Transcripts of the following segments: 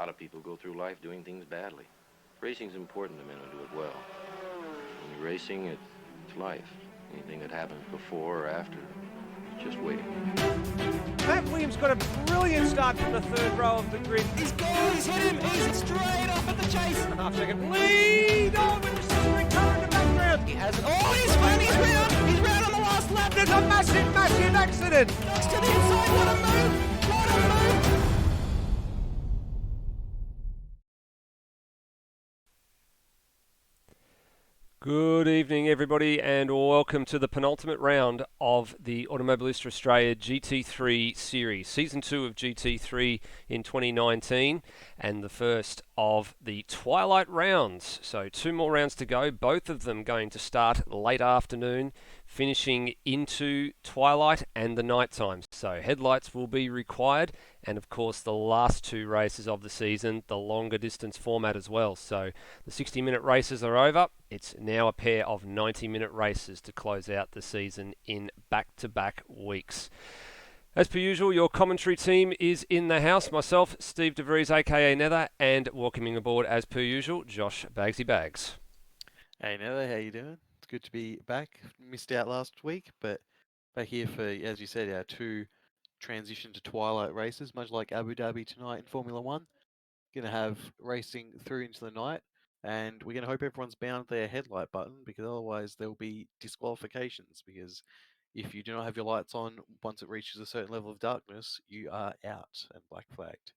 lot of people go through life doing things badly. Racing's important to men who do it well. When you're racing, it's life. Anything that happens before or after, it's just waiting. Matt Williams got a brilliant start from the third row of the grid. He's gone, he's hit him, he's straight off at the chase. And a half-second lead. Oh, but just a car in the background. He has it. Oh, he's round on the last lap. There's a massive accident. Next to the inside, what a move, what a move. Good evening, everybody, and welcome to the penultimate round of the Automobilista Australia GT3 Series, Season 2 of GT3 in 2019, and the first of the Twilight rounds. So 2 more rounds to go, both of them going to start late afternoon, finishing into twilight and the night time. So headlights will be required, and of course the last 2 races of the season, the longer distance format as well. So the 60-minute races are over. It's now a pair of 90-minute races to close out the season in back-to-back weeks. As per usual, your commentary team is in the house. Myself, Steve DeVries, aka Nether, and welcoming aboard as per usual, Josh Bagsy Bags. Hey Nether, how you doing? It's good to be back. Missed out last week, but back here for, as you said, our 2 transition to twilight races, much like Abu Dhabi tonight in Formula 1. Going to have racing through into the night, and we're going to hope everyone's bound their headlight button, because otherwise there'll be disqualifications, because if you do not have your lights on once it reaches a certain level of darkness, you are out and black flagged.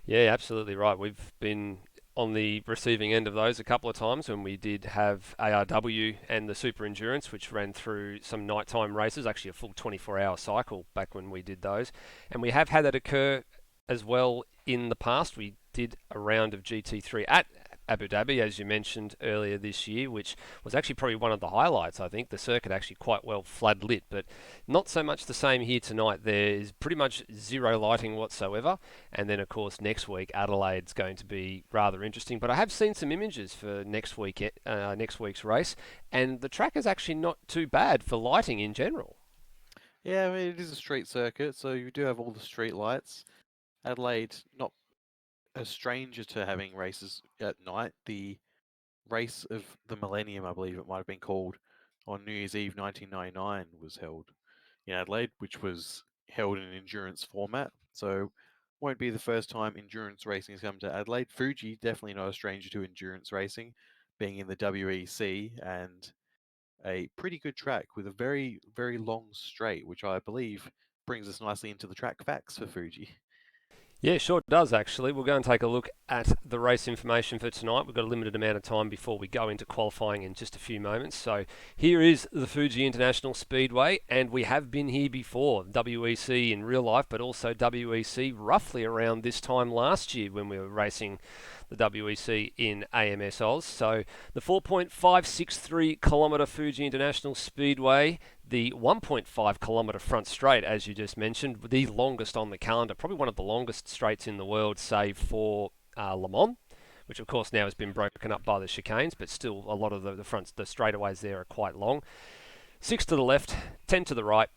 Yeah, absolutely right. We've been on the receiving end of those a couple of times when we did have ARW and the Super Endurance, which ran through some nighttime races, actually a full 24-hour cycle back when we did those. And we have had that occur as well in the past. We did a round of GT3 at Abu Dhabi, as you mentioned earlier this year, which was actually probably one of the highlights. I think the circuit actually quite well flood lit, but not so much the same here tonight. There is pretty much zero lighting whatsoever, and then of course next week Adelaide's going to be rather interesting. But I have seen some images for next week's race, and the track is actually not too bad for lighting in general. Yeah, I mean, it is a street circuit, so you do have all the street lights. Adelaide, not a stranger to having races at night. The race of the millennium, I believe it might have been called, on New Year's Eve 1999 was held in Adelaide, which was held in an endurance format. So won't be the first time endurance racing has come to Adelaide. Fuji, definitely not a stranger to endurance racing, being in the WEC, and a pretty good track with a very, very long straight, which I believe brings us nicely into the track facts for Fuji. Yeah, sure does actually. We'll go and take a look at the race information for tonight. We've got a limited amount of time before we go into qualifying in just a few moments. So here is the Fuji International Speedway, and we have been here before, WEC in real life, but also WEC roughly around this time last year when we were racing the WEC in AMS Oz. So the 4.563 kilometre Fuji International Speedway, the 1.5 kilometre front straight, as you just mentioned, the longest on the calendar, probably one of the longest straights in the world, save for Le Mans, which of course now has been broken up by the chicanes, but still a lot of the straightaways there are quite long. 6 to the left, 10 to the right,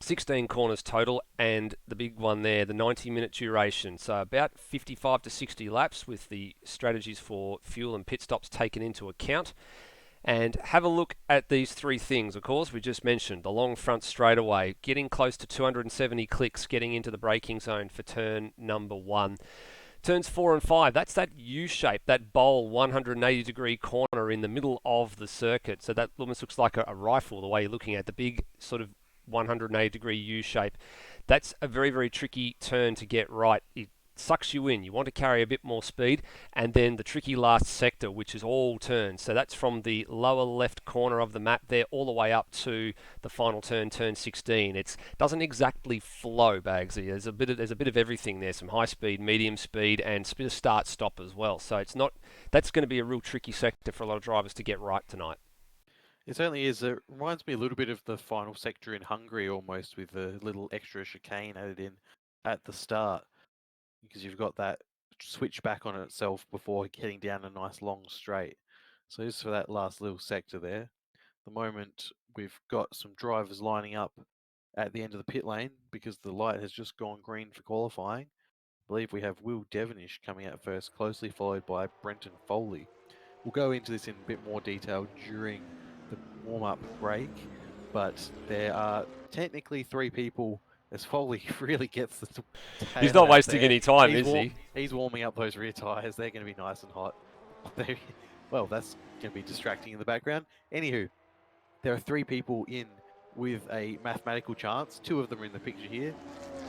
16 corners total, and the big one there, the 90-minute duration. So about 55 to 60 laps with the strategies for fuel and pit stops taken into account. And have a look at these 3 things. Of course, we just mentioned the long front straightaway, getting close to 270 clicks, getting into the braking zone for turn number 1. Turns 4 and 5, that's that U-shape, that bowl 180-degree corner in the middle of the circuit. So that almost looks like a rifle, the way you're looking at the big sort of 180-degree U-shape. That's a very, very tricky turn to get right. It sucks you in. You want to carry a bit more speed, and then the tricky last sector, which is all turns. So that's from the lower left corner of the map there all the way up to the final turn, turn 16. It doesn't exactly flow, Bagsy. There's a bit of everything there. Some high speed, medium speed, and a bit of start stop as well. So it's not. That's going to be a real tricky sector for a lot of drivers to get right tonight. It certainly is. It reminds me a little bit of the final sector in Hungary almost, with a little extra chicane added in at the start, because you've got that switch back on itself before heading down a nice long straight. So just for that last little sector there, the moment we've got some drivers lining up at the end of the pit lane because the light has just gone green for qualifying. believe we have Will Devonish coming out first, closely followed by Brenton Foley. We'll go into this in a bit more detail during the warm-up break, but there are technically 3 people as Foley really gets the He's tail not out wasting there. any time, is he? He's warming up those rear tyres. They're going to be nice and hot. Well, that's going to be distracting in the background. Anywho, there are 3 people in with a mathematical chance. 2 of them are in the picture here.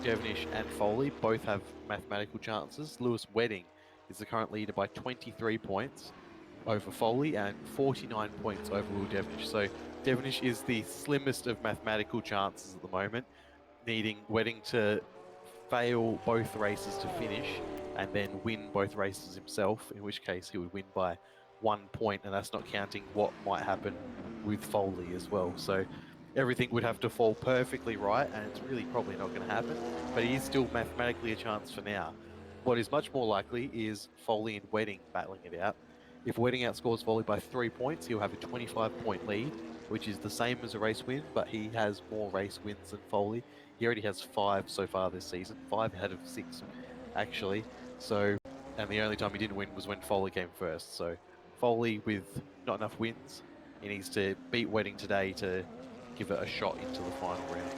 Devonish and Foley both have mathematical chances. Lewis Wedding is the current leader by 23 points over Foley and 49 points over Will Devonish. So Devonish is the slimmest of mathematical chances at the moment, needing Wedding to fail both races to finish and then win both races himself, in which case he would win by 1 point, and that's not counting what might happen with Foley as well. So everything would have to fall perfectly right, and it's really probably not going to happen, but he is still mathematically a chance for now. What is much more likely is Foley and Wedding battling it out. If Wedding outscores Foley by 3 points, he'll have a 25-point lead, which is the same as a race win, but he has more race wins than Foley. He already has 5 so far this season, 5 out of 6 actually. So, and the only time he didn't win was when Foley came first. So Foley, with not enough wins, he needs to beat Wedding today to give it a shot into the final round.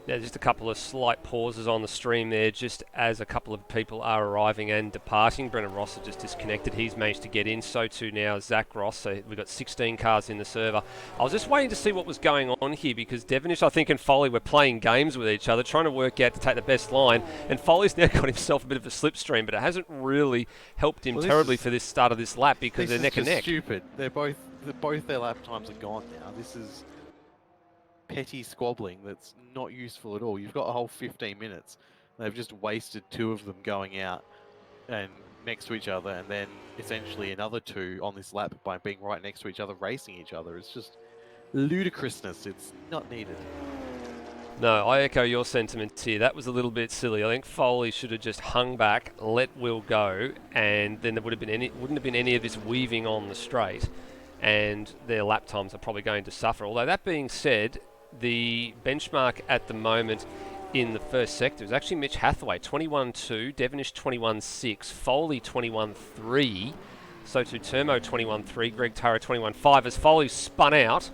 Yeah, just a couple of slight pauses on the stream there, just as a couple of people are arriving and departing. Brennan Ross has just disconnected. He's managed to get in. So too now Zach Ross. So we've got 16 cars in the server. I was just waiting to see what was going on here because Devonish, I think, and Foley were playing games with each other, trying to work out to take the best line. And Foley's now got himself a bit of a slipstream, but it hasn't really helped him terribly for this start of this lap because they're neck and neck. This is stupid. Both their lap times are gone now. This is petty squabbling that's not useful at all. You've got a whole 15 minutes. They've just wasted 2 of them going out and next to each other, and then essentially another 2 on this lap by being right next to each other, racing each other. It's just ludicrousness. It's not needed. No, I echo your sentiments here. That was a little bit silly. I think Foley should have just hung back, let Will go, and then there wouldn't have been any of this weaving on the straight, and their lap times are probably going to suffer. Although that being said, the benchmark at the moment in the first sector is actually Mitch Hathaway, 21.2, Devonish 21.6, Foley 21.3, so to Termo 21.3, Greg Tara 21.5 as Foley spun out,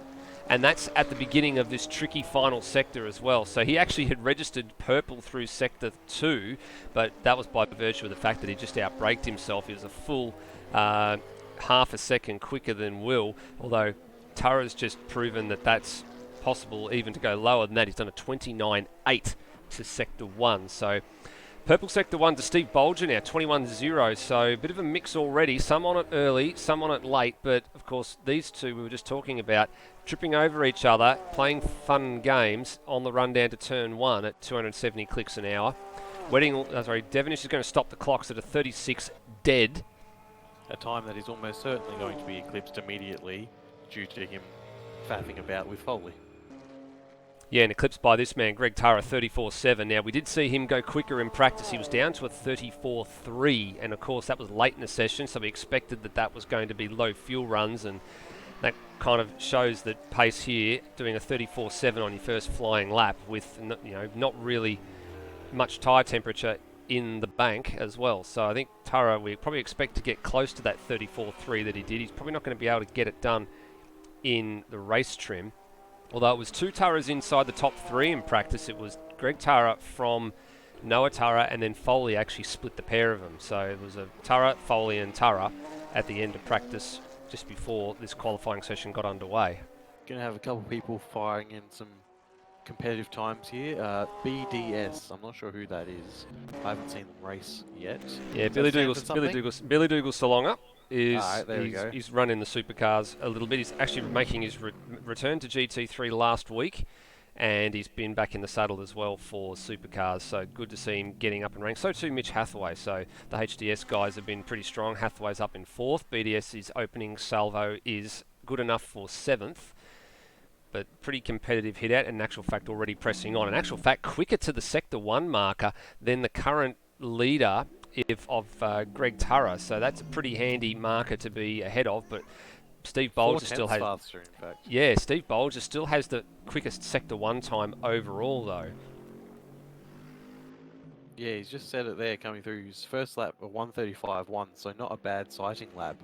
and that's at the beginning of this tricky final sector as well. So he actually had registered purple through sector 2, but that was by virtue of the fact that he just outbraked himself. He was a full half a second quicker than Will, although Tara's just proven that that's possible even to go lower than that. He's done a 29.8 to sector 1. So purple sector 1 to Steve Bolger now, 21.0. So a bit of a mix already. Some on it early, some on it late. But of course, these two we were just talking about, tripping over each other, playing fun games on the run down to turn 1 at 270 clicks an hour. Devonish is going to stop the clocks at a 36 dead. A time that is almost certainly going to be eclipsed immediately due to him faffing about with Foley. Yeah, and eclipsed by this man, Greg Tara, 34.7. Now, we did see him go quicker in practice. He was down to a 34.3, and of course that was late in the session, so we expected that was going to be low fuel runs, and that kind of shows that pace here, doing a 34.7 on your first flying lap with not really much tyre temperature in the bank as well. So I think Tara, we probably expect to get close to that 34.3 that he did. He's probably not going to be able to get it done in the race trim. Although it was 2 Taras inside the top 3 in practice. It was Greg Tara from Noah Tara, and then Foley actually split the pair of them. So it was a Tara, Foley and Tara at the end of practice just before this qualifying session got underway. Going to have a couple of people firing in some competitive times here. BDS, I'm not sure who that is. I haven't seen them race yet. Yeah, Billy Dougal Salonga. He's running the supercars a little bit. He's actually making his return to GT3 last week, and he's been back in the saddle as well for supercars. So good to see him getting up and running. So too Mitch Hathaway. So the HDS guys have been pretty strong. Hathaway's up in 4th. BDS's opening salvo is good enough for 7th. But pretty competitive hit out, and in actual fact already pressing on. In actual fact, quicker to the Sector 1 marker than the current leader of Greg Tara, so that's a pretty handy marker to be ahead of. But Steve Bolger still has faster, in fact. Yeah, Steve Bolger still has the quickest Sector 1 time overall, though. Yeah, he's just said it there coming through. His first lap, a 1:35.1, so not a bad sighting lap,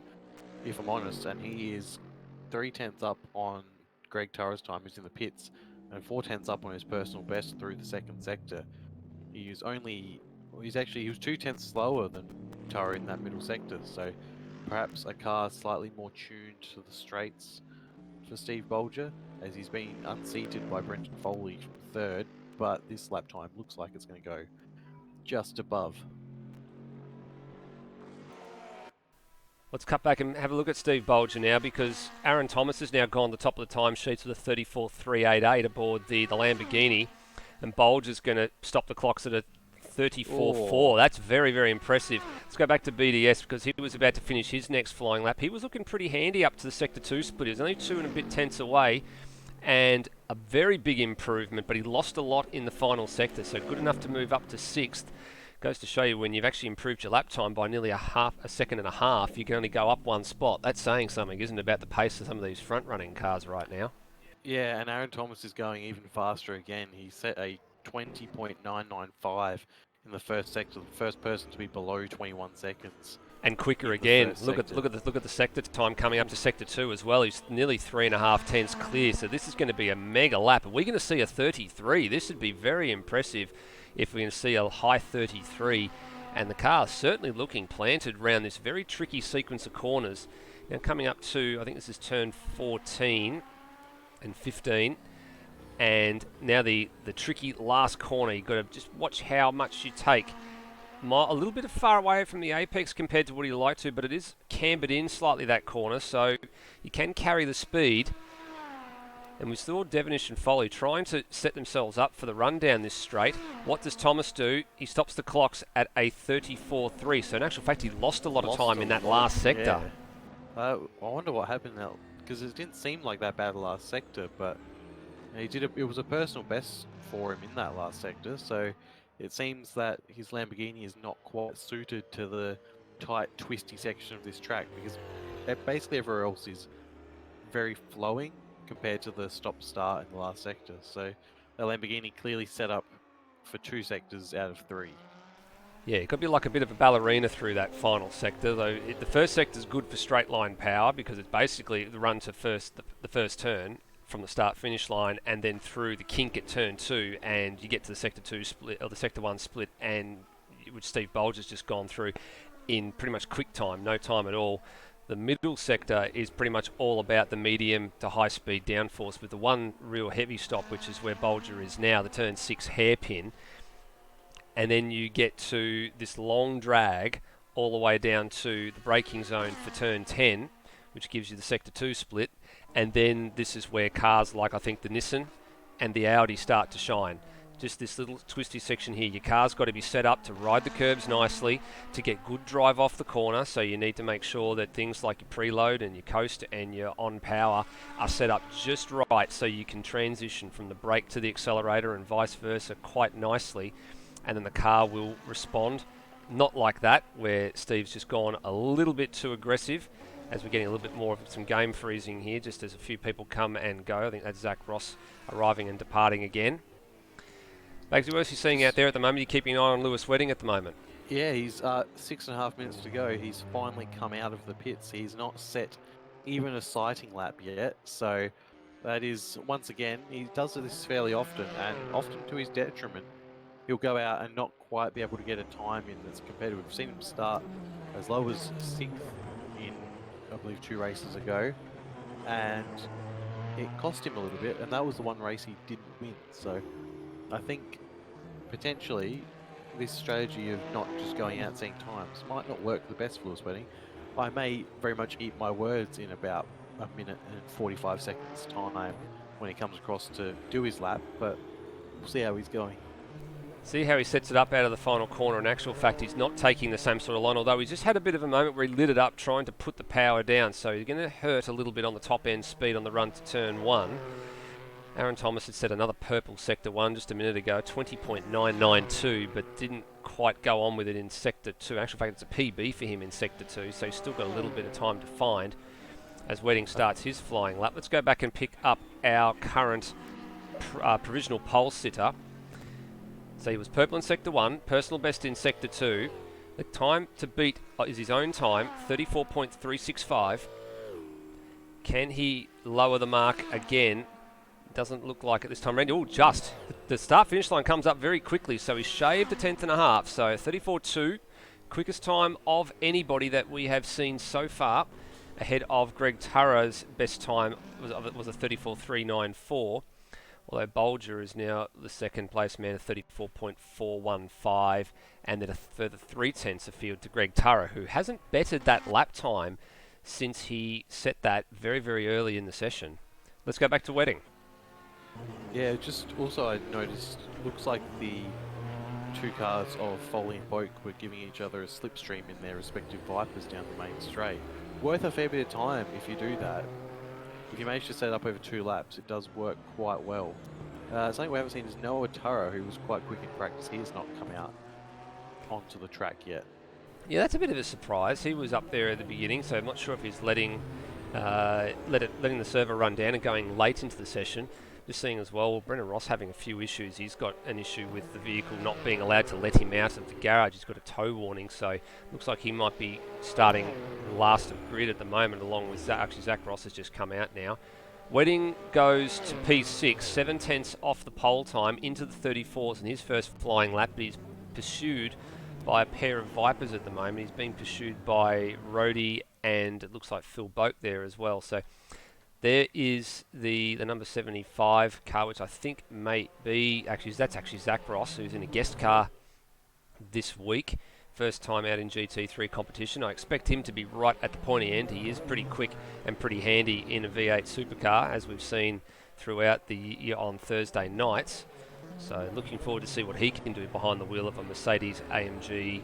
if I'm honest. And he is 3/10 up on Greg Turr's time, who's in the pits, and 4/10 up on his personal best through the second sector. He was 2/10 slower than Turra in that middle sector, so perhaps a car slightly more tuned to the straights for Steve Bolger, as he's been unseated by Brendan Foley from third, but this lap time looks like it's going to go just above. Let's cut back and have a look at Steve Bolger now, because Aaron Thomas has now gone to the top of the timesheets with a 34.388 aboard the Lamborghini, and Bolger's going to stop the clocks at a 34.4. That's very, very impressive. Let's go back to BDS, because he was about to finish his next flying lap. He was looking pretty handy up to the Sector 2 split. He was only 2 and a bit tenths away, and a very big improvement, but he lost a lot in the final sector, so good enough to move up to 6th. Goes to show you, when you've actually improved your lap time by nearly a second and a half, you can only go up one spot. That's saying something, isn't it, about the pace of some of these front-running cars right now? Yeah, and Aaron Thomas is going even faster again. He set a 20.995 in the first sector, the first person to be below 21 seconds. And quicker again. Look at the sector time coming up to sector 2 as well. He's nearly 3.5 tenths clear. So this is going to be a mega lap. Are we going to see a 33? This would be very impressive if we're going to see a high 33. And the car is certainly looking planted around this very tricky sequence of corners. Now coming up to, I think this is turn 14 and 15. And now the tricky last corner. You've got to just watch how much you take. A little bit far away from the apex compared to what you like to, but it is cambered in slightly, that corner, so you can carry the speed. And we saw Devonish and Foley trying to set themselves up for the run down this straight. What does Thomas do? He stops the clocks at a 34.3, so in actual fact he lost a lot of time in that last sector. Yeah. I wonder what happened now, because it didn't seem like that bad last sector, but it was a personal best for him in that last sector, so it seems that his Lamborghini is not quite suited to the tight, twisty section of this track, because basically everywhere else is very flowing compared to the stop-start in the last sector. So the Lamborghini clearly set up for 2 sectors out of 3. Yeah, it could be like a bit of a ballerina through that final sector, though. The first sector is good for straight line power, because it's basically the run to the first turn from the start-finish line, and then through the kink at turn 2, and you get to the sector 2 split or the sector 1 split, and which Steve Bolger's just gone through in pretty much quick time, no time at all. The middle sector is pretty much all about the medium to high speed downforce, with the one real heavy stop, which is where Bolger is now, the turn 6 hairpin, and then you get to this long drag all the way down to the braking zone for turn 10, which gives you the sector 2 split. And then this is where cars like, I think, the Nissan and the Audi start to shine. Just this little twisty section here. Your car's got to be set up to ride the curbs nicely, to get good drive off the corner. So you need to make sure that things like your preload and your coast and your on power are set up just right, so you can transition from the brake to the accelerator and vice versa quite nicely. And then the car will respond. Not like that, where Steve's just gone a little bit too aggressive, as we're getting a little bit more of some game freezing here, just as a few people come and go. I think that's Zach Ross arriving and departing again. Bagsy, what else are you seeing out there at the moment? You're keeping an eye on Lewis Wedding at the moment. Yeah, he's 6.5 minutes to go. He's finally come out of the pits. He's not set even a sighting lap yet. So that is, once again, he does this fairly often, and often to his detriment. He'll go out and not quite be able to get a time in that's competitive. We've seen him start as low as 6th in, I believe, 2 races ago, and it cost him a little bit, and that was the one race he didn't win. So I think potentially this strategy of not just going out seeing times might not work the best for Lewis Wedding. I may very much eat my words in about a minute and 45 seconds time when he comes across to do his lap, but we'll see how he's going. See how he sets it up out of the final corner. In actual fact, he's not taking the same sort of line, although he's just had a bit of a moment where he lit it up trying to put the power down. So he's going to hurt a little bit on the top end speed on the run to turn 1. Aaron Thomas had set another purple sector 1 just a minute ago, 20.992, but didn't quite go on with it in sector 2. In actual fact, it's a PB for him in sector 2, so he's still got a little bit of time to find as Wedding starts his flying lap. Let's go back and pick up our current provisional pole sitter. So he was purple in Sector 1, personal best in Sector 2. The time to beat is his own time, 34.365. Can he lower the mark again? Doesn't look like it this time around. Oh, just. The start-finish line comes up very quickly, so he's shaved a tenth and a half. So 34.2, quickest time of anybody that we have seen so far, ahead of Greg Turra's best time was a 34.394. Although Bolger is now the second place man at 34.415, and then a further 0.3 afield to Greg Turra, who hasn't bettered that lap time since he set that very, very early in the session. Let's go back to Wedding. Yeah, just also I noticed, looks like the two cars of Foley and Boak were giving each other a slipstream in their respective Vipers down the main straight. Worth a fair bit of time if you do that. If you manage to set it up over 2 laps, it does work quite well. Something we haven't seen is Noah Turra, who was quite quick in practice. He has not come out onto the track yet. Yeah, that's a bit of a surprise. He was up there at the beginning, so I'm not sure if he's letting the server run down and going late into the session. Just seeing as well, Brendan Ross having a few issues. He's got an issue with the vehicle not being allowed to let him out of the garage. He's got a tow warning, so looks like he might be starting last of grid at the moment, along with Zach. Actually, Zach Ross has just come out now. Wedding goes to P6, 7 tenths off the pole time into the 34s in his first flying lap, but he's pursued by a pair of Vipers at the moment. He's being pursued by Rhodey and it looks like Phil Boak there as well. So there is the number 75 car, which I think may be, that's actually Zach Ross, who's in a guest car this week. First time out in GT3 competition. I expect him to be right at the pointy end. He is pretty quick and pretty handy in a V8 supercar, as we've seen throughout the year on Thursday nights. So looking forward to see what he can do behind the wheel of a Mercedes AMG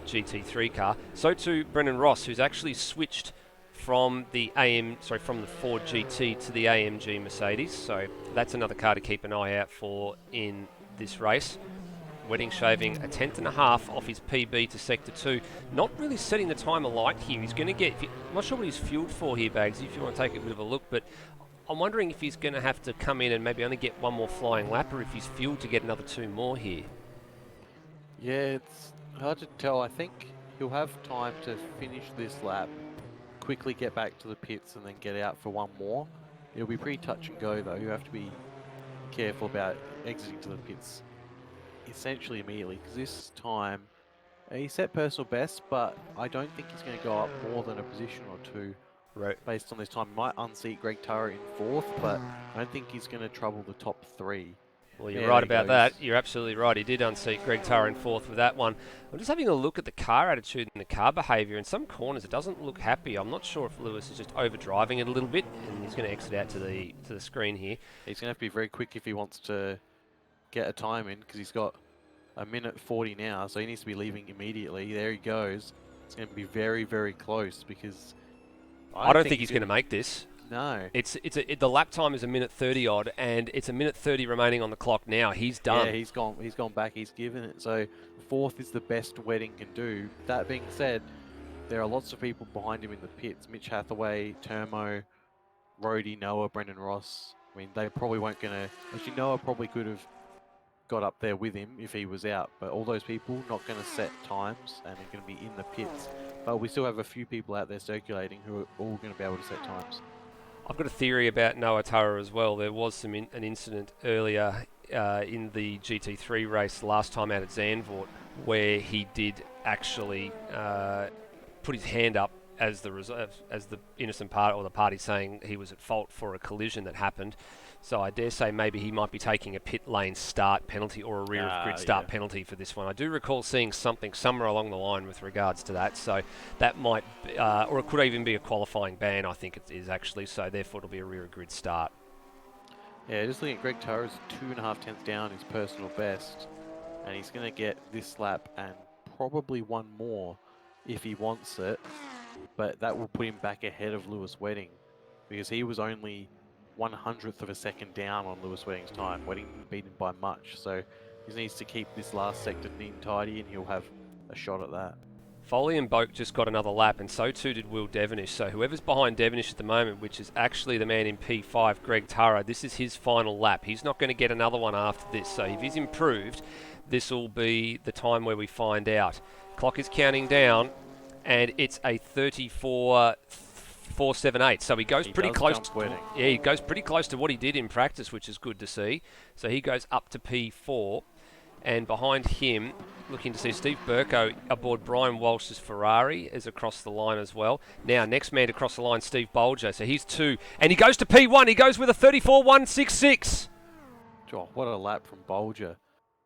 GT3 car. So too Brendan Ross, who's actually switched from the Ford GT to the AMG Mercedes. So that's another car to keep an eye out for in this race. Wedding shaving a tenth and a half off his PB to Sector 2. Not really setting the time alight here. He's going to get, I'm not sure what he's fueled for here, Bags, if you want to take a bit of a look, but I'm wondering if he's going to have to come in and maybe only get one more flying lap, or if he's fueled to get another 2 more here. Yeah, it's hard to tell. I think he'll have time to finish this lap, quickly get back to the pits and then get out for one more. It'll be pretty touch and go though. You have to be careful about exiting to the pits essentially immediately, because this time he set personal best, but I don't think he's going to go up more than a position or 2. Right. Based on this time. He might unseat Greg Turra in 4th, but I don't think he's going to trouble the top 3. Well, you're right about that. You're absolutely right. He did unseat Greg Turra in 4th with that one. I'm just having a look at the car attitude and the car behaviour. In some corners, it doesn't look happy. I'm not sure if Lewis is just overdriving it a little bit, and he's going to exit out to the screen here. He's going to have to be very quick if he wants to get a time in, because he's got a minute 40 now, so he needs to be leaving immediately. There he goes. It's going to be very, very close, because I don't think he's going to make this. No. The lap time is a minute 30 odd, and it's a minute 30 remaining on the clock now. He's done. Yeah, he's gone back. He's given it. So 4th is the best Wedding can do. That being said, there are lots of people behind him in the pits. Mitch Hathaway, Termo, Rhodey, Noah, Brendan Ross. I mean, they probably weren't going to... Actually, Noah probably could have got up there with him if he was out, but all those people not going to set times and are going to be in the pits. But we still have a few people out there circulating who are all going to be able to set times. I've got a theory about Noah Turra as well. There was an incident earlier in the GT3 race last time out at Zandvoort where he did actually put his hand up as the innocent party, or the party saying he was at fault for a collision that happened. So I dare say maybe he might be taking a pit lane start penalty or a rear of grid start penalty for this one. I do recall seeing something somewhere along the line with regards to that. So that might, or it could even be a qualifying ban, I think it is actually. So therefore it'll be a rear of grid start. Yeah, just looking at Greg Turra's 2.5 tenths down his personal best. And he's going to get this lap and probably one more if he wants it. But that will put him back ahead of Lewis Wedding, because he was only 1/100th of a second down on Lewis Wedding's time. Wedding beat him by much, so he needs to keep this last sector neat and tidy, and he'll have a shot at that. Foley and Boak just got another lap, and so too did Will Devonish. So whoever's behind Devonish at the moment, which is actually the man in P5, Greg Turra, this is his final lap. He's not going to get another one after this. So if he's improved, this will be the time where we find out. Clock is counting down, and it's a 34.478. So he goes pretty close. Yeah, he goes pretty close to what he did in practice, which is good to see. So he goes up to P4. And behind him, looking to see Steve Burko aboard Brian Walsh's Ferrari is across the line as well. Now, next man to cross the line, Steve Bolger. So he's 2. And he goes to P1. He goes with a 34.166. Oh, what a lap from Bolger.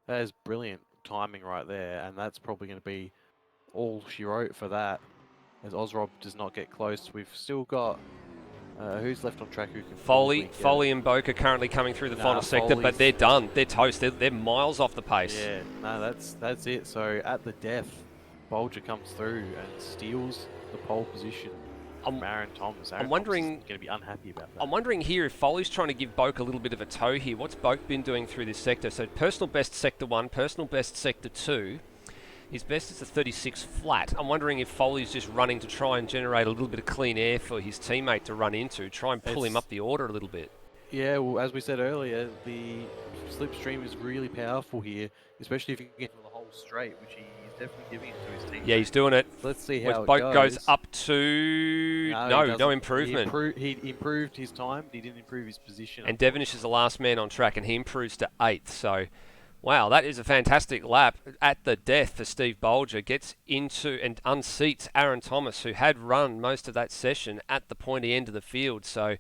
That is brilliant timing right there. And that's probably going to be all she wrote for that. As Ozrob does not get close. We've still got... who's left on track who can Foley and Boak are currently coming through the final sector, but they're done. They're toast. They're miles off the pace. Yeah, no, that's it. So at the death, Bolger comes through and steals the pole position from Aaron Thomas. I'm wondering, going to be unhappy about that. I'm wondering here if Foley's trying to give Boak a little bit of a tow here. What's Boak been doing through this sector? So personal best sector 1, personal best sector 2. His best is a 36 flat. I'm wondering if Foley's just running to try and generate a little bit of clean air for his teammate to run into, try and pull him up the order a little bit. Yeah, well, as we said earlier, the slipstream is really powerful here, especially if you can get to the whole straight, which he's definitely giving it to his team. Yeah, he's doing it. Let's see how Boat goes up to... No improvement. He improved his time, but he didn't improve his position. And Devonish is the last man on track, and he improves to 8th, so... Wow, that is a fantastic lap at the death for Steve Bolger. Gets into and unseats Aaron Thomas, who had run most of that session at the pointy end of the field. So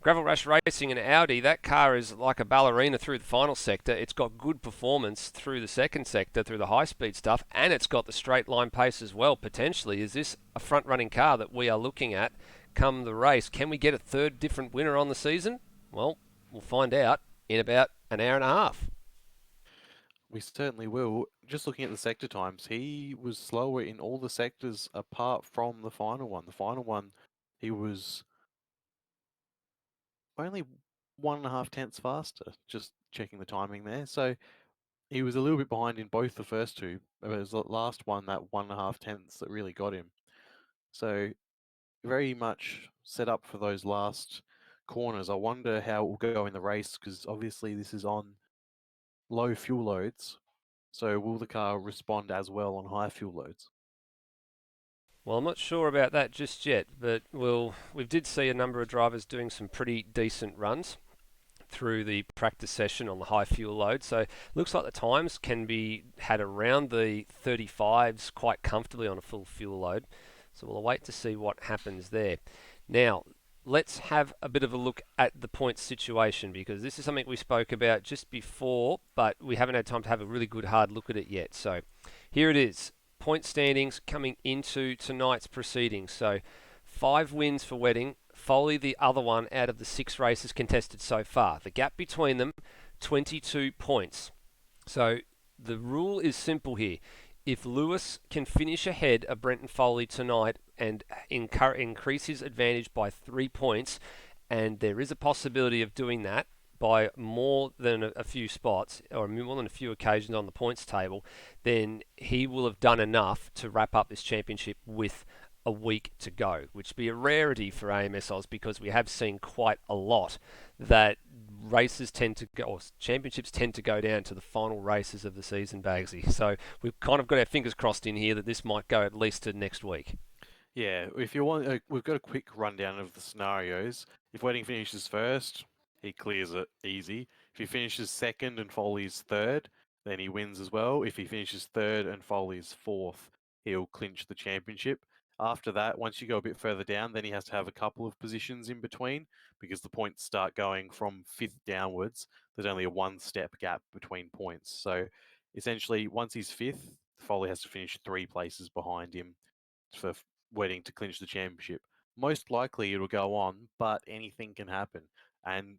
Gravel Rush Racing and Audi, that car is like a ballerina through the final sector. It's got good performance through the second sector, through the high-speed stuff, and it's got the straight line pace as well, potentially. Is this a front-running car that we are looking at come the race? Can we get a third different winner on the season? Well, we'll find out in about an hour and a half. We certainly will. Just looking at the sector times, he was slower in all the sectors apart from the final one. The final one, he was only 1.5 tenths faster, just checking the timing there. So he was a little bit behind in both the first two. It was the last one, that 1.5 tenths, that really got him. So very much set up for those last corners. I wonder how it will go in the race, because obviously this is on low fuel loads. So will the car respond as well on high fuel loads? Well, I'm not sure about that just yet, but we did see a number of drivers doing some pretty decent runs through the practice session on the high fuel load. So looks like the times can be had around the 35s quite comfortably on a full fuel load. So we'll wait to see what happens there. Now, let's have a bit of a look at the points situation, because this is something we spoke about just before, but we haven't had time to have a really good hard look at it yet. So here it is. Point standings coming into tonight's proceedings. So 5 wins for Wedding, Foley the other one out of the 6 races contested so far. The gap between them, 22 points. So the rule is simple here. If Lewis can finish ahead of Brenton Foley tonight and increase his advantage by 3 points, and there is a possibility of doing that by more than a few spots or more than a few occasions on the points table, then he will have done enough to wrap up this championship with a week to go, which would be a rarity for AMS Oz, because we have seen quite a lot that races tend to go, or championships tend to go down to the final races of the season, Bagsy. So we've kind of got our fingers crossed in here that this might go at least to next week. Yeah, if you want, we've got a quick rundown of the scenarios. If Wedding finishes first, he clears it easy. If he finishes second and Foley's third, then he wins as well. If he finishes third and Foley's fourth, he'll clinch the championship. After that, once you go a bit further down, then he has to have a couple of positions in between, because the points start going from 5th downwards. There's only a 1-step gap between points. So essentially, once he's 5th, Foley has to finish 3 places behind him for Wedding to clinch the championship. Most likely it'll go on, but anything can happen. And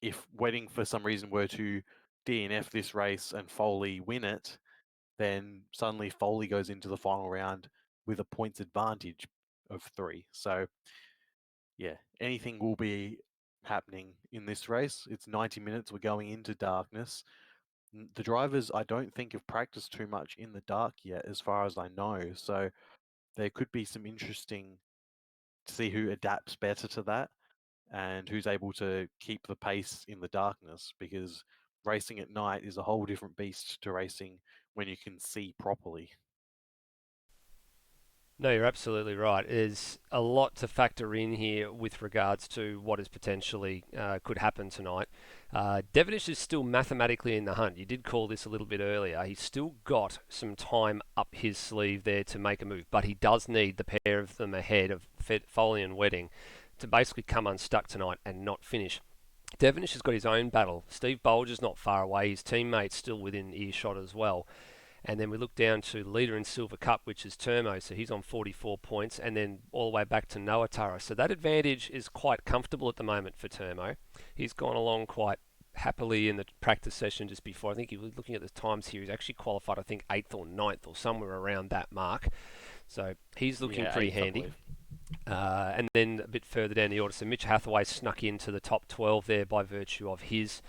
if Wedding for some reason were to DNF this race and Foley win it, then suddenly Foley goes into the final round with a points advantage of 3. So yeah, anything will be happening in this race. It's 90 minutes. We're going into darkness. The drivers, I don't think, have practiced too much in the dark yet, as far as I know. So there could be some interesting to see who adapts better to that and who's able to keep the pace in the darkness, because racing at night is a whole different beast to racing when you can see properly. No, you're absolutely right. There's a lot to factor in here with regards to what is potentially could happen tonight. Devonish is still mathematically in the hunt. You did call this a little bit earlier. He's still got some time up his sleeve there to make a move, but he does need the pair of them ahead of Foley and Wedding to basically come unstuck tonight and not finish. Devonish has got his own battle. Steve Bolger's not far away. His teammate's still within earshot as well. And then we look down to leader in Silver Cup, which is Termo, so he's on 44 points, and then all the way back to Noah Tara. So that advantage is quite comfortable at the moment for Termo. He's gone along quite happily in the practice session just before. I think he was looking at the times here. He's actually qualified, I think, 8th or ninth or somewhere around that mark. So he's looking pretty eighth, I handy. believe. And then a bit further down the order, so Mitch Hathaway snuck into the top 12 there by virtue of his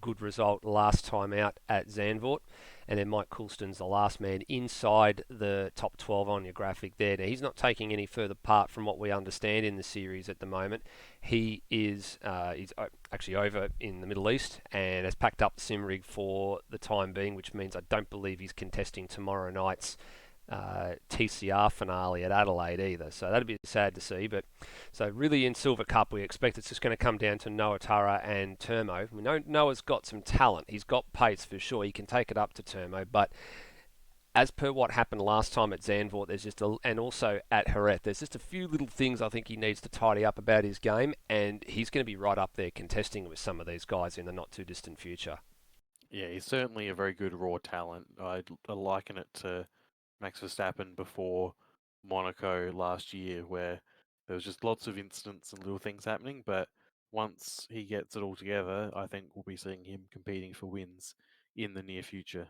good result last time out at Zandvoort. And then Mike Coulston's the last man inside the top 12 on your graphic there. Now, he's not taking any further part from what we understand in the series at the moment. He is he's actually over in the Middle East and has packed up the sim rig for the time being, which means I don't believe he's contesting tomorrow night's TCR finale at Adelaide either. So that'd be sad to see. But so really in Silver Cup, we expect it's just going to come down to Noah Tara and Termo. We know Noah's got some talent. He's got pace for sure. He can take it up to Termo. But as per what happened last time at Zandvoort, and also at Jerez, there's just a few little things I think he needs to tidy up about his game, and he's going to be right up there contesting with some of these guys in the not too distant future. Yeah, he's certainly a very good raw talent. I'd liken it to Max Verstappen before Monaco last year, where there was just lots of incidents and little things happening. But once he gets it all together, I think we'll be seeing him competing for wins in the near future.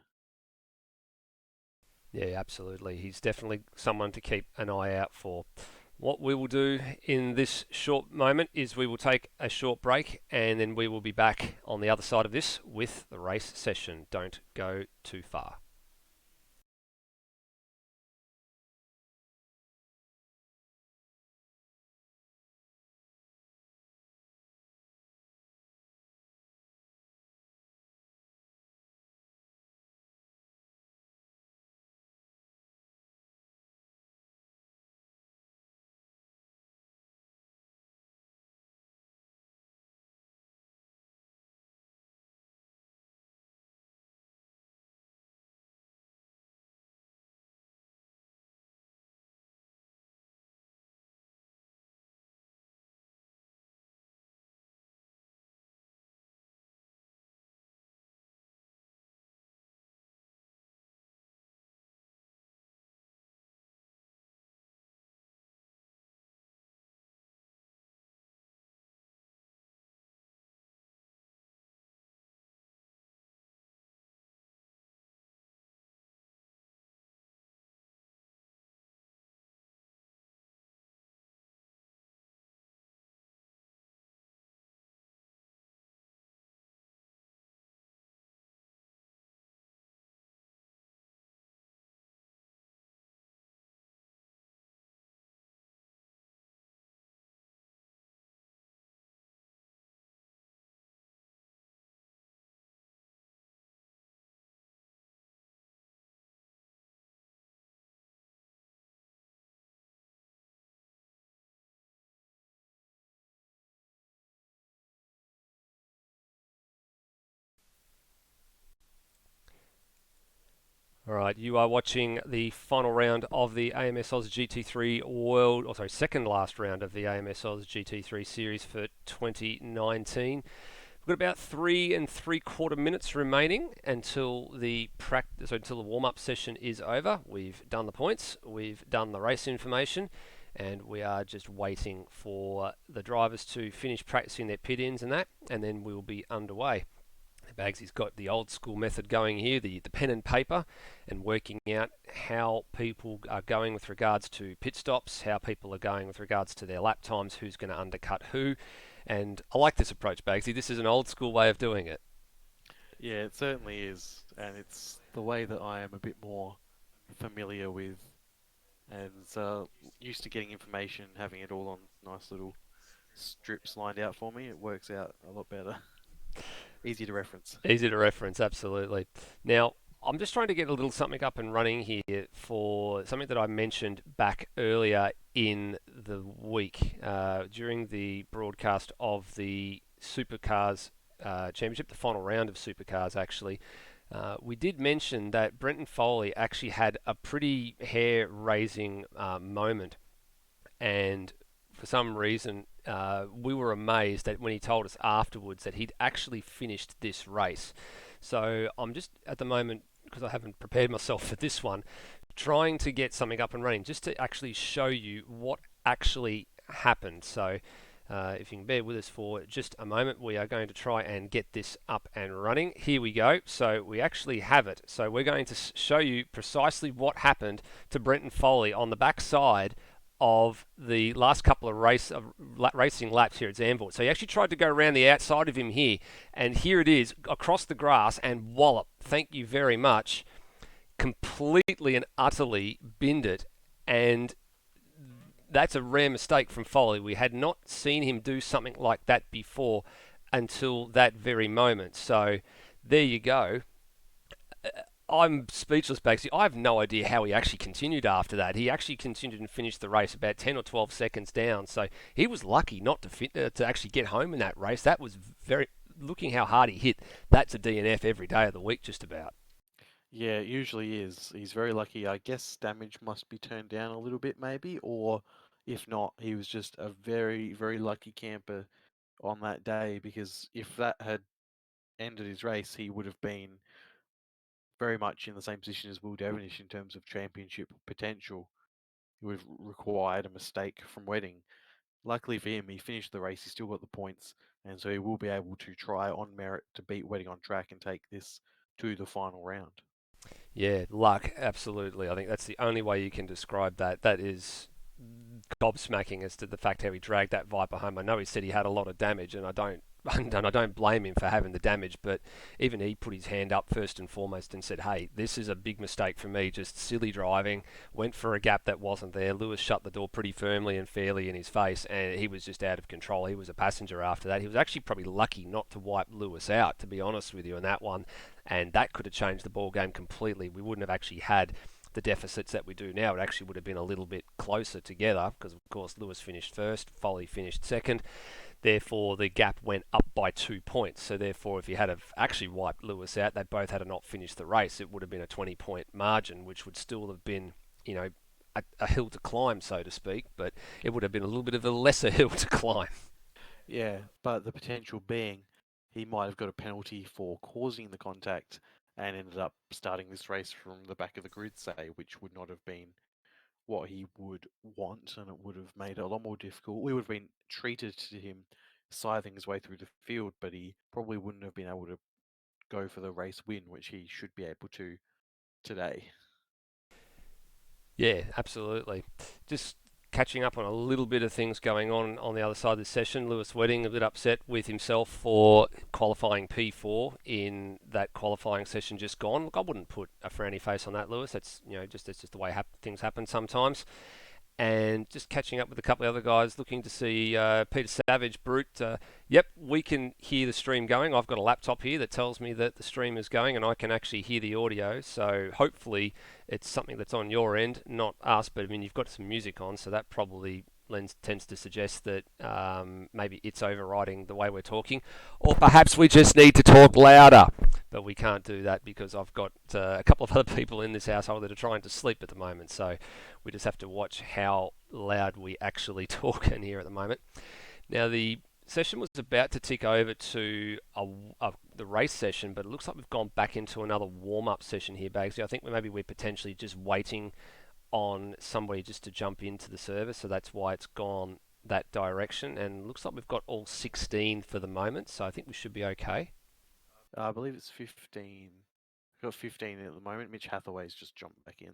Yeah, absolutely. He's definitely someone to keep an eye out for. What we will do in this short moment is we will take a short break and then we will be back on the other side of this with the race session. Don't go too far. All right, you are watching the final round of the AMS Oz GT3 World, or sorry, second last round of the AMS Oz GT3 Series for 2019. We've got about 3 3/4 minutes remaining until the until the warm-up session is over. We've done the points, we've done the race information, and we are just waiting for the drivers to finish practicing their pit-ins and that, and then we will be underway. Bagsy's got the old school method going here, the pen and paper, and working out how people are going with regards to pit stops, how people are going with regards to their lap times, who's going to undercut who. And I like this approach, Bagsy. This is an old school way of doing it. Yeah, it certainly is, and it's the way that I am a bit more familiar with, and used to getting information, having it all on nice little strips lined out for me. It works out a lot better, easy to reference. Easy to reference, absolutely. Now, I'm just trying to get a little something up and running here for something that I mentioned back earlier in the week during the broadcast of the Supercars Championship, the final round of Supercars actually. We did mention that Brenton Foley actually had a pretty hair-raising moment, and for some reason, we were amazed that when he told us afterwards that he'd actually finished this race. So I'm just at the moment, because I haven't prepared myself for this one, trying to get something up and running just to actually show you what actually happened. So if you can bear with us for just a moment, we are going to try and get this up and running. Here we go. So we actually have it. So we're going to show you precisely what happened to Brenton Foley on the back side of the last couple of racing laps here at Zandvoort. So he actually tried to go around the outside of him here, and here it is across the grass and wallop. Thank you very much. Completely and utterly binned it, and that's a rare mistake from Foley. We had not seen him do something like that before until that very moment. So there you go. I'm speechless, basically. I have no idea how he actually continued after that. He actually continued and finished the race about 10 or 12 seconds down. So he was lucky not to actually get home in that race. That was very, looking how hard he hit, that's a DNF every day of the week, just about. Yeah, it usually is. He's very lucky. I guess damage must be turned down a little bit, maybe, or if not, he was just a very, very lucky camper on that day because if that had ended his race, he would have been very much in the same position as Will Devonish in terms of championship potential. He would have required a mistake from Wedding. Luckily for him, he finished the race, he still got the points, and so he will be able to try on merit to beat Wedding on track and take this to the final round. Yeah, luck, absolutely. I think that's the only way you can describe that. That is gobsmacking as to the fact how he dragged that Viper home. I know he said he had a lot of damage, and I don't and I don't blame him for having the damage, but even he put his hand up first and foremost and said, hey, this is a big mistake for me, just silly driving, went for a gap that wasn't there. Lewis shut the door pretty firmly and fairly in his face, and he was just out of control. He was a passenger after that. He was actually probably lucky not to wipe Lewis out, to be honest with you, in that one, and that could have changed the ball game completely. We wouldn't have actually had the deficits that we do now. It actually would have been a little bit closer together because, of course, Lewis finished first, Foley finished second. Therefore, the gap went up by 2 points. So, therefore, if you had have actually wiped Lewis out, they both had to not finish the race. It would have been a 20-point margin, which would still have been, a hill to climb, so to speak. But it would have been a little bit of a lesser hill to climb. Yeah, but the potential being he might have got a penalty for causing the contact and ended up starting this race from the back of the grid, say, which would not have been what he would want, and it would have made it a lot more difficult. We would have been treated to him scything his way through the field, but he probably wouldn't have been able to go for the race win, which he should be able to today. Yeah, absolutely. Just catching up on a little bit of things going on the other side of the session. Lewis Wedding a bit upset with himself for qualifying P4 in that qualifying session just gone. Look, I wouldn't put a frowny face on that, Lewis. That's just the way things happen sometimes. And just catching up with a couple of other guys, looking to see Peter Savage, Brute. Yep, we can hear the stream going. I've got a laptop here that tells me that the stream is going and I can actually hear the audio. So hopefully it's something that's on your end, not us. But I mean, you've got some music on, so that probably tends to suggest that maybe it's overriding the way we're talking. Or perhaps we just need to talk louder. But we can't do that because I've got a couple of other people in this household that are trying to sleep at the moment. So we just have to watch how loud we actually talk in here at the moment. Now, the session was about to tick over to the race session, but it looks like we've gone back into another warm-up session here, Bagsy. I think maybe we're potentially just waiting on somebody just to jump into the service, so that's why it's gone that direction. And looks like we've got all 16 for the moment, so I think we should be okay. I believe it's 15. We've got 15 at the moment. Mitch Hathaway's just jumped back in.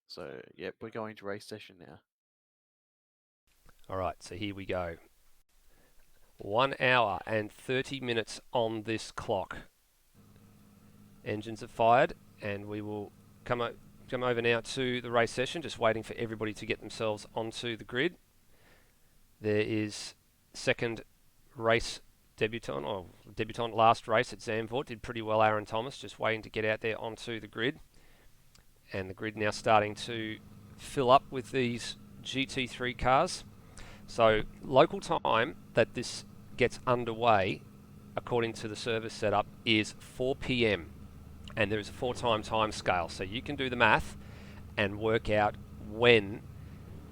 So, yep, we're going to race session now. All right, so here we go. 1 hour and 30 minutes on this clock. Engines are fired, and we will come over now to the race session, just waiting for everybody to get themselves onto the grid. There is second race debutant last race at Zandvoort. Did pretty well, Aaron Thomas, just waiting to get out there onto the grid. And the grid now starting to fill up with these GT3 cars. So local time that this gets underway, according to the service setup, is 4 p.m. and there is a 4-time time scale. So you can do the math and work out when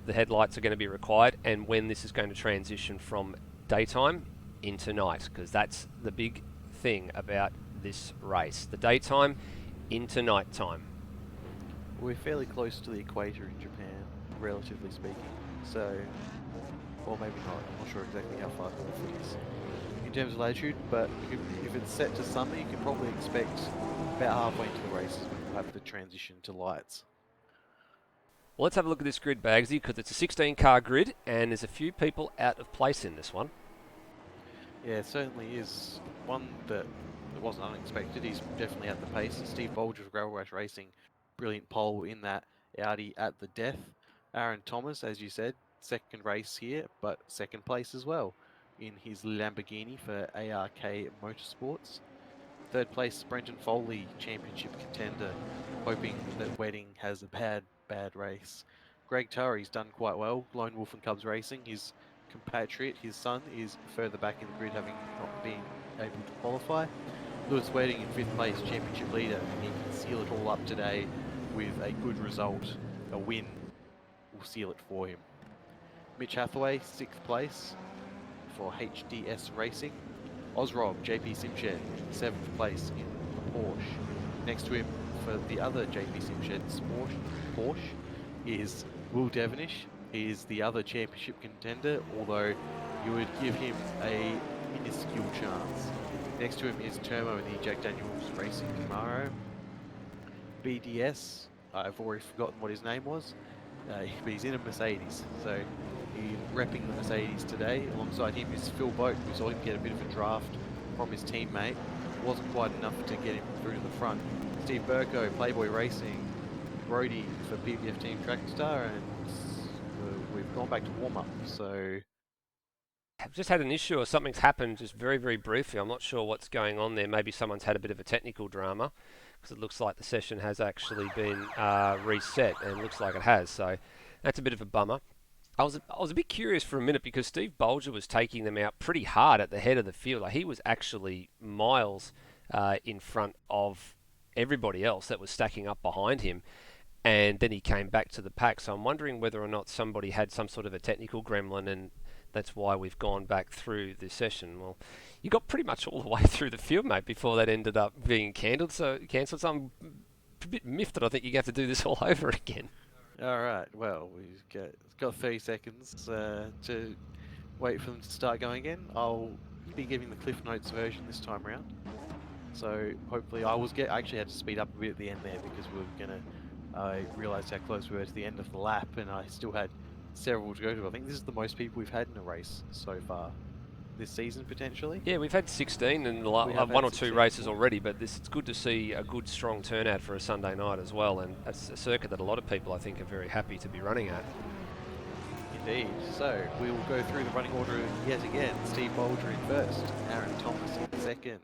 the headlights are going to be required and when this is going to transition from daytime into night, because that's the big thing about this race. The daytime into nighttime. We're fairly close to the equator in Japan, relatively speaking. So, or maybe not. I'm not sure exactly how far north it is in terms of latitude, but if it's set to summer, you can probably expect about halfway into the races we'll have the transition to lights. Well, let's have a look at this grid, Bagsy, because it's a 16-car grid, and there's a few people out of place in this one. Yeah, it certainly is one that wasn't unexpected. He's definitely at the pace. Steve Bolger of Gravel Rash Racing, brilliant pole in that Audi at the death. Aaron Thomas, as you said, second race here, but second place as well in his Lamborghini for ARK Motorsports. Third place, Brenton Foley, championship contender, hoping that Wedding has a bad race. Greg Turry's done quite well, Lone Wolf and Cubs Racing. His compatriot, his son, is further back in the grid, having not been able to qualify. Lewis Wedding in 5th place, championship leader, and he can seal it all up today with a good result. A win will seal it for him. Mitch Hathaway, 6th place for HDS Racing. Ozrob, JP Simshed, 7th place in the Porsche. Next to him for the other JP Simshed's Porsche is Will Devenish. He is the other championship contender, although you would give him a minuscule chance. Next to him is Turmo in the Jack Daniels Racing Camaro. BDS, I've already forgotten what his name was, but he's in a Mercedes, so he's repping the Mercedes today. Alongside him is Phil Boat. We saw him get a bit of a draft from his teammate. It wasn't quite enough to get him through to the front. Steve Burko, Playboy Racing, Brody for PBF Team Trackstar, and we've gone back to warm-up, so... I've just had an issue or something's happened just very, very briefly. I'm not sure what's going on there. Maybe someone's had a bit of a technical drama, because it looks like the session has actually been reset, and it looks like it has, so that's a bit of a bummer. I was a bit curious for a minute, because Steve Bolger was taking them out pretty hard at the head of the field. Like, he was actually miles in front of everybody else that was stacking up behind him, and then he came back to the pack. So I'm wondering whether or not somebody had some sort of a technical gremlin, and that's why we've gone back through the session. Well, you got pretty much all the way through the field, mate, before that ended up being cancelled. So I'm a bit miffed that I think you have to do this all over again. All right, well, we've got 30 seconds to wait for them to start going again. I'll be giving the Cliff Notes version this time around. So hopefully I actually had to speed up a bit at the end there, because I realised how close we were to the end of the lap, and I still had several to go to. I think this is the most people we've had in a race so far this season, potentially. Yeah, we've had 16 and one or two races already, but it's good to see a good, strong turnout for a Sunday night as well, and that's a circuit that a lot of people, I think, are very happy to be running at. Indeed. So we will go through the running order yet again. Steve Bolger in first, Aaron Thomas in second,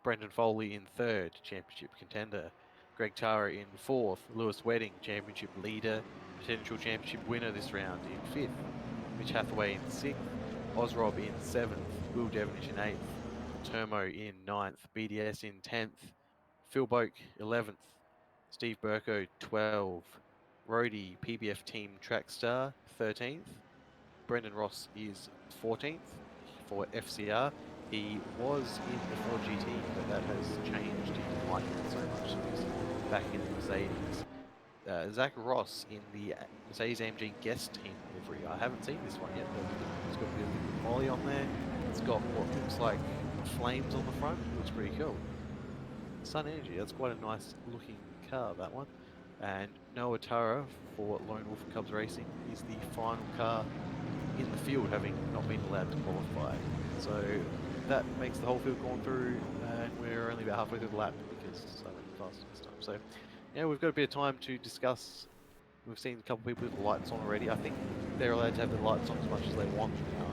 Brendan Foley in third, championship contender, Greg Tara in fourth, Lewis Wedding, championship leader, potential championship winner this round, in fifth, Mitch Hathaway in sixth, Ozrob in seventh, Will Devenish in eighth, Turmo in ninth, BDS in 10th, Phil Boak 11th, Steve Burko 12th, Rody PBF Team Trackstar 13th, Brendan Ross is 14th for FCR. He was in the Ford GT, but that has changed. He didn't like it so much, so he's back in the Mercedes. Zach Ross in the Mercedes AMG guest team livery. I haven't seen this one yet, but it's got a bit of molly on there. It's got what looks like flames on the front. It looks pretty cool. Sun Energy, that's quite a nice looking car, that one. And Noah Tara for Lone Wolf and Cubs Racing is the final car in the field, having not been allowed to qualify. So that makes the whole field going through, and we're only about halfway through the lap because I went fast this time. So yeah, we've got a bit of time to discuss. We've seen a couple of people with the lights on already. I think they're allowed to have the lights on as much as they want now.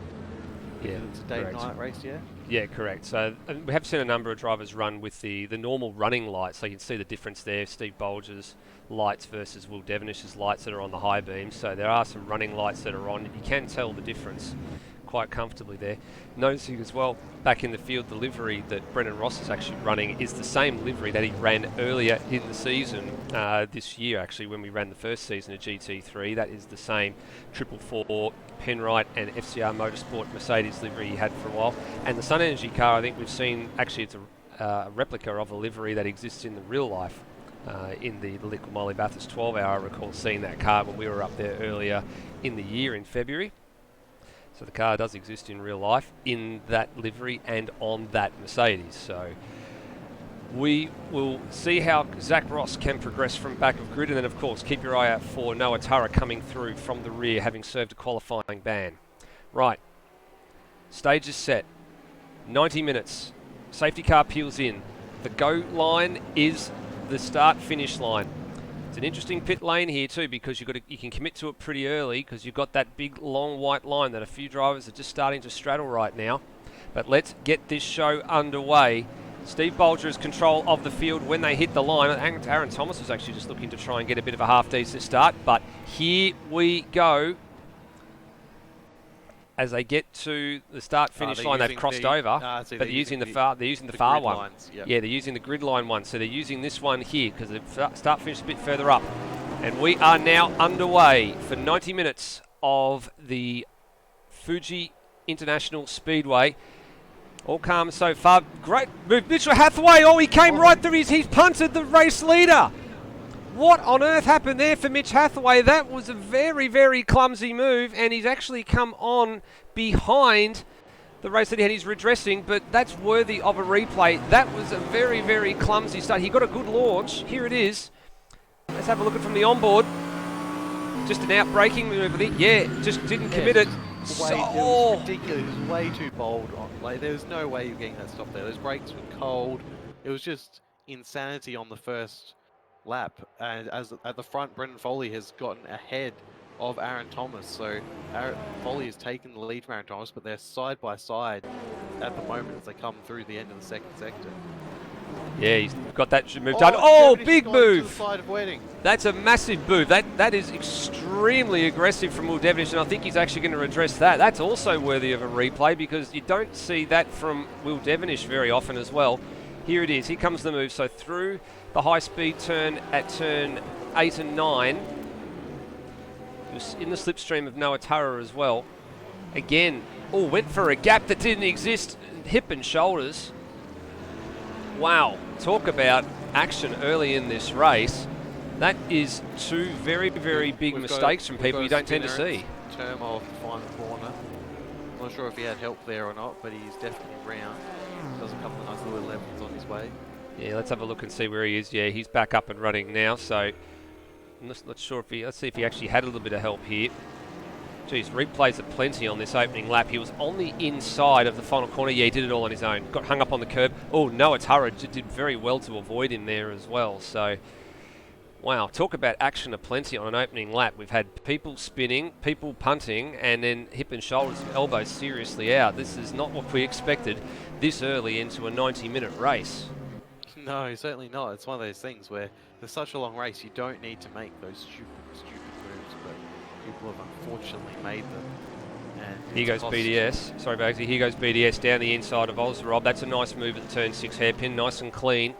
Yeah, It's a day and night race, yeah? Yeah, correct. So we have seen a number of drivers run with the normal running lights. So you can see the difference there. Steve Bolger's lights versus Will Devenish's lights that are on the high beams. So there are some running lights that are on. You can tell the difference quite comfortably there. Noticing as well, back in the field, the livery that Brendan Ross is actually running is the same livery that he ran earlier in the season this year, actually, when we ran the first season of GT3. That is the same 444 Penrite and FCR Motorsport Mercedes livery he had for a while. And the Sun Energy car, I think we've seen, actually it's a replica of a livery that exists in the real life. In the Liquid Moly Bathurst 12 hour, I recall seeing that car when we were up there earlier in the year in February. So the car does exist in real life in that livery and on that Mercedes. So we will see how Zach Ross can progress from back of grid, and then of course keep your eye out for Noah Tara coming through from the rear, having served a qualifying ban. Right, stage is set, 90 minutes, safety car peels in. The go line is the start-finish line. It's an interesting pit lane here too, because you can commit to it pretty early because you've got that big long white line that a few drivers are just starting to straddle right now. But let's get this show underway. Steve Bolger has control of the field when they hit the line. Aaron Thomas was actually just looking to try and get a bit of a half-decent start, but here we go. As they get to the start-finish line, they've crossed over, but they're using the far one. Lines, yep. Yeah, they're using the grid line one, so they're using this one here because the start-finish is a bit further up. And we are now underway for 90 minutes of the Fuji International Speedway. All calm so far. Great move, Mitchell Hathaway. Oh, he came right through. He's punted the race leader. What on earth happened there for Mitch Hathaway? That was a very, very clumsy move, and he's actually come on behind the race that he had. He's redressing, but that's worthy of a replay. That was a very, very clumsy start. He got a good launch. Here it is. Let's have a look at it from the onboard. Just an out-braking move. Yeah, just didn't commit it. It was ridiculous. It was way too bold. There was no way you were getting that stop there. Those brakes were cold. It was just insanity on the first lap, and at the front, Brendan Foley has gotten ahead of Aaron Thomas. So Foley has taken the lead from Aaron Thomas, but they're side by side at the moment as they come through the end of the second sector. Yeah, he's got that move done. Oh, big move! To the side of Wedding. That's a massive move. That is extremely aggressive from Will Devenish, and I think he's actually going to redress that. That's also worthy of a replay because you don't see that from Will Devenish very often as well. Here it is. Here comes the move. So through the high-speed turn at turn 8 and 9. It was in the slipstream of Noah Tara as well. Again, went for a gap that didn't exist. Hip and shoulders. Wow, talk about action early in this race. That is two very, very big mistakes from people you don't tend to see. Term of the final corner. I'm not sure if he had help there or not, but he's definitely round. Does a couple of nice little 11s on his way. Yeah, let's have a look and see where he is. Yeah, he's back up and running now, so I'm not sure if let's see if he actually had a little bit of help here. Geez, replays are plenty on this opening lap. He was on the inside of the final corner. Yeah, he did it all on his own. Got hung up on the curb. Oh, Noah Tara did very well to avoid him there as well. So, wow, talk about action aplenty on an opening lap. We've had people spinning, people punting, and then hip and shoulders and elbows seriously out. This is not what we expected this early into a 90-minute race. No, certainly not. It's one of those things where there's such a long race, you don't need to make those stupid moves, but people have unfortunately made them. And here goes BDS. Sorry, Bagsy. Here goes BDS down the inside of Ozrob. That's a nice move at the turn 6 hairpin, nice and clean.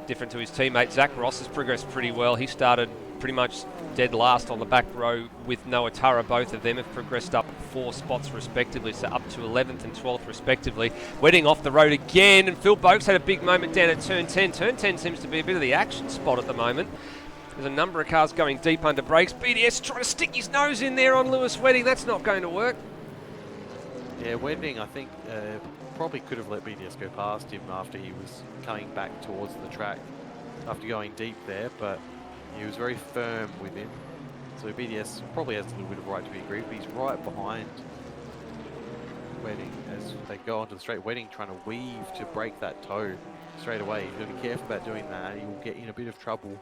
Different to his teammate. Zach Ross has progressed pretty well. He started pretty much dead last on the back row with Noah Tara. Both of them have progressed up 4 spots respectively, so up to 11th and 12th respectively. Wedding off the road again, and Phil Boakes had a big moment down at turn 10. Turn 10 seems to be a bit of the action spot at the moment. There's a number of cars going deep under brakes. BDS trying to stick his nose in there on Lewis Wedding. That's not going to work. Yeah, Wedding, I think, probably could have let BDS go past him after he was coming back towards the track after going deep there, but he was very firm with him. So BDS probably has a little bit of right to be aggrieved, but he's right behind Wedding as they go onto the straight. Wedding trying to weave to break that toe straight away. He's got to be careful about doing that. He will get in a bit of trouble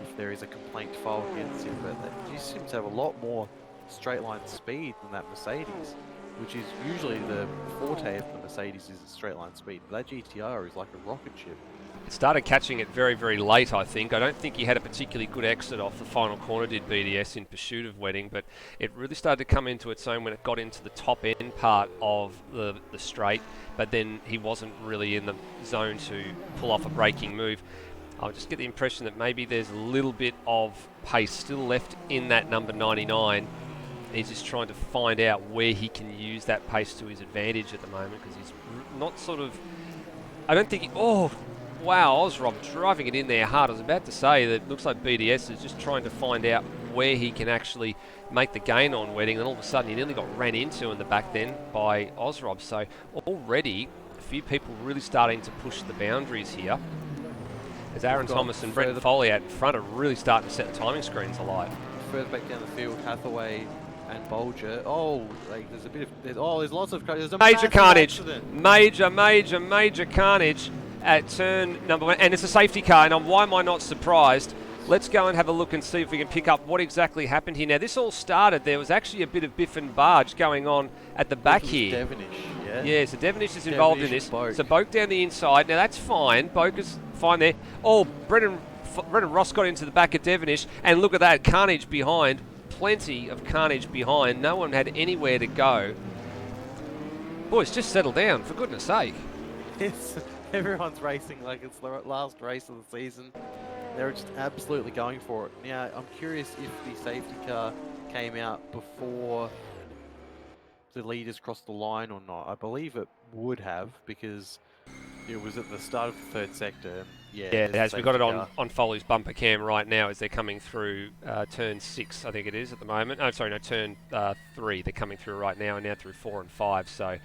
if there is a complaint filed against him. But he seems to have a lot more straight line speed than that Mercedes, which is usually the forte of the Mercedes is straight line speed. But that GTR is like a rocket ship. It started catching it very, very late, I think. I don't think he had a particularly good exit off the final corner, did BDS, in pursuit of Wedding, but it really started to come into its own when it got into the top end part of the straight, but then he wasn't really in the zone to pull off a braking move. I just get the impression that maybe there's a little bit of pace still left in that number 99. He's just trying to find out where he can use that pace to his advantage at the moment, because he's not sort of... I don't think he... Oh! Wow, Ozrob driving it in there hard. I was about to say that it looks like BDS is just trying to find out where he can actually make the gain on Wedding, and all of a sudden he nearly got ran into in the back then by Ozrob. So already a few people really starting to push the boundaries here, as Aaron Thomas and Brenton Foley out in front are really starting to set the timing screens alight. Further back down the field, Hathaway and Bolger. Oh, like there's a bit of... There's lots of... There's a major carnage. Accident. Major carnage at turn number 1, and it's a safety car, and why am I not surprised? Let's go and have a look and see if we can pick up what exactly happened here. Now, this all started, there was actually a bit of biff and barge going on at the back here. Devonish, yeah? Yeah, so Devonish is involved in this. Boak. So Boak down the inside. Now, that's fine. Boak is fine there. Oh, Brendan Ross got into the back of Devonish, and look at that, carnage behind. Plenty of carnage behind. No one had anywhere to go. Boys, just settle down, for goodness sake. Yes. Everyone's racing like it's the last race of the season. They're just absolutely going for it. Now, I'm curious if the safety car came out before the leaders crossed the line or not. I believe it would have, because it was at the start of the third sector. And yeah, it has. We've got it on Foley's bumper cam right now as they're coming through turn 6, I think it is at the moment. Oh, sorry, no, turn 3. They're coming through right now, and now through 4 and 5. So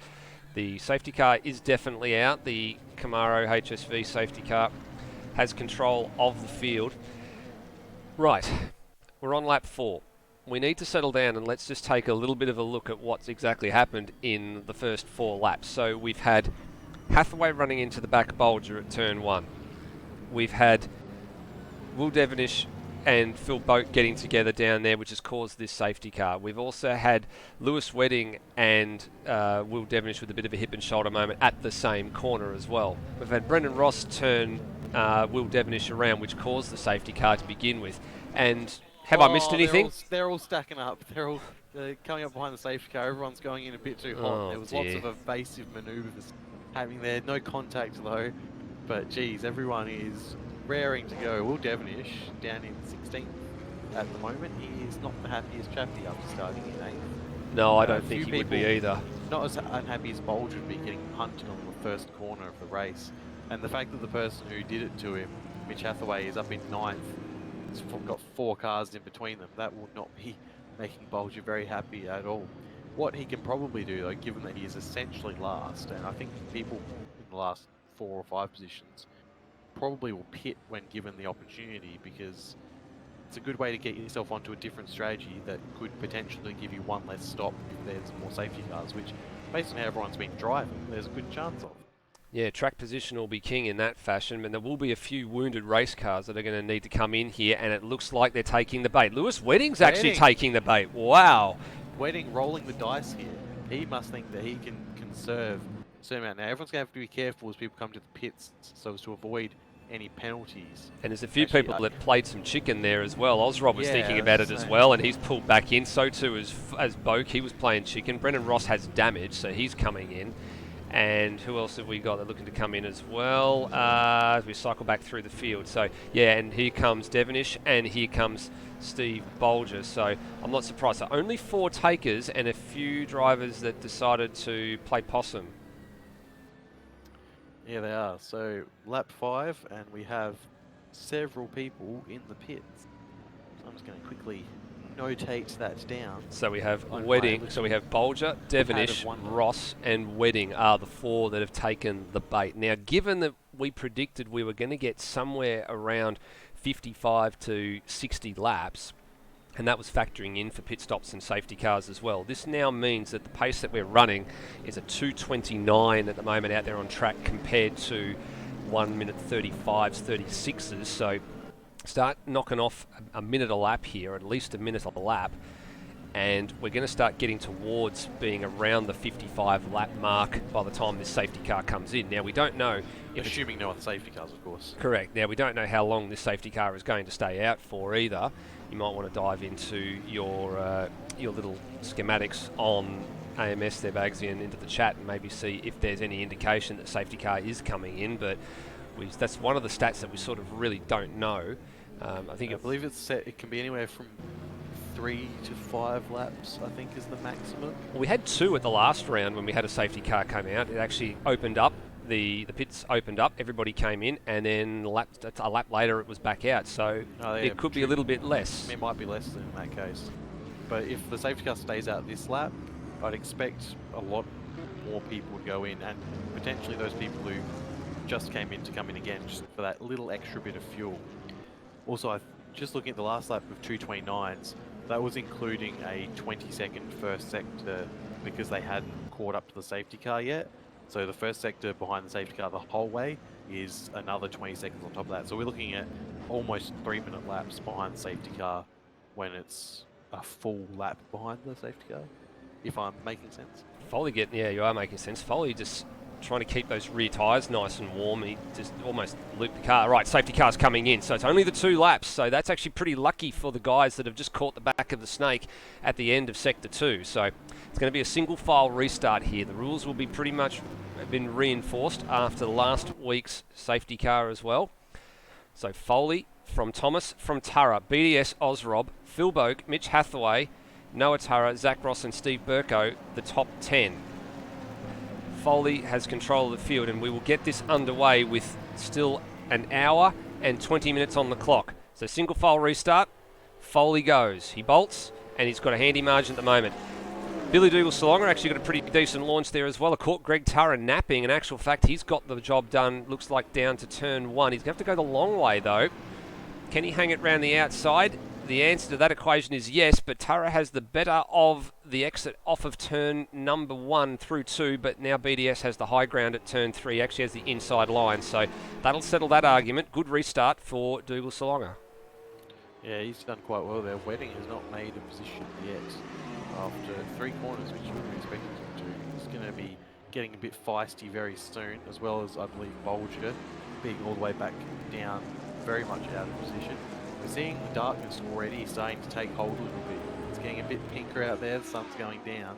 the safety car is definitely out. The Camaro HSV safety car has control of the field. Right, we're on lap 4. We need to settle down and let's just take a little bit of a look at what's exactly happened in the first 4 laps. So we've had Hathaway running into the back Bolger at turn 1. We've had Will Devonish and Phil Boat getting together down there, which has caused this safety car. We've also had Lewis Wedding and Will Devonish with a bit of a hip and shoulder moment at the same corner as well. We've had Brendan Ross turn Will Devonish around, which caused the safety car to begin with. And have I missed anything? They're all stacking up. They're all coming up behind the safety car. Everyone's going in a bit too hot. There was lots of evasive manoeuvres happening there. No contact though. But geez, everyone is raring to go. Will Devonish down in 16th at the moment. He is not the happiest chappy after starting in 8th. No, I don't think he would be either. Not as unhappy as Bolger would be getting punted on the first corner of the race. And the fact that the person who did it to him, Mitch Hathaway, is up in 9th, has got 4 cars in between them, that will not be making Bolger very happy at all. What he can probably do, though, given that he is essentially last, and I think people in the last 4 or 5 positions probably will pit when given the opportunity, because it's a good way to get yourself onto a different strategy that could potentially give you one less stop if there's more safety cars, which, based on how everyone's been driving, there's a good chance of. Yeah, track position will be king in that fashion, and there will be a few wounded race cars that are going to need to come in here, and it looks like they're taking the bait. Lewis Wedding's actually taking the bait. Wow. Wedding rolling the dice here. He must think that he can conserve a certain amount. Now, everyone's going to have to be careful as people come to the pits so as to avoid any penalties. And there's a few people that played some chicken there as well. Ozrob was thinking about it as well, and he's pulled back in. So too as Boak. He was playing chicken. Brendan Ross has damage, so he's coming in. And who else have we got? They're looking to come in as well as we cycle back through the field. So, yeah, and here comes Devonish and here comes Steve Bolger. So I'm not surprised. So only 4 takers and a few drivers that decided to play possum. Yeah, they are. So lap 5, and we have several people in the pits. So I'm just going to quickly notate that down. So we have Wedding, so we have Bolger, Devonish, Ross and Wedding are the 4 that have taken the bait. Now, given that we predicted we were going to get somewhere around 55 to 60 laps, and that was factoring in for pit stops and safety cars as well. This now means that the pace that we're running is a 2:29 at the moment out there on track compared to 1 minute 35s, 36s. So start knocking off a minute a lap here, at least a minute a lap, and we're going to start getting towards being around the 55 lap mark by the time this safety car comes in. Now we don't know if Assuming no other safety cars, of course. correct. Now we don't know how long this safety car is going to stay out for either. You might want to dive into your little schematics on AMS there, Bagsy, and into the chat and maybe see if there's any indication that safety car is coming in. But that's one of the stats that we sort of really don't know. I believe it's set. It can be anywhere from 3 to 5 laps, I think, is the maximum. Well, we had 2 at the last round when we had a safety car come out. It actually opened up. The pits opened up, everybody came in, and then a lap later it was back out. So it could be a little bit less. It might be less in that case. But if the safety car stays out this lap, I'd expect a lot more people to go in, and potentially those people who just came in to come in again just for that little extra bit of fuel. Also, just looking at the last lap of 2:29s, that was including a 20-second first sector because they hadn't caught up to the safety car yet. So the first sector behind the safety car the whole way is another 20 seconds on top of that. So we're looking at almost 3-minute laps behind the safety car when it's a full lap behind the safety car, if I'm making sense. Foley yeah, you are making sense. Foley just trying to keep those rear tyres nice and warm. He just almost looped the car. Right, safety car's coming in. So it's only the 2 laps. So that's actually pretty lucky for the guys that have just caught the back of the snake at the end of Sector 2. So it's going to be a single file restart here. The rules will be pretty much been reinforced after last week's safety car as well. So Foley from Thomas, from Tara, BDS Osrob, Phil Boak, Mitch Hathaway, Noah Tara, Zach Ross and Steve Burko, the top 10. Foley has control of the field, and we will get this underway with still an hour and 20 minutes on the clock. So single file restart, Foley goes. He bolts, and he's got a handy margin at the moment. Billy Dougal-Salonga actually got a pretty decent launch there as well. I caught Greg Tara napping. In actual fact, he's got the job done, looks like down to turn 1. He's going to have to go the long way, though. Can he hang it round the outside? The answer to that equation is yes, but Tara has the better of the exit off of turn number 1 through 2, but now BDS has the high ground at turn 3, actually has the inside line. So that'll settle that argument. Good restart for Dougal-Salonga. Yeah, he's done quite well there. Wedding has not made a position yet after 3 corners, which you would be expecting him to. He's going to be getting a bit feisty very soon, as well as, I believe, Bolger being all the way back down, very much out of position. We're seeing the darkness already starting to take hold a little bit. It's getting a bit pinker out there, the sun's going down,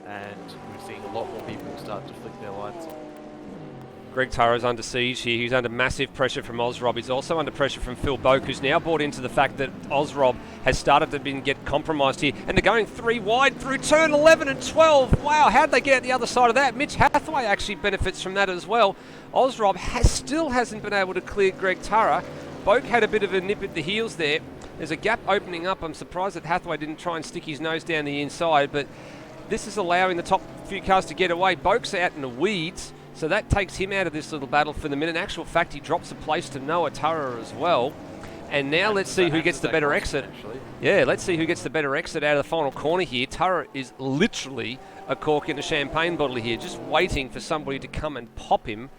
and we're seeing a lot more people start to flick their lights on. Greg Tara's under siege here. He's under massive pressure from Osrob. He's also under pressure from Phil Boak, who's now bought into the fact that Osrob has started to get compromised here. And they're going 3 wide through turn 11 and 12. Wow, how'd they get out the other side of that? Mitch Hathaway actually benefits from that as well. Osrob still hasn't been able to clear Greg Tara. Boak had a bit of a nip at the heels there. There's a gap opening up. I'm surprised that Hathaway didn't try and stick his nose down the inside, but this is allowing the top few cars to get away. Boak's out in the weeds, so that takes him out of this little battle for the minute. In actual fact, he drops a place to Noah Tara as well. And now let's see who gets the better exit. Yeah, let's see who gets the better exit out of the final corner here. Tara is literally a cork in a champagne bottle here, just waiting for somebody to come and pop him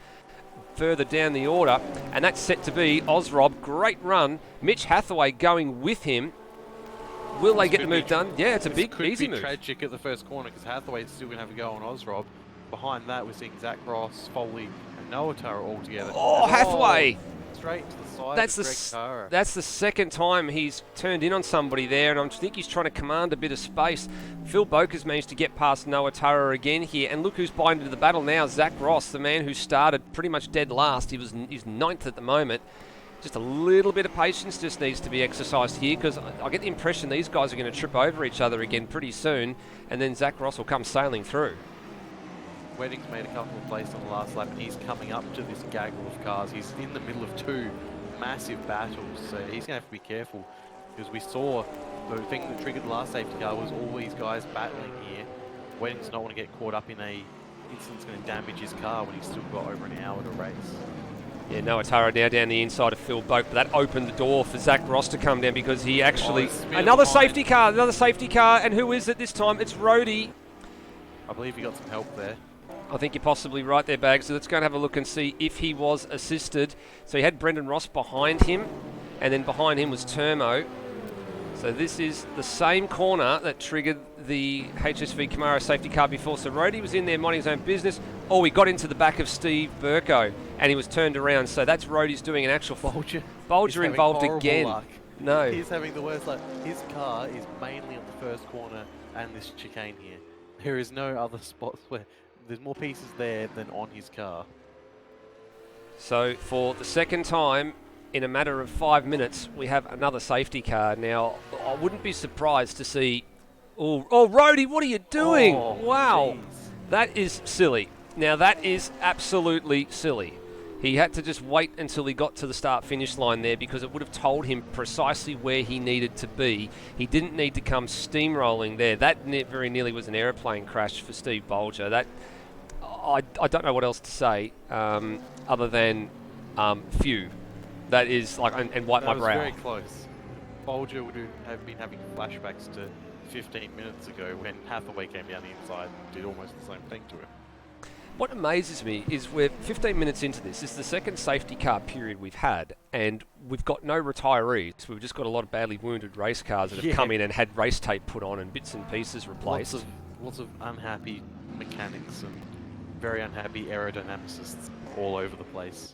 further down the order. And that's set to be Osrob. Great run. Mitch Hathaway going with him. Will they get the move done? Yeah, it's a big, easy move. Could be tragic at the first corner because Hathaway's still going to have a go on Osrob. Behind that, we're seeing Zach Ross, Foley, and Noah Tara all together. Oh, Hathaway! Straight to the side that's of Greg Tara. That's the second time he's turned in on somebody there, and I think he's trying to command a bit of space. Phil Boak has managed to get past Noah Tara again here, and look who's buying into the battle now. Zach Ross, the man who started pretty much dead last. He's 9th at the moment. Just a little bit of patience just needs to be exercised here, because I get the impression these guys are going to trip over each other again pretty soon, and then Zach Ross will come sailing through. Wedding's made a couple of places on the last lap, and he's coming up to this gaggle of cars. He's in the middle of 2 massive battles, so he's going to have to be careful, because we saw the thing that triggered the last safety car was all these guys battling here. Wedding does not want to get caught up in a incident that's going to damage his car when he's still got over an hour to race. Yeah, Noah Tara now down the inside of Phil Boak, but that opened the door for Zach Ross to come down because he actually... another safety car, and who is it this time? It's Rhodey. I believe he got some help there. I think you're possibly right there, Bags. So let's go and have a look and see if he was assisted. So he had Brendan Ross behind him, and then behind him was Termo. So this is the same corner that triggered the HSV Camaro safety car before. So Rhodey was in there minding his own business. Oh, he got into the back of Steve Burko, and he was turned around. So that's Rhodey's doing an actual... Bolger involved again. Luck. No. He's having the worst luck. His car is mainly on the first corner and this chicane here. There is no other spots where... There's more pieces there than on his car. So for the second time in a matter of 5 minutes, we have another safety car. Now, I wouldn't be surprised to see... Oh, Rhodey, what are you doing? Oh, wow. geez. That is silly. Now, that is absolutely silly. He had to just wait until he got to the start-finish line there because it would have told him precisely where he needed to be. He didn't need to come steamrolling there. That very nearly was an aeroplane crash for Steve Bolger. That... I don't know what else to say other than phew. That is like, and wipe my brow. That was very close. Bolger would have been having flashbacks to 15 minutes ago when Hathaway came down the inside and did almost the same thing to him. What amazes me is we're 15 minutes into this. This is the second safety car period we've had, and we've got no retirees. We've just got a lot of badly wounded race cars that have come in and had race tape put on and bits and pieces replaced. Lots of unhappy mechanics and very unhappy aerodynamicists all over the place.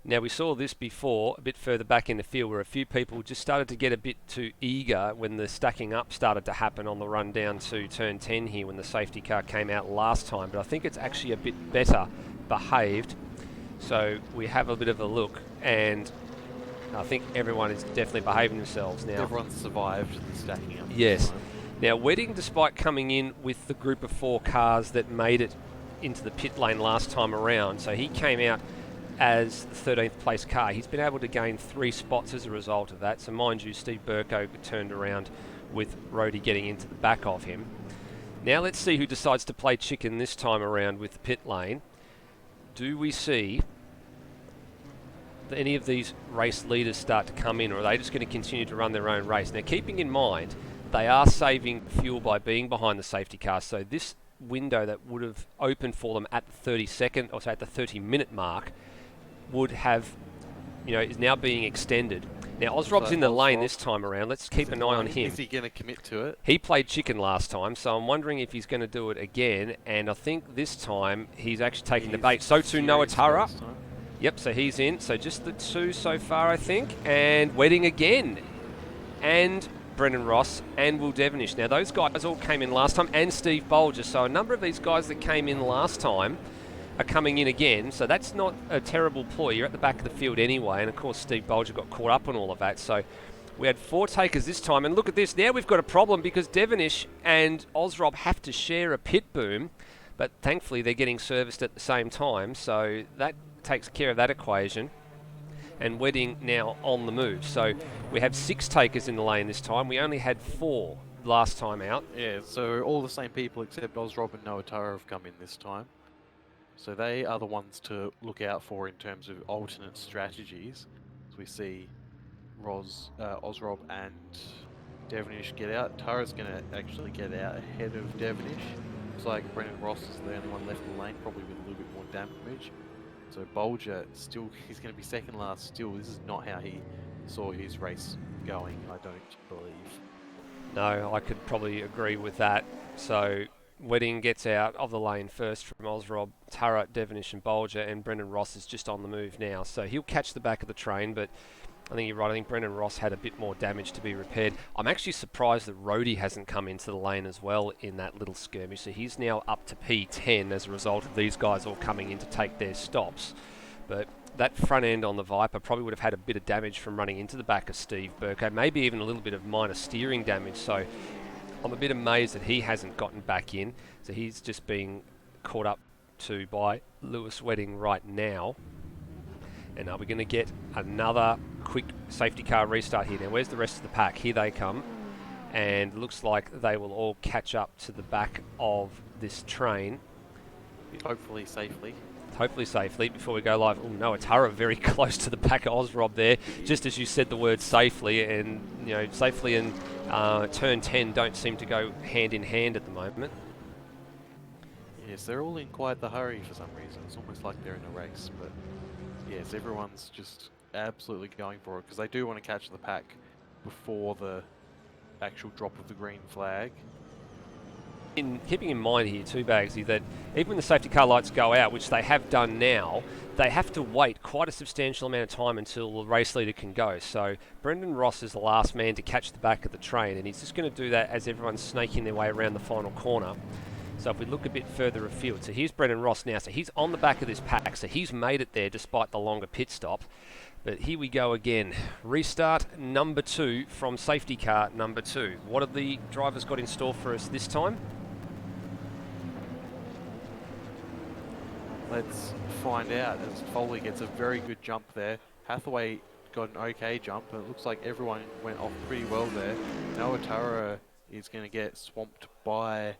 Now, we saw this before, a bit further back in the field, where a few people just started to get a bit too eager when the stacking up started to happen on the run down to turn 10 here when the safety car came out last time. But I think it's actually a bit better behaved. So we have a bit of a look, and I think everyone is definitely behaving themselves now. Everyone's survived the stacking up. Yes. Now, Wedding, despite coming in with the group of 4 cars that made it into the pit lane last time around, so he came out as the 13th place car. He's been able to gain 3 spots as a result of that. So mind you, Steve Burko turned around with Rhodey getting into the back of him. Now let's see who decides to play chicken this time around with the pit lane. Do we see any of these race leaders start to come in, or are they just going to continue to run their own race? Now, keeping in mind, they are saving fuel by being behind the safety car, so this window that would have opened for them at the 30-second, or so at the 30-minute mark, would have, is now being extended. Now, Osrob's in the lane this time around. Let's keep an eye on him. Is he going to commit to it? He played chicken last time, so I'm wondering if he's going to do it again. And I think this time he's actually taking the bait. So too Noah Tara. Yep, so he's in. So just the 2 so far, I think. And Wedding again. And Brendan Ross and Will Devonish. Now, those guys all came in last time, and Steve Bolger. So a number of these guys that came in last time are coming in again, so that's not a terrible ploy. You're at the back of the field anyway, and of course Steve Bolger got caught up on all of that. So we had 4 takers this time, and look at this. Now we've got a problem because Devonish and Osrob have to share a pit boom, but thankfully they're getting serviced at the same time, so that takes care of that equation. And Wedding now on the move. So we have 6 takers in the lane this time. We only had 4 last time out. Yeah, so all the same people except Osrob and Noah Tara have come in this time. So they are the ones to look out for in terms of alternate strategies. So we see Osrob and Devonish get out. Tara's going to actually get out ahead of Devonish. Looks like Brendan Ross is the only one left in the lane, probably with a little bit more damage. So Bolger still, he's going to be second last still. This is not how he saw his race going, I don't believe. No, I could probably agree with that. So Wedding gets out of the lane first from Osrob, Tara, Devonish and Bolger, and Brendan Ross is just on the move now. So he'll catch the back of the train, but I think you're right. I think Brendan Ross had a bit more damage to be repaired. I'm actually surprised that Rhodey hasn't come into the lane as well in that little skirmish. So he's now up to P10 as a result of these guys all coming in to take their stops. But that front end on the Viper probably would have had a bit of damage from running into the back of Steve Burko, maybe even a little bit of minor steering damage. So I'm a bit amazed that he hasn't gotten back in. So he's just being caught up to by Lewis Wedding right now. And are we going to get another quick safety car restart here? Now, where's the rest of the pack? Here they come. And looks like they will all catch up to the back of this train. Hopefully safely. hopefully safely, before we go live. Oh, no, Atara very close to the back of Ozrob there, just as you said the word safely, and safely and turn 10 don't seem to go hand in hand at the moment. Yes, they're all in quite the hurry for some reason. It's almost like they're in a race, but yes, everyone's just absolutely going for it because they do want to catch the pack before the actual drop of the green flag. Keeping in mind here too, Bagsy, that even when the safety car lights go out, which they have done now, they have to wait quite a substantial amount of time until the race leader can go. So Brendan Ross is the last man to catch the back of the train, and he's just going to do that as everyone's snaking their way around the final corner. So if we look a bit further afield, so here's Brendan Ross now, so he's on the back of this pack, so he's made it there despite the longer pit stop. But here we go again. Restart number 2 from safety car number 2. What have the drivers got in store for us this time? Let's find out as Foley gets a very good jump there. Hathaway got an okay jump, and it looks like everyone went off pretty well there. Noah Tara is going to get swamped by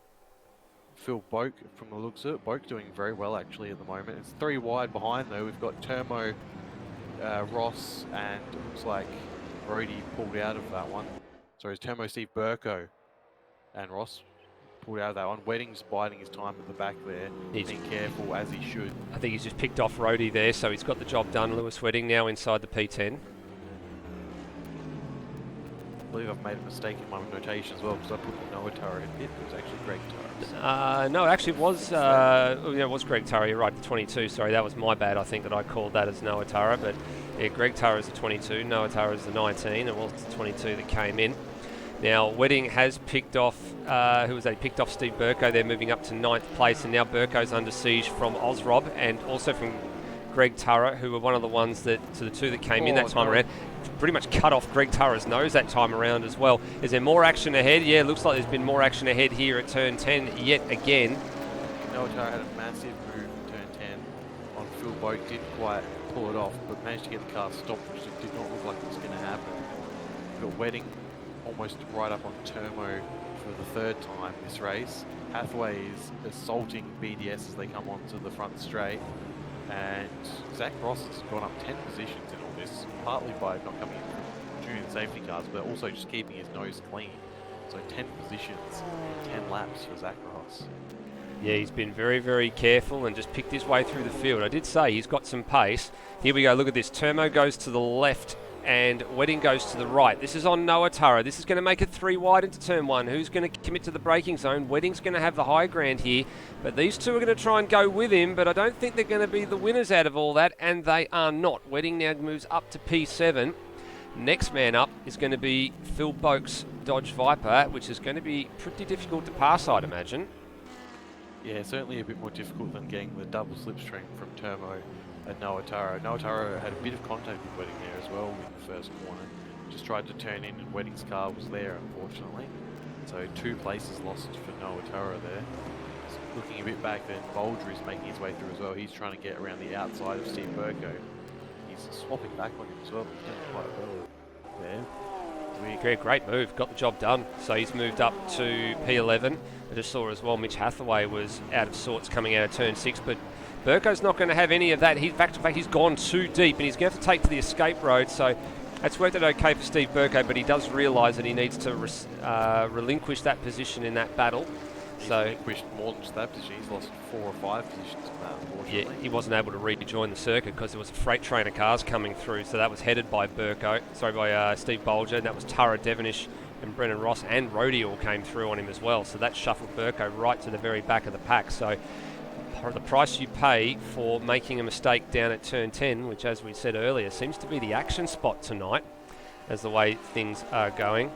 Phil Boak from the looks of it. Boak doing very well actually at the moment. It's 3 wide behind though. We've got Termo, Ross, and it looks like Brody pulled out of that one. So it's Termo, Steve Burko, and Ross pulled out of that one. Wedding's biding his time at the back there. He's being careful as he should. I think he's just picked off Rhodey there, so he's got the job done. Lewis Wedding now inside the P10. I believe I've made a mistake in my notation as well because I put Noah Tara in pit. It was actually Greg Tara. No, actually it was, it was Greg Tara. You're right, the 22. Sorry, that was my bad. I think that I called that as Noah Tara, but yeah, Greg Tara is the 22, Noah Tara is the 19. It was the 22 that came in. Now, Wedding has picked off, picked off Steve Burko. They're moving up to 9th place, and now Burko's under siege from Ozrob and also from Greg Tara, who were one of the ones that, to the 2 that came in that time around, pretty much cut off Greg Tara's nose that time around as well. Is there more action ahead? Yeah, looks like there's been more action ahead here at turn 10 yet again. Noah Tara had a massive move in turn 10 on Phil Boak, didn't quite pull it off, but managed to get the car stopped, which did not look like it was going to happen. We've got Wedding almost right up on Termo for the 3rd time this race. Hathaway is assaulting BDS as they come onto the front straight, and Zach Ross has gone up 10 positions in all this, partly by not coming in junior safety cars, but also just keeping his nose clean. So 10 positions in 10 laps for Zach Ross. Yeah, he's been very, very careful and just picked his way through the field. I did say he's got some pace. Here we go, look at this. Termo goes to the left and Wedding goes to the right. This is on Noah Tara. This is going to make it 3 wide into turn 1. Who's going to commit to the braking zone? Wedding's going to have the high ground here, but these 2 are going to try and go with him, but I don't think they're going to be the winners out of all that, and they are not. Wedding now moves up to P7. Next man up is going to be Phil Boak's Dodge Viper, which is going to be pretty difficult to pass, I'd imagine. Yeah, certainly a bit more difficult than getting the double slipstream from Termo and Noah Tara. Noah Tara had a bit of contact with Wedding there as well in the first corner. Just tried to turn in and Wedding's car was there, unfortunately. So 2 places lost for Noah Tara there. Just looking a bit back then, Bolger is making his way through as well. He's trying to get around the outside of Steve Burko. He's swapping back on him as well. He's doing quite well there. Great move, got the job done. So he's moved up to P11. I just saw as well Mitch Hathaway was out of sorts coming out of turn 6, but Burko's not going to have any of that. He's back to back, he's gone too deep and he's going to have to take to the escape road. So that's worked out okay for Steve Burko, but he does realise that he needs to relinquish that position in that battle. He's relinquished more than just that position. He's lost 4 or 5 positions in that, unfortunately. Yeah, he wasn't able to rejoin the circuit because there was a freight train of cars coming through. So that was headed by Steve Bolger, and that was Tara Devonish and Brennan Ross, and Rhodey all came through on him as well. So that shuffled Burko right to the very back of the pack. So the price you pay for making a mistake down at turn 10, which as we said earlier, seems to be the action spot tonight as the way things are going.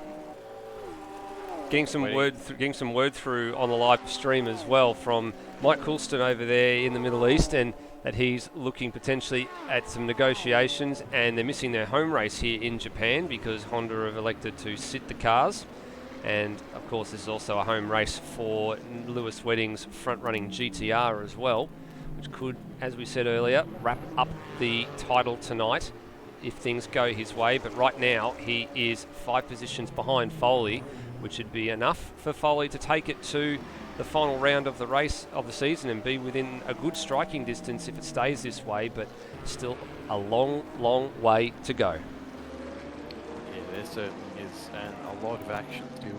Getting some word through on the live stream as well from Mike Coulston over there in the Middle East, and that he's looking potentially at some negotiations, and they're missing their home race here in Japan because Honda have elected to sit the cars. And of course this is also a home race for Lewis Wedding's front-running GTR as well, which could, as we said earlier, wrap up the title tonight if things go his way. But right now he is 5 positions behind Foley, which would be enough for Foley to take it to the final round of the race of the season and be within a good striking distance if it stays this way, but still a long, long way to go. Yeah, there certainly is, and a lot of action still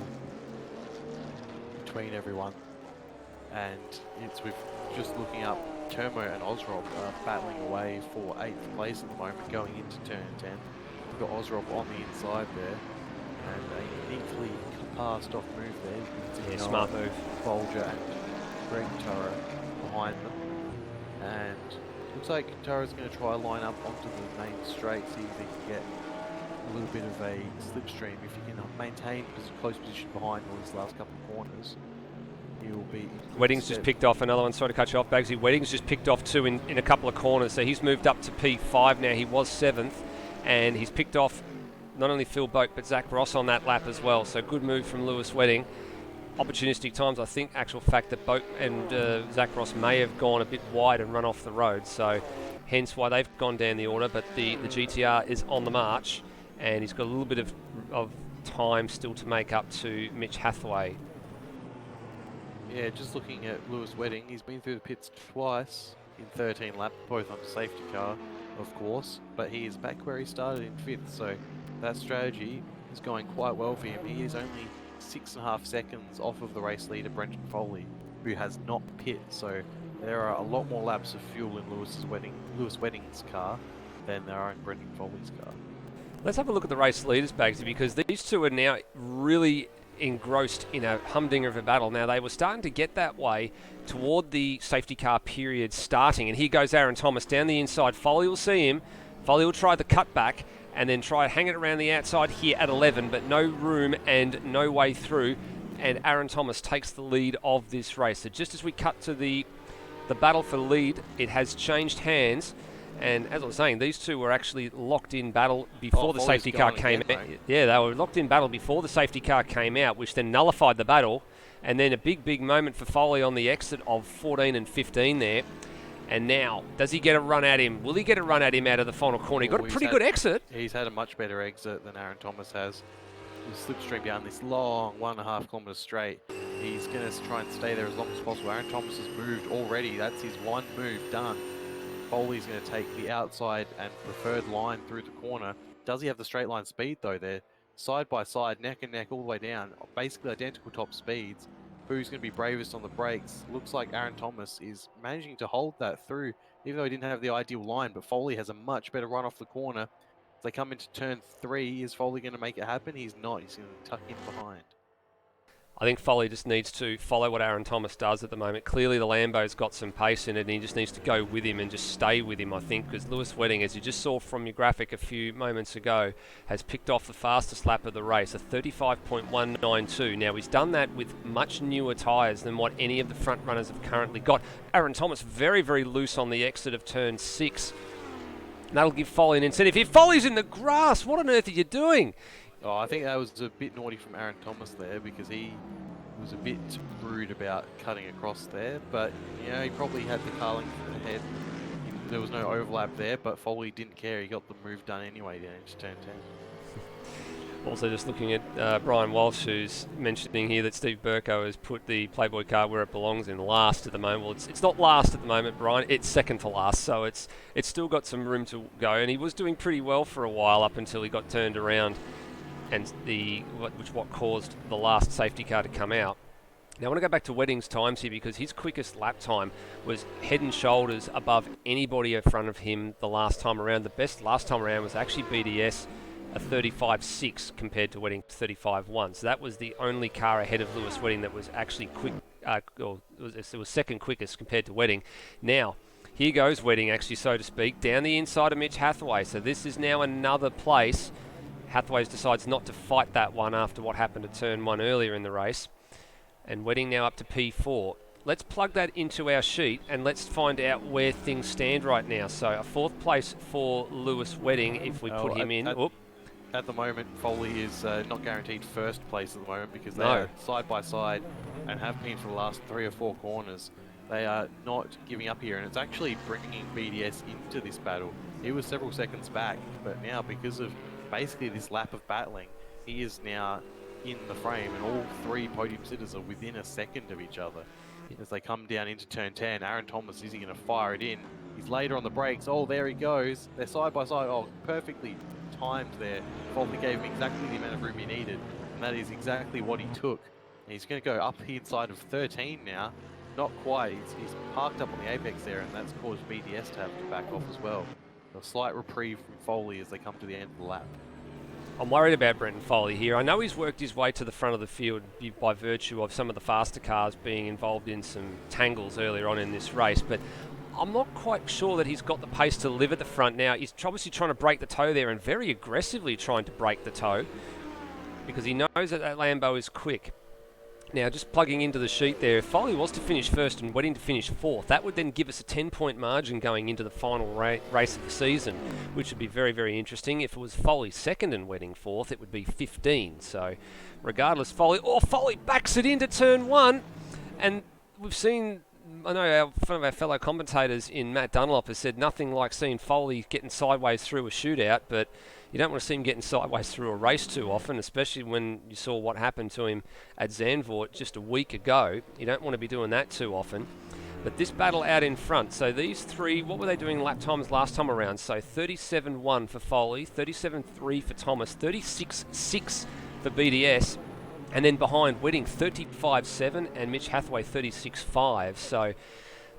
between everyone. And it's with just looking up, Termo and Ozrob are battling away for 8th place at the moment going into turn 10. We've got Ozrob on the inside there, and a uniquely passed off move there. Yeah, smart move. Bolger and Greg Taro behind them. And looks like Taro's going to try line up onto the main straight, see if he can get a little bit of a slipstream. If he can maintain his close position behind all these last couple of corners, he will be... Wedding's just picked off another one. Sorry to cut you off, Bagsy. Wedding's just picked off 2 in a couple of corners, so he's moved up to P5 now. He was 7th, and he's picked off not only Phil Boak but Zach Ross on that lap as well. So good move from Lewis Wedding. Opportunistic times, I think, actual fact that Boak and Zach Ross may have gone a bit wide and run off the road, so hence why they've gone down the order. But the GTR is on the march, and he's got a little bit of time still to make up to Mitch Hathaway. Yeah, just looking at Lewis Wedding, he's been through the pits twice in 13 laps, both on the safety car, of course, but he is back where he started in 5th, so that strategy is going quite well for him. He is only 6.5 seconds off of the race leader, Brendan Foley, who has not pit, so there are a lot more laps of fuel in Lewis Wedding's car than there are in Brendan Foley's car. Let's have a look at the race leaders, Bagsy, because these two are now really engrossed in a humdinger of a battle. Now, they were starting to get that way toward the safety car period starting, and here goes Aaron Thomas down the inside. Foley will see him. Foley will try the cutback and then try to hang it around the outside here at 11, but no room and no way through, and Aaron Thomas takes the lead of this race. So just as we cut to the battle for lead, it has changed hands. And as I was saying, these two were actually locked in battle before the safety car came out. Yeah, they were locked in battle before the safety car came out, which then nullified the battle. And then a big moment for Foley on the exit of 14 and 15 there. And now, does he get a run at him? Will he get a run at him out of the final corner? He got a pretty good exit. He's had a much better exit than Aaron Thomas has. He's slipstream down this long 1.5 kilometre straight. He's going to try and stay there as long as possible. Aaron Thomas has moved already. That's his one move done. Foley's going to take the outside and preferred line through the corner. Does he have the straight line speed though? They're side by side, neck and neck all the way down, basically identical top speeds. Who's going to be bravest on the brakes? Looks like Aaron Thomas is managing to hold that through, even though he didn't have the ideal line, but Foley has a much better run off the corner. As they come into turn 3, is Foley going to make it happen? He's not. He's going to tuck in behind. I think Foley just needs to follow what Aaron Thomas does at the moment. Clearly the Lambo's got some pace in it, and he just needs to go with him and just stay with him, I think, because Lewis Wedding, as you just saw from your graphic a few moments ago, has picked off the fastest lap of the race, a 35.192. Now, he's done that with much newer tyres than what any of the front runners have currently got. Aaron Thomas very loose on the exit of turn 6. And that'll give Foley an incentive. If Foley's in the grass, what on earth are you doing? Oh, I think that was a bit naughty from Aaron Thomas there, because he was a bit rude about cutting across there, but you know, he probably had the car length ahead. There was no overlap there, but Foley didn't care. He got the move done anyway down into turn 10. Also just looking at Brian Walsh, who's mentioning here that Steve Burko has put the Playboy car where it belongs in last at the moment. Well, it's not last at the moment, Brian. It's second to last, so it's still got some room to go, and he was doing pretty well for a while up until he got turned around, and what caused the last safety car to come out. Now I want to go back to Wedding's times here, because his quickest lap time was head and shoulders above anybody in front of him the last time around. The best last time around was actually BDS, a 35.6 compared to Wedding 35.1. So that was the only car ahead of Lewis Wedding that was actually quick, it was second quickest compared to Wedding. Now, here goes Wedding, actually, so to speak, down the inside of Mitch Hathaway. So this is now another place. Hathaway decides not to fight that one after what happened at turn 1 earlier in the race. And Wedding now up to P4. Let's plug that into our sheet and let's find out where things stand right now. So a 4th place for Lewis Wedding if we put him in. At the moment, Foley is not guaranteed 1st place at the moment, because they are side by side and have been for the last 3 or 4 corners. They are not giving up here, and it's actually bringing BDS into this battle. He was several seconds back, but now because of basically this lap of battling, he is now in the frame, and all three podium sitters are within a second of each other. As they come down into turn 10, Aaron Thomas, is he going to fire it in? He's later on the brakes. Oh, there he goes. They're side by side. Oh, perfectly timed there. Foley gave him exactly the amount of room he needed, and that is exactly what he took. And he's going to go up inside of 13 now. Not quite. He's parked up on the apex there, and that's caused BDS to have to back off as well. A slight reprieve from Foley as they come to the end of the lap. I'm worried about Brenton Foley here. I know he's worked his way to the front of the field by virtue of some of the faster cars being involved in some tangles earlier on in this race, but I'm not quite sure that he's got the pace to live at the front now. He's obviously trying to break the toe there and very aggressively trying to break the toe because he knows that that Lambo is quick. Now, just plugging into the sheet there, if Foley was to finish first and Wedding to finish fourth, that would then give us a 10-point margin going into the final race of the season, which would be very, very interesting. If it was Foley second and Wedding fourth, it would be 15. So, regardless, Foley backs it into turn one, and we've seen, I know one of our fellow commentators in Matt Dunlop has said nothing like seeing Foley getting sideways through a shootout, but you don't want to see him getting sideways through a race too often, especially when you saw what happened to him at Zandvoort just a week ago. You don't want to be doing that too often. But this battle out in front, so these three, what were they doing lap times last time around? So 37.1 for Foley, 37.3 for Thomas, 36.6 for BDS, and then behind Wedding 35.7 and Mitch Hathaway 36.5. So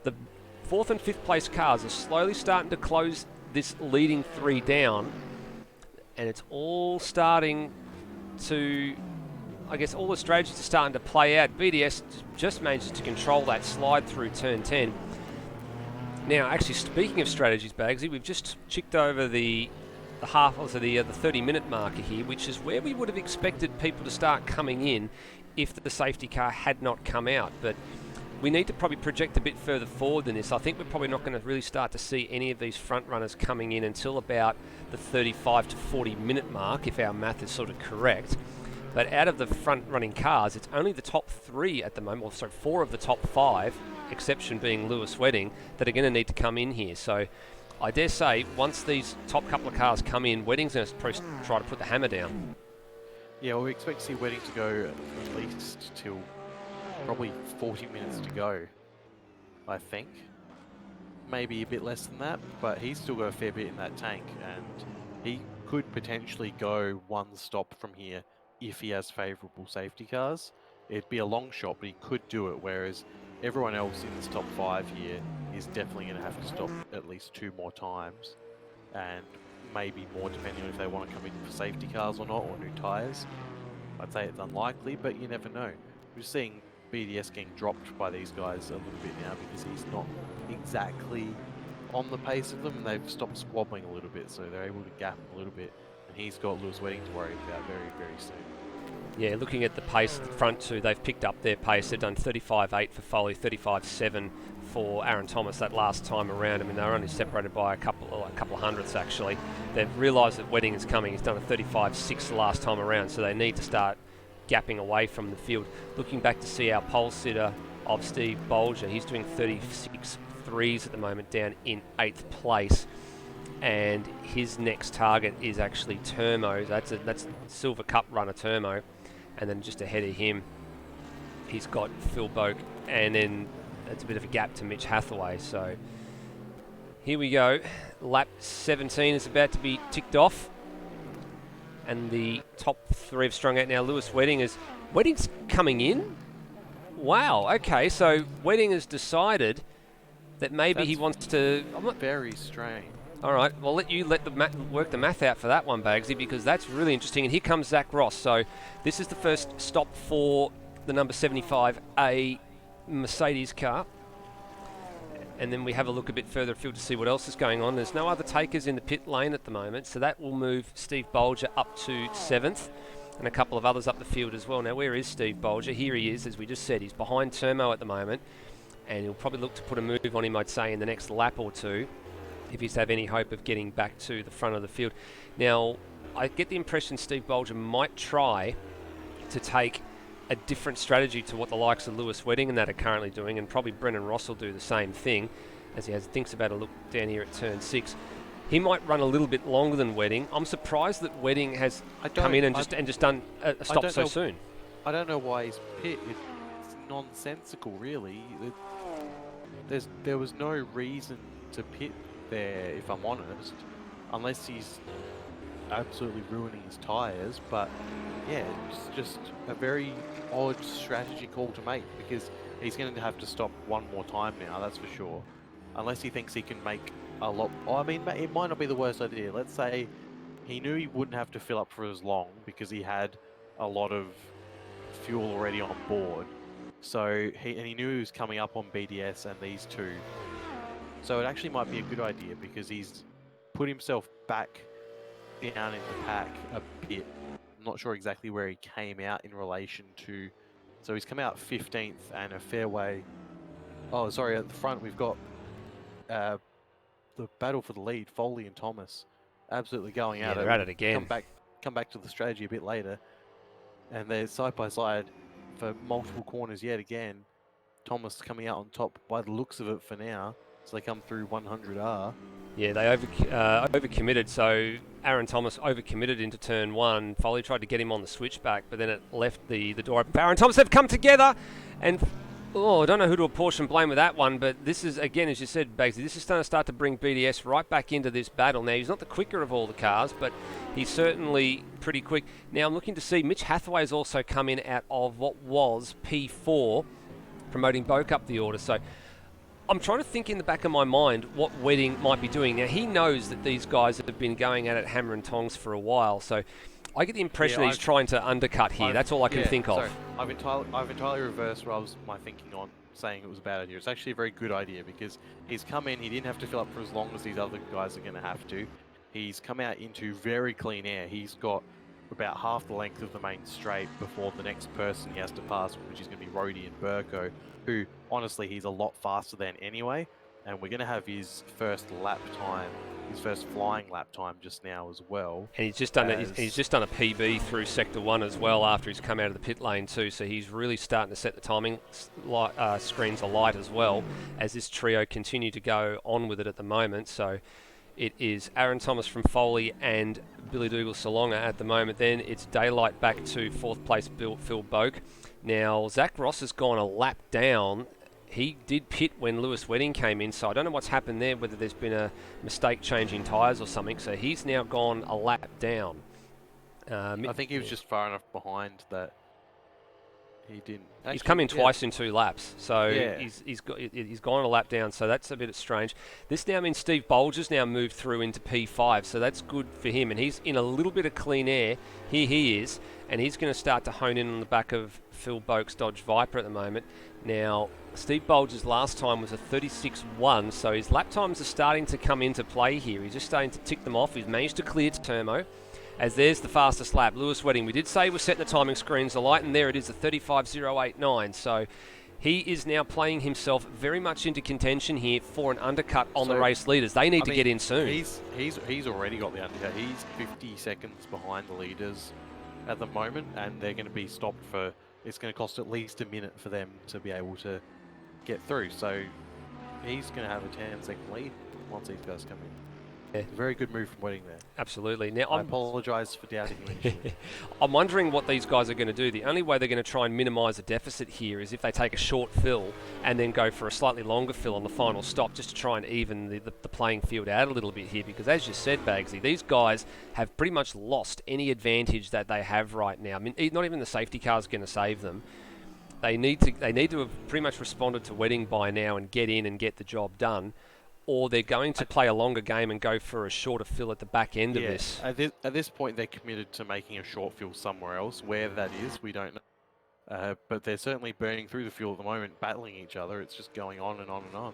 the fourth and fifth place cars are slowly starting to close this leading three down. And it's all starting to, I guess, all the strategies are starting to play out. BDS just manages to control that slide through turn 10. Now, actually, speaking of strategies, Bagsy, we've just chicked over the 30-minute marker here, which is where we would have expected people to start coming in if the safety car had not come out. But we need to probably project a bit further forward than this. I think we're probably not going to really start to see any of these front runners coming in until about the 35 to 40 minute mark, if our math is sort of correct. But out of the front running cars, it's only the top three at the moment, or sorry, four of the top five, exception being Lewis Wedding, that are going to need to come in here. So I dare say once these top couple of cars come in, Wedding's going to try to put the hammer down. Yeah, well, we expect to see Wedding to go at least till probably 40 minutes to go, I think. Maybe a bit less than that, but he's still got a fair bit in that tank, and he could potentially go one stop from here if he has favourable safety cars. It'd be a long shot, but he could do it, whereas everyone else in this top five here is definitely going to have to stop at least two more times, and maybe more depending on if they want to come in for safety cars or not, or new tyres. I'd say it's unlikely, but you never know. We're seeing BDS getting dropped by these guys a little bit now because he's not exactly on the pace of them, and they've stopped squabbling a little bit, so they're able to gap him a little bit, and he's got Lewis Wedding to worry about very, very soon. Yeah, looking at the pace at the front two, they've picked up their pace. They've done 35.8 for Foley, 35.7 for Aaron Thomas that last time around. I mean, they were only separated by a couple of hundredths actually. They've realised that Wedding is coming. He's done a 35.6 the last time around, so they need to start gapping away from the field. Looking back to see our pole sitter of Steve Bolger, he's doing 36.3s at the moment, down in 8th place, and his next target is actually Termo. That's Silver Cup runner Termo, and then just ahead of him he's got Phil Boak, and then it's a bit of a gap to Mitch Hathaway. So here we go, lap 17 is about to be ticked off, and the top three have strung out now. Lewis Wedding's coming in. Wow, okay, so Wedding has decided that maybe he wants to... Very strange. All right, well, work the math out for that one, Bagsy, because that's really interesting. And here comes Zach Ross. So this is the first stop for the number 75A Mercedes car. And then we have a look a bit further afield to see what else is going on. There's no other takers in the pit lane at the moment, so that will move Steve Bolger up to 7th, and a couple of others up the field as well. Now, where is Steve Bolger? Here he is, as we just said. He's behind Termo at the moment, and he'll probably look to put a move on him, I'd say, in the next lap or two, if he's to have any hope of getting back to the front of the field. Now, I get the impression Steve Bolger might try to take a different strategy to what the likes of Lewis Wedding and that are currently doing, and probably Brennan Ross will do the same thing as he thinks about a look down here at turn 6. he might run a little bit longer than Wedding. I'm surprised that Wedding has come in and just done a stop so soon. I don't know why he's pit. It's nonsensical, really. There was no reason to pit there, if I'm honest, unless he's absolutely ruining his tyres. But yeah, it's just a very odd strategy call to make, because he's going to have to stop one more time now, that's for sure. Unless he thinks he can make a lot. I mean, it might not be the worst idea. Let's say he knew he wouldn't have to fill up for as long because he had a lot of fuel already on board. So he knew he was coming up on BDS and these two. So it actually might be a good idea, because he's put himself back down in the pack a bit. I'm not sure exactly where he came out in relation to. So he's come out 15th and a fairway. Oh, sorry, at the front we've got the battle for the lead, Foley and Thomas, absolutely going at it. They're at it again. Come back to the strategy a bit later, and they're side by side for multiple corners yet again. Thomas coming out on top by the looks of it for now, so they come through 100R. Yeah, they overcommitted. So Aaron Thomas overcommitted into turn one. Foley tried to get him on the switchback, but then it left the door open for Aaron Thomas. They've come together, and I don't know who to apportion blame with that one, but this is, again, as you said, Bagsy, this is going to start to bring BDS right back into this battle. Now, he's not the quicker of all the cars, but he's certainly pretty quick. Now, I'm looking to see Mitch Hathaway's also come in out of what was P4, promoting Boak up the order. So I'm trying to think in the back of my mind what Wedding might be doing. Now, he knows that these guys have been going at it hammer and tongs for a while, so I get the impression that he's trying to undercut here. That's all I can think of. Sorry. I've entirely reversed what I was my thinking on saying it was a bad idea. It's actually a very good idea, because he's come in, he didn't have to fill up for as long as these other guys are going to have to. He's come out into very clean air. He's got about half the length of the main straight before the next person he has to pass, which is going to be Rhodey and Burko, who, honestly, he's a lot faster than anyway. And we're going to have his first lap time, his first flying lap time just now as well. And he's just done a PB through Sector 1 as well after he's come out of the pit lane too. So he's really starting to set the timing screens alight as well as this trio continue to go on with it at the moment. So it is Aaron Thomas from Foley and Billy Dougal Salonga at the moment. Then it's daylight back to fourth place Phil Boak. Now, Zach Ross has gone a lap down. He did pit when Lewis Wedding came in, so I don't know what's happened there, whether there's been a mistake changing tyres or something. So he's now gone a lap down. I think he was just far enough behind that he didn't. Actually, he's come in twice in 2 laps, so yeah. he's gone a lap down, so that's a bit strange. This now means Steve Bolger's now moved through into P5, so that's good for him, and he's in a little bit of clean air. Here he is, and he's going to start to hone in on the back of Phil Boak's Dodge Viper at the moment. Now, Steve Bolger's last time was a 36.1, so his lap times are starting to come into play here. He's just starting to tick them off. He's managed to clear Termo, as there's the fastest lap. Lewis Wedding, we did say we're setting the timing screens alight, and there it is, a 35.089. So he is now playing himself very much into contention here for an undercut on the race leaders. They need to get in soon. He's already got the undercut. He's 50 seconds behind the leaders at the moment, and they're going to be stopped for. It's going to cost at least a minute for them to be able to get through. So he's going to have a 10-second lead once these guys come in. Yeah. Very good move from Wedding there. Absolutely. Now I apologise for doubting you initially. I'm wondering what these guys are going to do. The only way they're going to try and minimise the deficit here is if they take a short fill and then go for a slightly longer fill on the final stop, just to try and even the playing field out a little bit here. Because as you said, Bagsy, these guys have pretty much lost any advantage that they have right now. I mean, not even the safety car is going to save them. They need to have pretty much responded to Wedding by now and get in and get the job done, or they're going to play a longer game and go for a shorter fill at the back end of this. At this point, they're committed to making a short fill somewhere else. Where that is, we don't know. But they're certainly burning through the fuel at the moment, battling each other. It's just going on and on and on.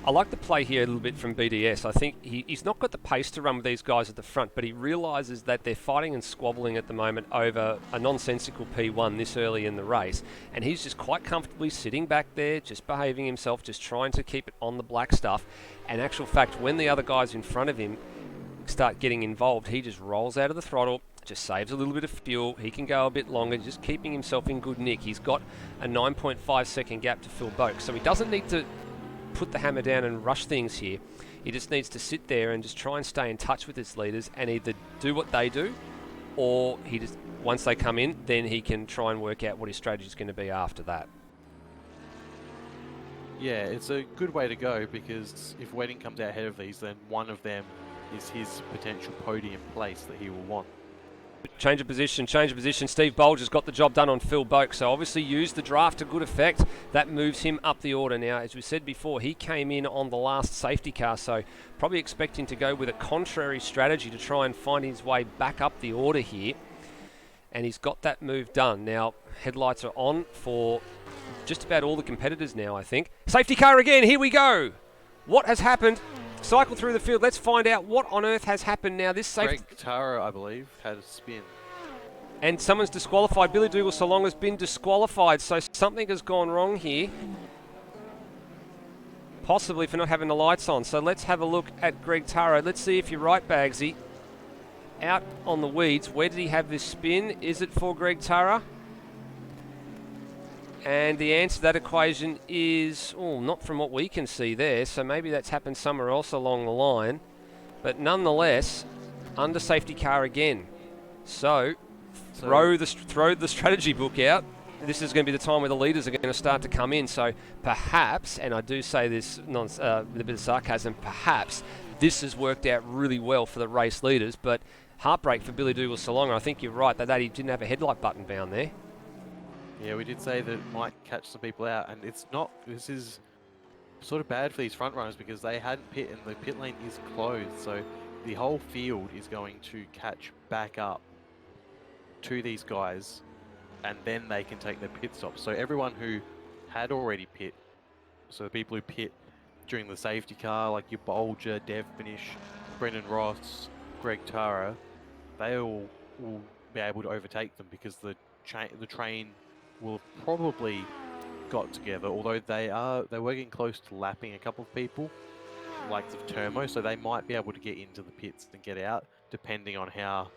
I like the play here a little bit from BDS. I think he's not got the pace to run with these guys at the front, but he realises that they're fighting and squabbling at the moment over a nonsensical P1 this early in the race, and he's just quite comfortably sitting back there, just behaving himself, just trying to keep it on the black stuff. And actual fact, when the other guys in front of him start getting involved, he just rolls out of the throttle, just saves a little bit of fuel. He can go a bit longer, just keeping himself in good nick. He's got a 9.5 second gap to Phil Boak, so he doesn't need to put the hammer down and rush things here. He just needs to sit there and just try and stay in touch with his leaders and either do what they do, or he just, once they come in, then he can try and work out what his strategy is going to be after that. Yeah, it's a good way to go, because if Wedding comes out ahead of these, then one of them is his potential podium place that he will want. Change of position. Steve Bolger's got the job done on Phil Boak, so obviously used the draft to good effect. That moves him up the order. Now, as we said before, he came in on the last safety car, so probably expecting to go with a contrary strategy to try and find his way back up the order here. And he's got that move done. Now, headlights are on for just about all the competitors now, I think. Safety car again, here we go. What has happened? Cycle through the field. Let's find out what on earth has happened now. This safety... Greg Tara, I believe, had a spin. And someone's disqualified. Billy Dougal Solong has been disqualified, so something has gone wrong here. Possibly for not having the lights on. So let's have a look at Greg Tara. Let's see if you're right, Bagsy. Out on the weeds. Where did he have this spin? Is it for Greg Tara? And the answer to that equation is, not from what we can see there, so maybe that's happened somewhere else along the line. But nonetheless, under safety car again. So throw the strategy book out. This is going to be the time where the leaders are going to start to come in. So perhaps, and I do say this with a bit of sarcasm, perhaps this has worked out really well for the race leaders, but heartbreak for Billy Dougal Solong. I think you're right that he didn't have a headlight button down there. Yeah, we did say that it might catch some people out, and it's not. This is sort of bad for these front runners because they hadn't pit, and the pit lane is closed, so the whole field is going to catch back up to these guys, and then they can take their pit stops. So everyone who had already pit, so the people who pit during the safety car, like your Bolger, Dev Finish, Brendan Ross, Greg Tara, they all will be able to overtake them because the train will have probably got together, although they were getting close to lapping a couple of people, like the Termo, so they might be able to get into the pits and get out, depending on how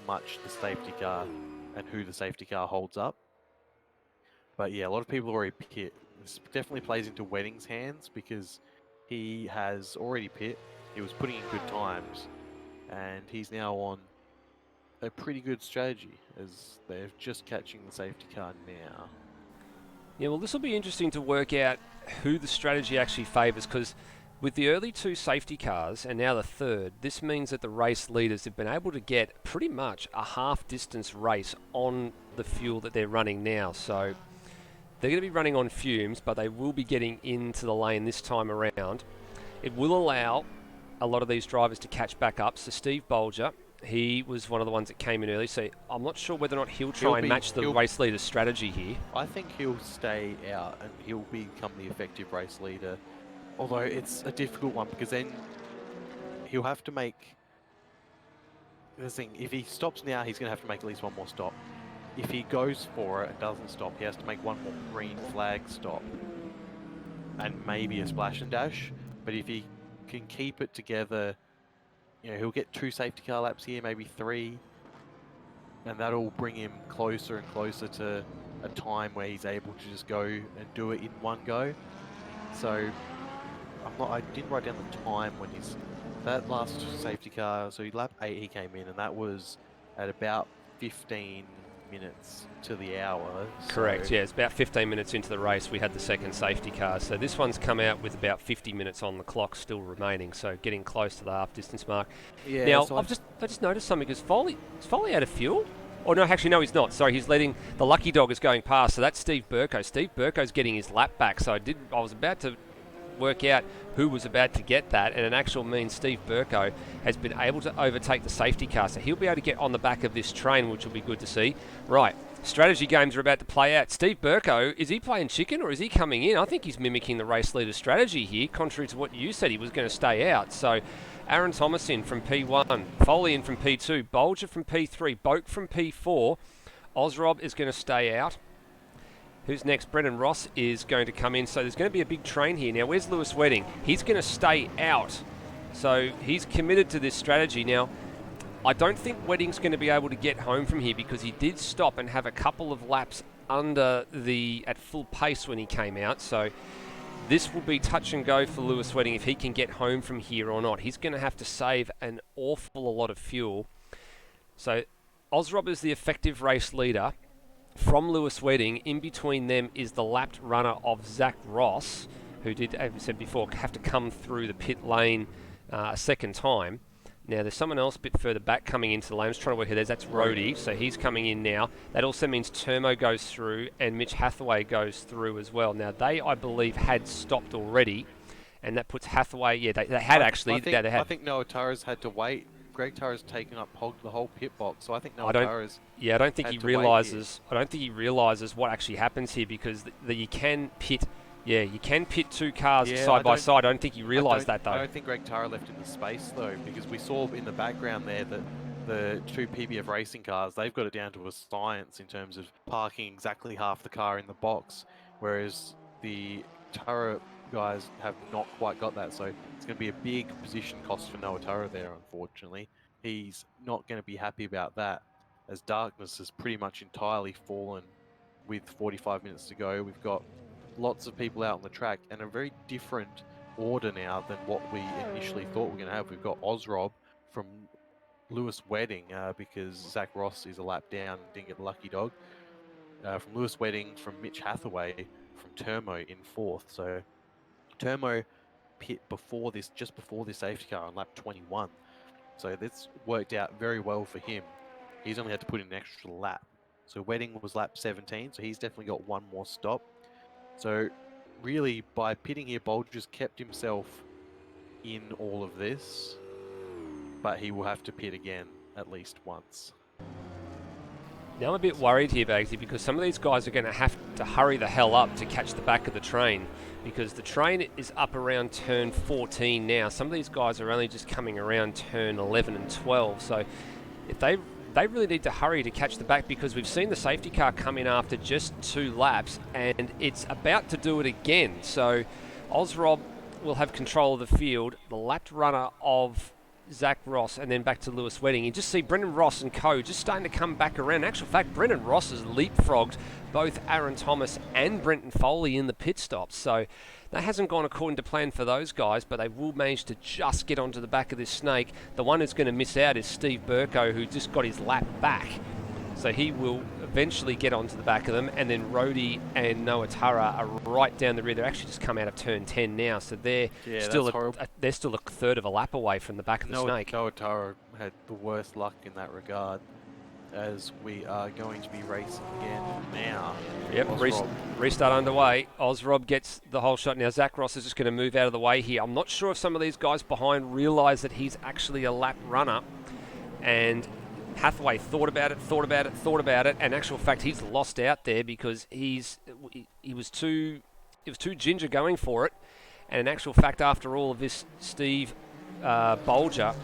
much the safety car and who the safety car holds up. But yeah, a lot of people already pit. This definitely plays into Wedding's hands because he has already pit. He was putting in good times, and he's now on a pretty good strategy as they're just catching the safety car now. Yeah, well, this will be interesting to work out who the strategy actually favours, because with the early two safety cars and now the third, this means that the race leaders have been able to get pretty much a half-distance race on the fuel that they're running now. So they're going to be running on fumes, but they will be getting into the lane this time around. It will allow a lot of these drivers to catch back up. So Steve Bolger, he was one of the ones that came in early, so I'm not sure whether or not he'll try and match the race leader's strategy here. I think he'll stay out and he'll become the effective race leader. Although it's a difficult one because then he'll have to make... The thing, if he stops now, he's going to have to make at least one more stop. If he goes for it and doesn't stop, he has to make one more green flag stop. And maybe a splash and dash. But if he can keep it together, you know, he'll get 2 safety car laps here, maybe 3. And that'll bring him closer and closer to a time where he's able to just go and do it in one go. So I didn't write down the time when that last safety car, so lap 8 he came in, and that was at about 15 minutes to the hour. Correct, yeah, it's about 15 minutes into the race we had the second safety car, so this one's come out with about 50 minutes on the clock still remaining, so getting close to the half distance mark. Yeah, now, so I just noticed something, because is Foley out of fuel? Oh no, actually no, he's not. Sorry, he's letting the lucky dog is going past, so that's Steve Burko. Steve Burko's getting his lap back, so I was about to work out who was about to get that, and it actually means Steve Burko has been able to overtake the safety car, so he'll be able to get on the back of this train, which will be good to see. Right, strategy games are about to play out. Steve Burko, is he playing chicken or is he coming in? I think he's mimicking the race leader's strategy here, contrary to what you said he was going to stay out. So Aaron Thomas in from P1, Foley in from P2, Bolger from P3, Boak from P4, Ozrob is going to stay out. Who's next? Brendan Ross is going to come in. So there's going to be a big train here. Now, where's Lewis Wedding? He's going to stay out. So he's committed to this strategy. Now, I don't think Wedding's going to be able to get home from here because he did stop and have a couple of laps at full pace when he came out. So this will be touch and go for Lewis Wedding if he can get home from here or not. He's going to have to save an awful lot of fuel. So Ozrob is the effective race leader. From Lewis Wedding, in between them is the lapped runner of Zach Ross, who did, as I said before, have to come through the pit lane a second time. Now, there's someone else a bit further back coming into the lane. I'm just trying to work out. That's Rhodey, so he's coming in now. That also means Termo goes through and Mitch Hathaway goes through as well. Now, they, I believe, had stopped already, and that puts Hathaway... Yeah, they had actually... I think Noah Tara's had to wait. Greg Tara's taken up the whole pit box, so I think Noah Tara's... Yeah, I don't think he realises... I don't think he realises what actually happens here, because you can pit... Yeah, you can pit two cars side by side. I don't think he realised that, though. I don't think Greg Tara left in the space, though, because we saw in the background there that the two PBF racing cars, they've got it down to a science in terms of parking exactly half the car in the box, whereas the Tara guys have not quite got that. So it's going to be a big position cost for Noah Tara there, unfortunately. He's not going to be happy about that, as darkness has pretty much entirely fallen with 45 minutes to go. We've got lots of people out on the track and a very different order now than what we initially thought we were going to have. We've got Ozrob from Lewis Wedding because Zach Ross is a lap down and didn't get the lucky dog. From Lewis Wedding, from Mitch Hathaway, from Termo in fourth. So Termo pit before this, just before this safety car on lap 21. So this worked out very well for him. He's only had to put in an extra lap. So Wedding was lap 17, so he's definitely got one more stop. So really, by pitting here, Bolger's kept himself in all of this, but he will have to pit again at least once. Now I'm a bit worried here, Bagsy, because some of these guys are going to have to hurry the hell up to catch the back of the train, because the train is up around turn 14 now. Some of these guys are only just coming around turn 11 and 12, so if they really need to hurry to catch the back, because we've seen the safety car come in after just 2 laps and it's about to do it again. So Ozrob will have control of the field, the lapped runner of Zach Ross, and then back to Lewis Wedding. You just see Brendan Ross and co just starting to come back around. In actual fact, Brendan Ross has leapfrogged both Aaron Thomas and Brenton Foley in the pit stops. So that hasn't gone according to plan for those guys, but they will manage to just get onto the back of this snake. The one who's going to miss out is Steve Burko, who just got his lap back. So he will eventually get onto the back of them, and then Rhodey and Noah Tara are right down the rear. They're actually just come out of turn 10 now, so they're still a third of a lap away from the back of the snake. Noah Tara had the worst luck in that regard, as we are going to be racing again now. Yep, restart underway. Ozrob gets the whole shot. Now Zach Ross is just going to move out of the way here. I'm not sure if some of these guys behind realise that he's actually a lap runner, and Hathaway thought about it, and in actual fact he's lost out there because he was too ginger going for it, and in actual fact after all of this, Steve Bolger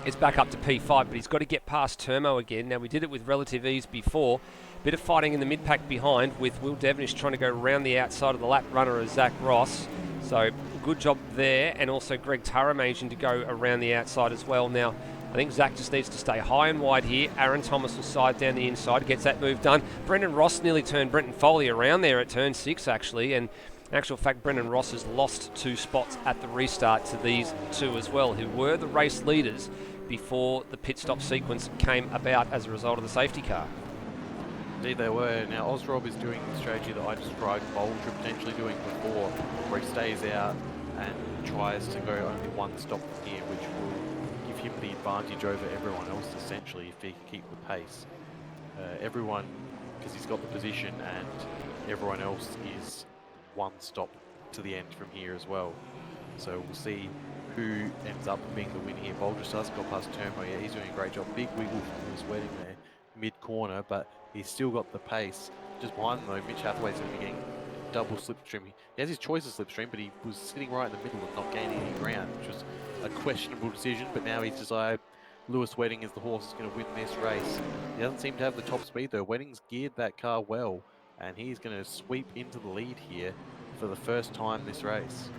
is back up to P5, but he's got to get past Termo again. Now we did it with relative ease before. Bit of fighting in the mid-pack behind with Will Devenish trying to go around the outside of the lap runner of Zach Ross. So good job there, and also Greg Tara managing to go around the outside as well. Now I think Zach just needs to stay high and wide here. Aaron Thomas will side down the inside, gets that move done. Brendan Ross nearly turned Brenton Foley around there at turn 6 actually, and in actual fact Brendan Ross has lost 2 spots at the restart to these two as well, who were the race leaders before the pit stop sequence came about as a result of the safety car. Indeed they were. Now Ozrob is doing the strategy that I described Bolger potentially doing before, where he stays out and tries to go only one stop from here, which will give him the advantage over everyone else essentially if he can keep the pace. Everyone, because he's got the position, and everyone else is one stop to the end from here as well. So we'll see who ends up being the winner here. Bolger starts got past Termo. Yeah, he's doing a great job. Big wiggle from his Wedding there, mid-corner, but he's still got the pace. Just behind them though, Mitch Hathaway's going to be getting double slipstream. He has his choice of slipstream, but he was sitting right in the middle and not gaining any ground, which was a questionable decision, but now he's decided Lewis Wedding is the horse that's going to win this race. He doesn't seem to have the top speed though. Wedding's geared that car well, and he's going to sweep into the lead here for the first time this race.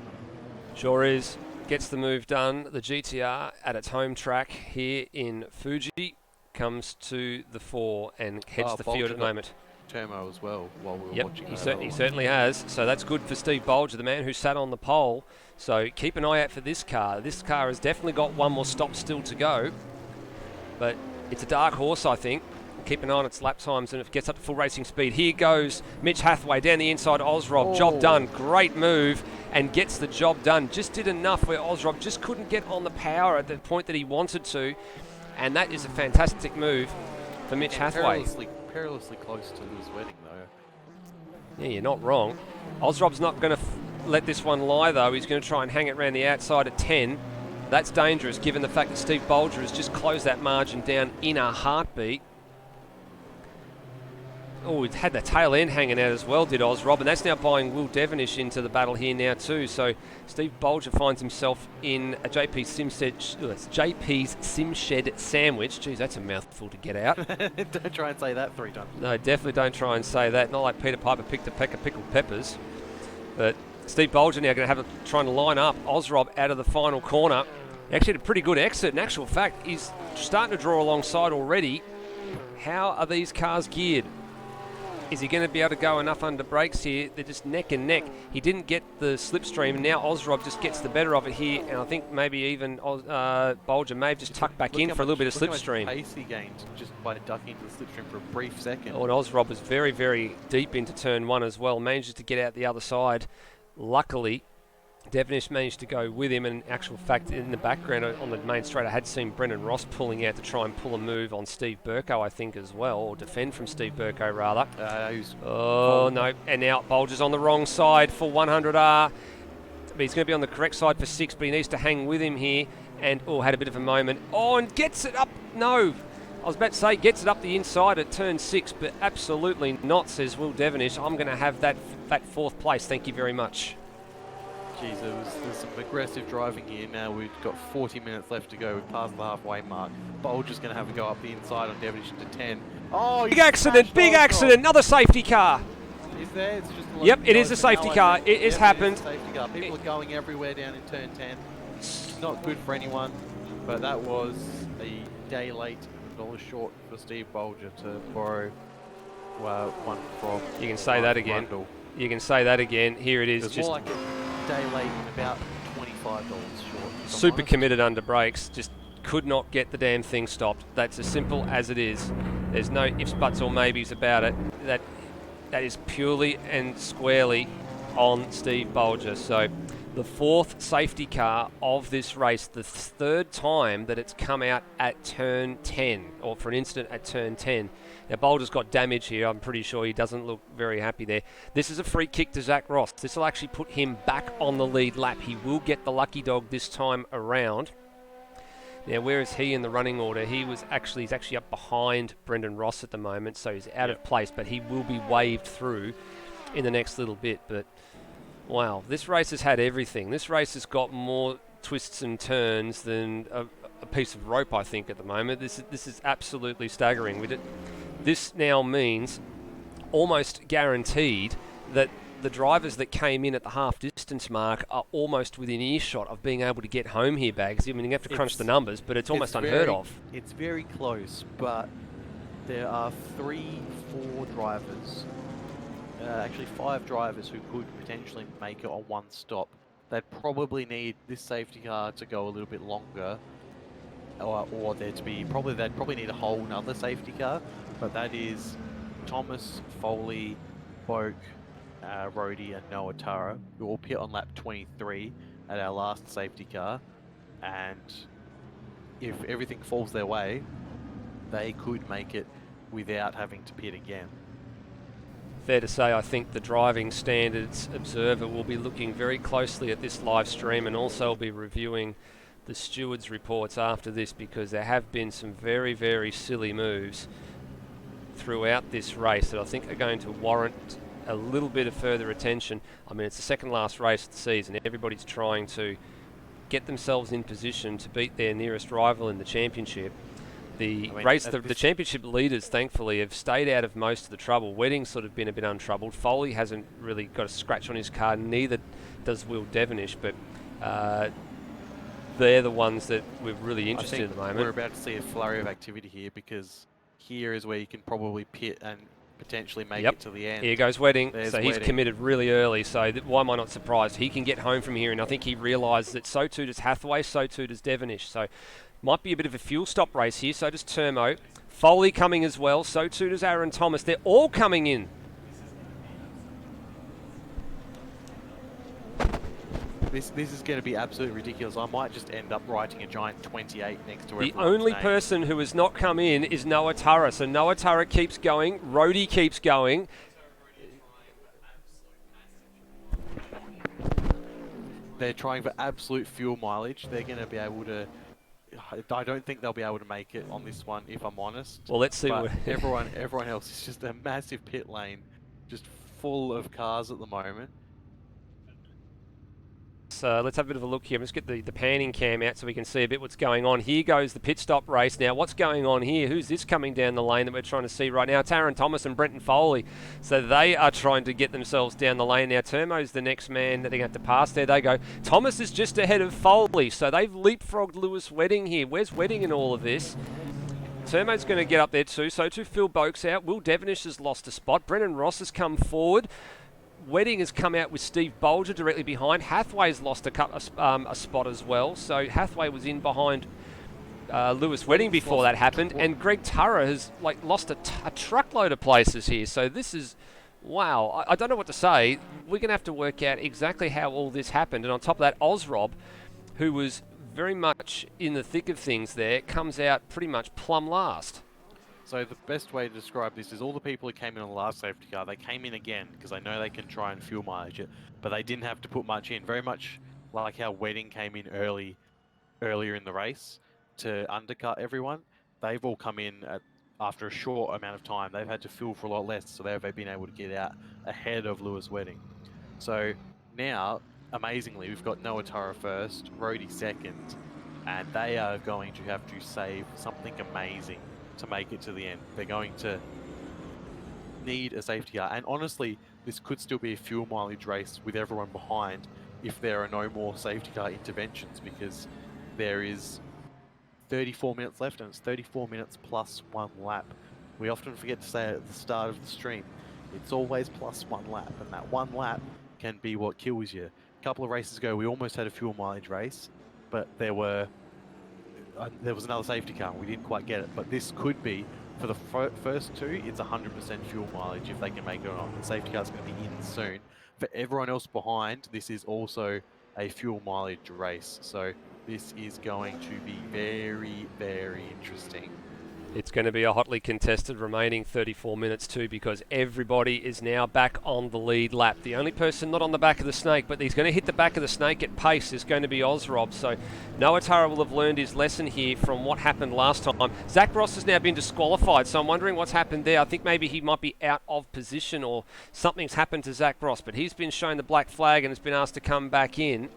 Sure is. Gets the move done. The GTR at its home track here in Fuji comes to the fore and heads the field at the moment. Termo as well while we were Yep, watching. he certainly has. So that's good for Steve Bolger, the man who sat on the pole. So keep an eye out for this car. This car has definitely got one more stop still to go, but it's a dark horse, I think. Keep an eye on its lap times, and if it gets up to full racing speed, here goes Mitch Hathaway down the inside. Ozrob, job done, great move, and gets the job done. Just did enough where Ozrob just couldn't get on the power at the point that he wanted to, and that is a fantastic move for Mitch Hathaway. Perilously close to his wedding, though. Yeah, you're not wrong. Ozrob's not going to let this one lie, though. He's going to try and hang it around the outside at 10. That's dangerous, given the fact that Steve Bolger has just closed that margin down in a heartbeat. Oh, it had the tail end hanging out as well, did Ozrob, and that's now buying Will Devonish into the battle here now too. So Steve Bolger finds himself in a JP's Simshed sandwich. Geez, that's a mouthful to get out. Don't try and say that 3 times. No, definitely don't try and say that. Not like Peter Piper picked a peck of pickled peppers. But Steve Bolger now going to have trying to line up Ozrob out of the final corner. He actually had a pretty good exit. In actual fact, he's starting to draw alongside already. How are these cars geared? Is he going to be able to go enough under brakes here? They're just neck and neck. He didn't get the slipstream, and now Ozrob just gets the better of it here, and I think maybe even Bolger may have just tucked back in for a little bit of slipstream. Look how much pace he gained just by ducking into the slipstream for a brief second. Oh, and Ozrob was very, very deep into turn 1 as well. Manages to get out the other side. Luckily, Devonish managed to go with him, and in actual fact, in the background on the main straight, I had seen Brendan Ross pulling out to try and pull a move on Steve Burko, I think, as well, or defend from Steve Burko, rather. Oh, no, and now Bolger's on the wrong side for 100R. But he's going to be on the correct side for 6, but he needs to hang with him here, and, had a bit of a moment. Oh, and gets it up. No, I was about to say gets it up the inside at turn 6, but absolutely not, says Will Devonish. I'm going to have that 4th place, thank you very much. Geez, there's some aggressive driving here. Now we've got 40 minutes left to go. We've passed the halfway mark. Bolger's going to have a go up the inside on Devonish to 10. Oh, big accident, another safety car. Is there? It's just yep, it is a safety car. It has happened. Safety car. People are going everywhere down in turn 10. Not good for anyone, but that was a day late, $1 short for Steve Bolger to borrow one from. You can say that again. Rundle. You can say that again. Here it is. It's just more like a day late and about $25 short. Super committed under brakes. Just could not get the damn thing stopped. That's as simple as it is. There's no ifs, buts, or maybes about it. That is purely and squarely on Steve Bolger. So the 4th safety car of this race, the 3rd time that it's come out at turn 10, or for an incident at turn 10. Now, Bolger's got damage here. I'm pretty sure he doesn't look very happy there. This is a free kick to Zach Ross. This will actually put him back on the lead lap. He will get the lucky dog this time around. Now, where is he in the running order? He's actually up behind Brendan Ross at the moment, so he's out of place, but he will be waved through in the next little bit. But, wow, this race has had everything. This race has got more twists and turns than a piece of rope, I think, at the moment. This is absolutely staggering. This now means almost guaranteed that the drivers that came in at the half distance mark are almost within earshot of being able to get home here, Bags. I mean, you have to crunch the numbers, but it's almost unheard of. It's very close, but there are 3-4 drivers, actually 5 drivers who could potentially make it on one stop. They'd probably need this safety car to go a little bit longer, or there to be they'd probably need a whole nother safety car. But that is Thomas, Foley, Boak, Rhodey and Noah Tara, who all pit on lap 23 at our last safety car. And if everything falls their way, they could make it without having to pit again. Fair to say, I think the driving standards observer will be looking very closely at this live stream, and also will be reviewing the stewards' reports after this, because there have been some very, very silly moves throughout this race that I think are going to warrant a little bit of further attention. I mean, it's the second last race of the season. Everybody's trying to get themselves in position to beat their nearest rival in the championship. The championship leaders, thankfully, have stayed out of most of the trouble. Wedding's sort of been a bit untroubled. Foley hasn't really got a scratch on his car, neither does Will Devonish, but they're the ones that we're really interested in at the moment. We're about to see a flurry of activity here, because here is where you can probably pit and potentially make Yep. it to the end. Here goes Wedding. There's So he's Wedding. committed really early. So why am I not surprised? He can get home from here, and I think he realises that so too does Hathaway, so too does Devonish. So might be a bit of a fuel stop race here. So does Turmo. Foley coming as well. So too does Aaron Thomas. They're all coming in. This is going to be absolutely ridiculous. I might just end up writing a giant 28 next to The everyone's only name. person who has not come in is Noah Turra. So Noah Turra keeps going. Rhodey keeps going. They're trying for absolute fuel mileage. They're going to be able to... I don't think they'll be able to make it on this one, if I'm honest. Well, let's see. But what everyone else is just a massive pit lane, just full of cars at the moment. So let's have a bit of a look here. Let's get the panning cam out so we can see a bit what's going on. Here goes the pit stop race. Now, what's going on here? Who's this coming down the lane that we're trying to see right now? It's Aaron Thomas and Brenton Foley. So they are trying to get themselves down the lane. Now, Turmo's the next man that they're going to have to pass. There they go. Thomas is just ahead of Foley. So they've leapfrogged Lewis Wedding here. Where's Wedding in all of this? Turmo's going to get up there too. So too Phil Boak's out. Will Devonish has lost a spot. Brennan Ross has come forward. Wedding has come out with Steve Bolger directly behind. Hathaway's lost a spot as well. So Hathaway was in behind Lewis Wedding before that happened. And Greg Turra has lost a truckload of places here. So this is, wow. I don't know what to say. We're going to have to work out exactly how all this happened. And on top of that, Ozrob, who was very much in the thick of things there, comes out pretty much plumb last. So the best way to describe this is all the people who came in on the last safety car, they came in again because they know they can try and fuel mileage it, but they didn't have to put much in. Very much like how Wedding came in earlier in the race to undercut everyone. They've all come in after a short amount of time. They've had to fuel for a lot less, so they've been able to get out ahead of Lewis Wedding. So now, amazingly, we've got Noah Turra first, Rhodey second, and they are going to have to save something amazing to make it to the end. They're going to need a safety car, and honestly, this could still be a fuel mileage race with everyone behind if there are no more safety car interventions, because there is 34 minutes left and it's 34 minutes plus 1 lap. We often forget to say at the start of the stream, it's always plus 1 lap, and that 1 lap can be what kills you. A couple of races ago, we almost had a fuel mileage race, but there was another safety car and we didn't quite get it. But this could be, for the first two, it's 100% fuel mileage if they can make it or not. The safety car's going to be in soon. For everyone else behind, this is also a fuel mileage race. So this is going to be very, very interesting. It's going to be a hotly contested remaining 34 minutes too, because everybody is now back on the lead lap. The only person not on the back of the snake, but he's going to hit the back of the snake at pace, is going to be Ozrob. So Noah Turra will have learned his lesson here from what happened last time. Zach Ross has now been disqualified, so I'm wondering what's happened there. I think maybe he might be out of position or something's happened to Zach Ross, but he's been shown the black flag and has been asked to come back in.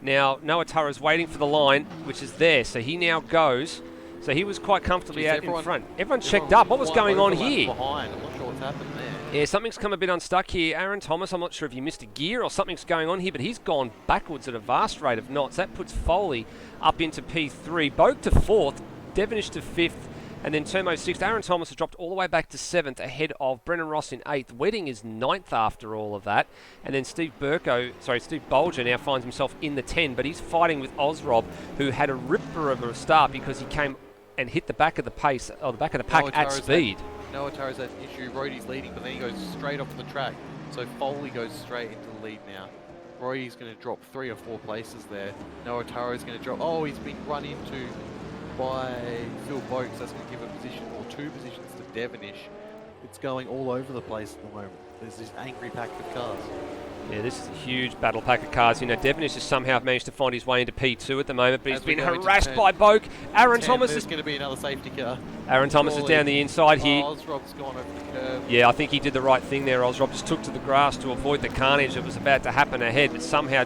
Now Noah Turra is waiting for the line, which is there, so he now goes. So he was quite comfortably out in front. Everyone checked up. What was going on here? Behind. I'm not sure what's happened there. Yeah, something's come a bit unstuck here. Aaron Thomas, I'm not sure if he missed a gear or something's going on here, but he's gone backwards at a vast rate of knots. That puts Foley up into P3. Boak to 4th, Devonish to 5th, and then Turmo 6th. Aaron Thomas has dropped all the way back to 7th ahead of Brennan Ross in 8th. Wedding is 9th after all of that. And then Steve Bolger now finds himself in the 10, but he's fighting with Ozrob, who had a ripper of a start because he came and hit the back of the pack at speed. Noah Turra's had an issue. Rhodey's leading, but then he goes straight off the track. So Foley goes straight into the lead now. Rhodey's going to drop 3 or 4 places there. Noah Turra's going to drop... Oh, he's been run into by Phil Boakes. That's going to give a position or 2 positions to Devonish. It's going all over the place at the moment. There's this angry pack of cars. Yeah, this is a huge battle pack of cars. You know, Devonish has somehow managed to find his way into P2 at the moment, but he's been harassed by Boak. Aaron Thomas is going to be another safety car. Aaron Thomas is down the inside here. Ozrob's gone over the curve. Yeah, I think he did the right thing there. Ozrob just took to the grass to avoid the carnage that was about to happen ahead, but somehow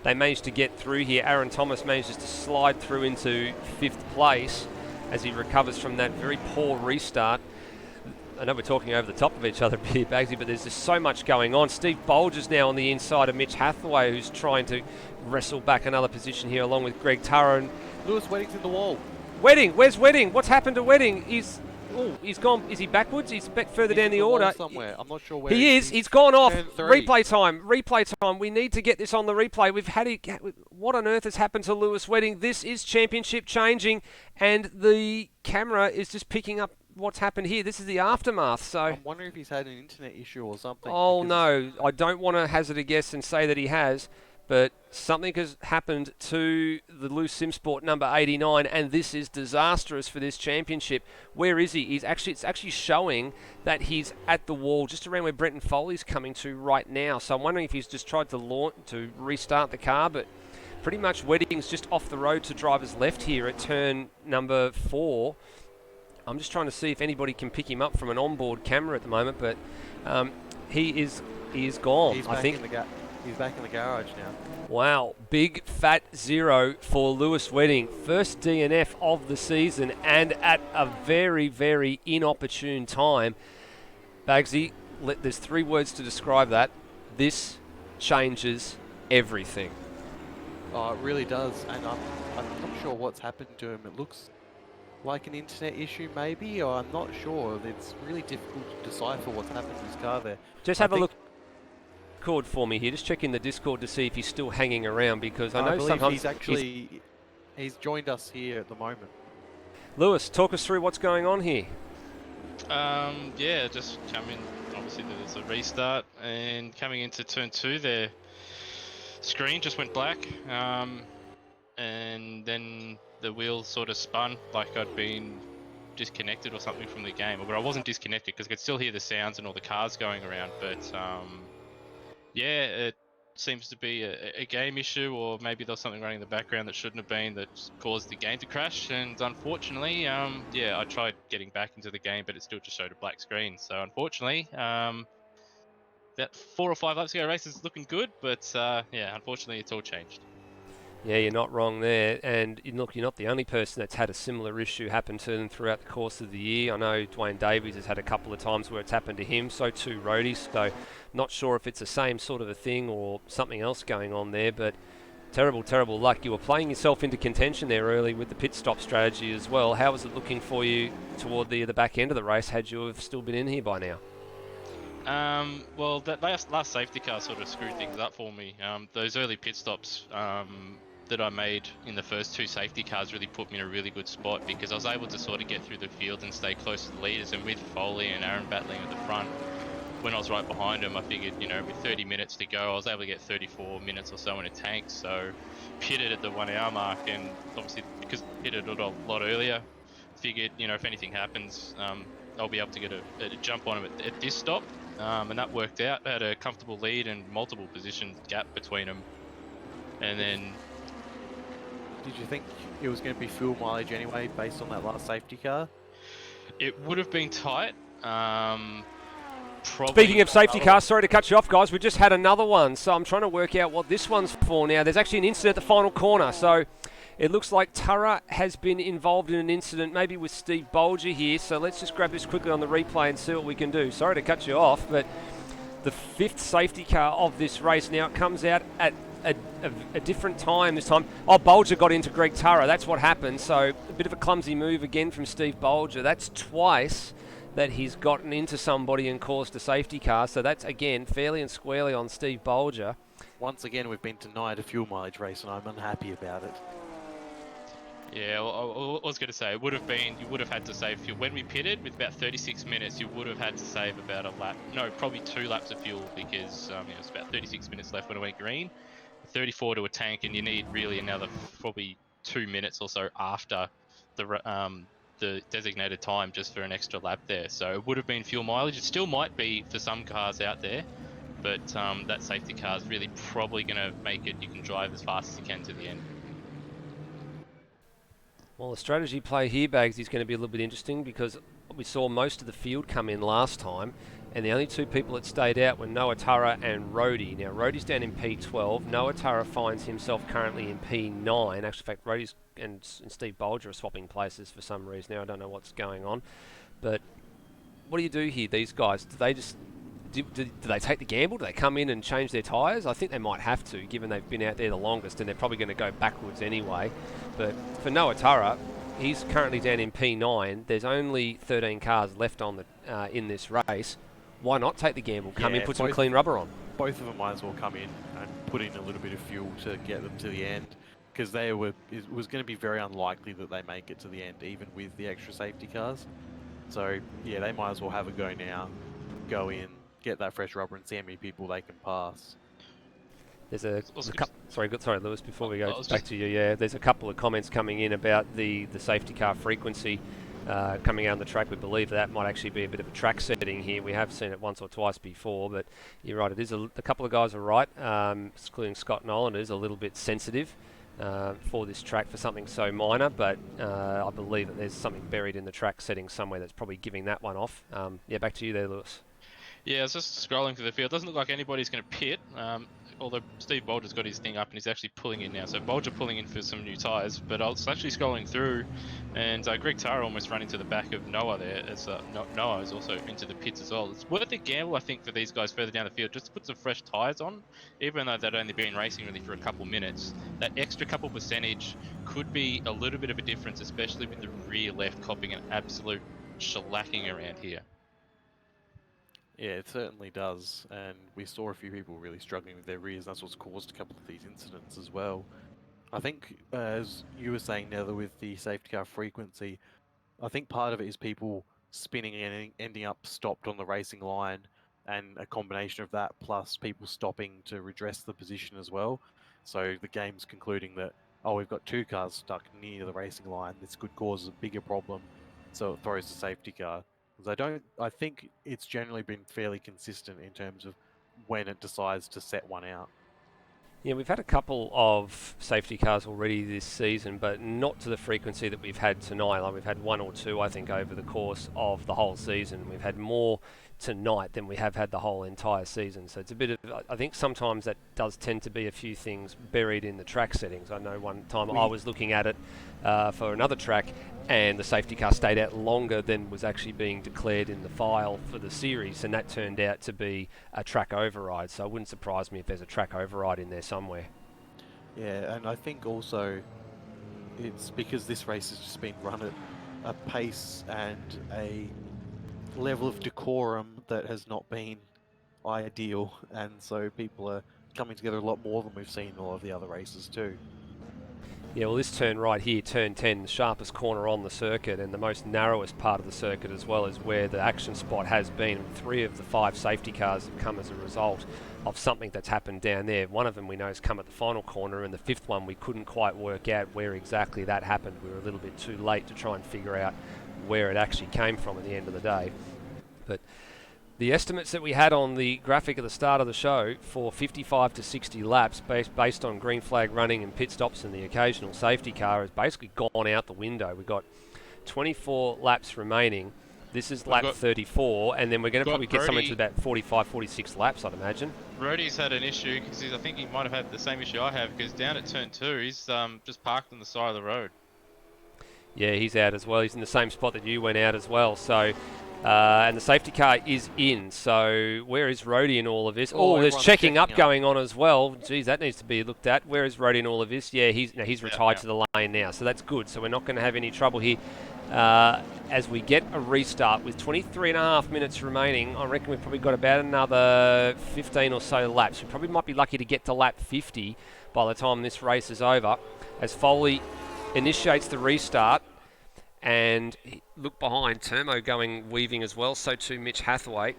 they managed to get through here. Aaron Thomas manages to slide through into 5th place as he recovers from that very poor restart. I know we're talking over the top of each other here, Bagsy, but there's just so much going on. Steve Bolger's now on the inside of Mitch Hathaway, who's trying to wrestle back another position here along with Greg Turra. And Lewis Wedding's in the wall. Wedding, where's Wedding? What's happened to Wedding? Oh, he's gone. Is he backwards? He's back further He's down in the wall order. somewhere. I'm not sure where He is. He's gone off. Turn 3. Replay time. Replay time. We need to get this on the replay. We've had it. What on earth has happened to Lewis Wedding? This is championship changing, and the camera is just picking up what's happened here. This is the aftermath. So I'm wondering if he's had an internet issue or something. oh because no, I don't want to hazard a guess and say that he has, but something has happened to the loose SimSport number 89, and this is disastrous for this championship. Where is he? It's actually showing that he's at the wall, just around where Brenton Foley's coming to right now. So I'm wondering if he's just tried to restart the car, but pretty much Wedding's just off the road to driver's left here at turn number 4. I'm just trying to see if anybody can pick him up from an onboard camera at the moment, but he is gone. he's I think. he's back in the garage now. Wow, big fat 0 for Lewis Wedding. First DNF of the season, and at a very, very inopportune time. Bagsy, there's 3 words to describe that. This changes everything. Oh, it really does, and I'm not sure what's happened to him. It looks like an internet issue maybe, or I'm not sure. It's really difficult to decipher what's happened to his car there. Just have a look. Discord for me here. Just check in the Discord to see if he's still hanging around, because I know believe sometimes he's joined us here at the moment. Lewis, talk us through what's going on here. Yeah, just coming. Obviously, there's a restart, and coming into turn 2, their screen just went black, and then the wheel sort of spun like I'd been disconnected or something from the game. But I wasn't disconnected because I could still hear the sounds and all the cars going around. But yeah, it seems to be a game issue, or maybe there was something running in the background that shouldn't have been that caused the game to crash. And unfortunately, yeah, I tried getting back into the game, but it still just showed a black screen. So unfortunately, that 4 or 5 laps ago race is looking good, but yeah, unfortunately, it's all changed. Yeah, you're not wrong there. And look, you're not the only person that's had a similar issue happen to them throughout the course of the year. I know Dwayne Davies has had a couple of times where it's happened to him, so too Rhodey. So not sure if it's the same sort of a thing or something else going on there, but terrible, terrible luck. You were playing yourself into contention there early with the pit stop strategy as well. How was it looking for you toward the back end of the race, had you have still been in here by now? Well, that last safety car sort of screwed things up for me. Those early pit stops that I made in the first 2 safety cars really put me in a really good spot, because I was able to sort of get through the field and stay close to the leaders. And with Foley and Aaron battling at the front, when I was right behind them, I figured, you know, with 30 minutes to go, I was able to get 34 minutes or so in a tank. So pitted at the 1 hour mark, and obviously because pitted a lot earlier, figured, you know, if anything happens, I'll be able to get a jump on them at this stop. And that worked out. I had a comfortable lead and multiple position gap between them. And then... Did you think it was going to be fuel mileage anyway, based on that last safety car? It would have been tight. Speaking of safety cars, sorry to cut you off, guys. We just had another one, so I'm trying to work out what this one's for now. There's actually an incident at the final corner, so it looks like Tara has been involved in an incident, maybe with Steve Bolger here. So let's just grab this quickly on the replay and see what we can do. Sorry to cut you off, but the 5th safety car of this race now, it comes out at a different time this time. Oh, Bolger got into Greg Tara. That's what happened. So a bit of a clumsy move again from Steve Bolger. That's twice that he's gotten into somebody and caused a safety car. So that's, again, fairly and squarely on Steve Bolger. Once again, we've been denied a fuel mileage race, and I'm unhappy about it. Yeah, well, I was going to say, it would have been, you would have had to save fuel. When we pitted with about 36 minutes, you would have had to save about a lap, no, probably 2 laps of fuel, because it was about 36 minutes left when it went green. 34 to a tank, and you need really another probably 2 minutes or so after the designated time just for an extra lap there. So it would have been fuel mileage. It still might be for some cars out there, but that safety car is really probably going to make it you can drive as fast as you can to the end. Well, the strategy play here, Bags, is going to be a little bit interesting, because we saw most of the field come in last time, and the only 2 people that stayed out were Noah Tara and Rhodey. Now, Rhodey's down in P12. Noah Tara finds himself currently in P9. Actually, in fact, Rhodey's and Steve Bolger are swapping places for some reason. Now, I don't know what's going on. But what do you do here, these guys? Do they just... Do they take the gamble? Do they come in and change their tyres? I think they might have to, given they've been out there the longest, and they're probably going to go backwards anyway. But for Noah Tara, he's currently down in P9. There's only 13 cars left on the in this race. Why not take the gamble? Come in, put some clean rubber on. Both of them might as well come in and put in a little bit of fuel to get them to the end, because it was going to be very unlikely that they make it to the end, even with the extra safety cars. So yeah, they might as well have a go now, go in, get that fresh rubber, and see how many people they can pass. There's a couple. Sorry, Lewis. Before we go back to you, yeah, there's a couple of comments coming in about the safety car frequency coming out on the track. We believe that might actually be a bit of a track setting here. We have seen it once or twice before, but you're right. It is a couple of guys are right, including Scott Nolan. It is a little bit sensitive for this track for something so minor, but I believe that there's something buried in the track setting somewhere that's probably giving that one off. Yeah, back to you there, Lewis. Yeah, I was just scrolling through the field. Doesn't look like anybody's going to pit. Although Steve Bolger's got his thing up and he's actually pulling in now. So Bolger pulling in for some new tyres. But I was actually scrolling through, and Greg Tara almost ran into the back of Noah there, as Noah is also into the pits as well. It's worth a gamble, I think, for these guys further down the field, just to put some fresh tyres on, even though they'd only been racing really for a couple minutes. That extra couple percentage could be a little bit of a difference, especially with the rear left copping an absolute shellacking around here. Yeah, it certainly does, and we saw a few people really struggling with their rears. That's what's caused a couple of these incidents as well. I think, as you were saying, Nether, with the safety car frequency, I think part of it is people spinning and ending up stopped on the racing line, and a combination of that plus people stopping to redress the position as well. So the game's concluding that, oh, we've got two cars stuck near the racing line. This could cause a bigger problem, so it throws the safety car. I think it's generally been fairly consistent in terms of when it decides to set one out. Yeah, we've had a couple of safety cars already this season, but not to the frequency that we've had tonight. Like, we've had one or two, I think, over the course of the whole season. We've had more tonight than we have had the whole entire season. So it's a bit of, I think sometimes that does tend to be a few things buried in the track settings. I know one time I was looking at it for another track, and the safety car stayed out longer than was actually being declared in the file for the series, and that turned out to be a track override. So it wouldn't surprise me if there's a track override in there somewhere. Yeah, and I think also it's because this race has just been run at a pace and a level of decorum that has not been ideal, and so people are coming together a lot more than we've seen in a lot of the other races too. Yeah, well, this turn right here, turn 10, the sharpest corner on the circuit and the most narrowest part of the circuit as well, is where the action spot has been. 3 of the 5 safety cars have come as a result of something that's happened down there. One of them we know has come at the final corner, and the 5th one we couldn't quite work out where exactly that happened. We were a little bit too late to try and figure out where it actually came from at the end of the day. But the estimates that we had on the graphic at the start of the show for 55 to 60 laps based on green flag running and pit stops and the occasional safety car has basically gone out the window. We've got 24 laps remaining. This is lap 34, and then we're going to probably get somewhere to about 45, 46 laps, I'd imagine. Brody's had an issue because I think he might have had the same issue I have, because down at turn 2, he's just parked on the side of the road. Yeah, he's out as well. He's in the same spot that you went out as well. So, and the safety car is in. So where is Rody in all of this? Oh, there's checking up going on as well. Geez, that needs to be looked at. Where is Rody in all of this? Yeah, he's retired to the lane now. So that's good. So we're not going to have any trouble here. As we get a restart with 23.5 minutes remaining, I reckon we've probably got about another 15 or so laps. We probably might be lucky to get to lap 50 by the time this race is over, as Foley initiates the restart. And look behind, Termo weaving as well, so too Mitch Hathaway.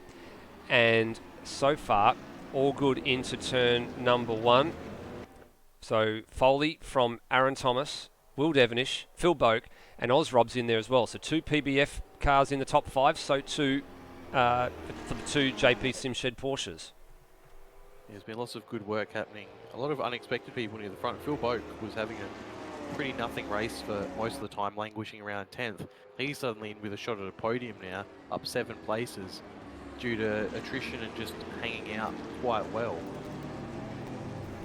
And so far, all good into turn number 1. So Foley from Aaron Thomas, Will Devonish, Phil Boak, and Ozrob's in there as well. So 2 PBF cars in the top 5, so too for the 2 JP Simshed Porsches. There's been lots of good work happening. A lot of unexpected people near the front. Phil Boak was having a pretty nothing race for most of the time, languishing around 10th. He's suddenly in with a shot at a podium now, up 7 places, due to attrition and just hanging out quite well.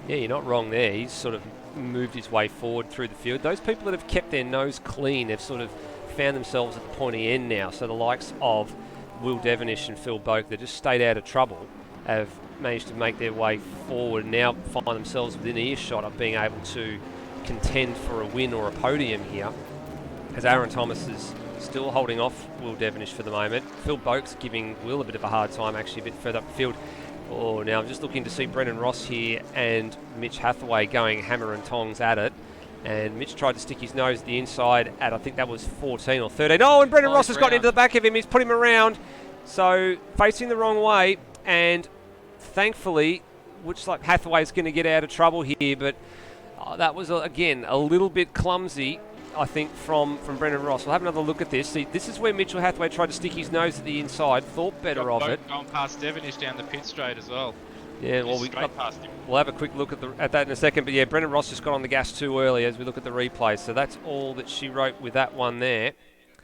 Yeah, you're not wrong there. He's sort of moved his way forward through the field. Those people that have kept their nose clean have sort of found themselves at the pointy end now. So the likes of Will Devonish and Phil Boak, that just stayed out of trouble, have managed to make their way forward and now find themselves within earshot of being able to contend for a win or a podium here. as Aaron Thomas is still holding off Will Devonish for the moment. Phil Boak's giving Will a bit of a hard time, actually, a bit further up the field. Oh, now I'm just looking to see Brendan Ross here and Mitch Hathaway going hammer and tongs at it. And Mitch tried to stick his nose at the inside at, I think that was 14 or 13. Oh, and Brendan Ross has got into the back of him. He's put him around. So, facing the wrong way. And thankfully, looks like Hathaway's going to get out of trouble here. But that was, again, a little bit clumsy, I think, from Brendan Ross. We'll have another look at this. See, this is where Mitchell Hathaway tried to stick his nose at the inside. Thought better of it. Going past Devonish down the pit straight as well. Yeah, well, we'll have a quick look at that in a second. But yeah, Brendan Ross just got on the gas too early as we look at the replay. So that's all that she wrote with that one there.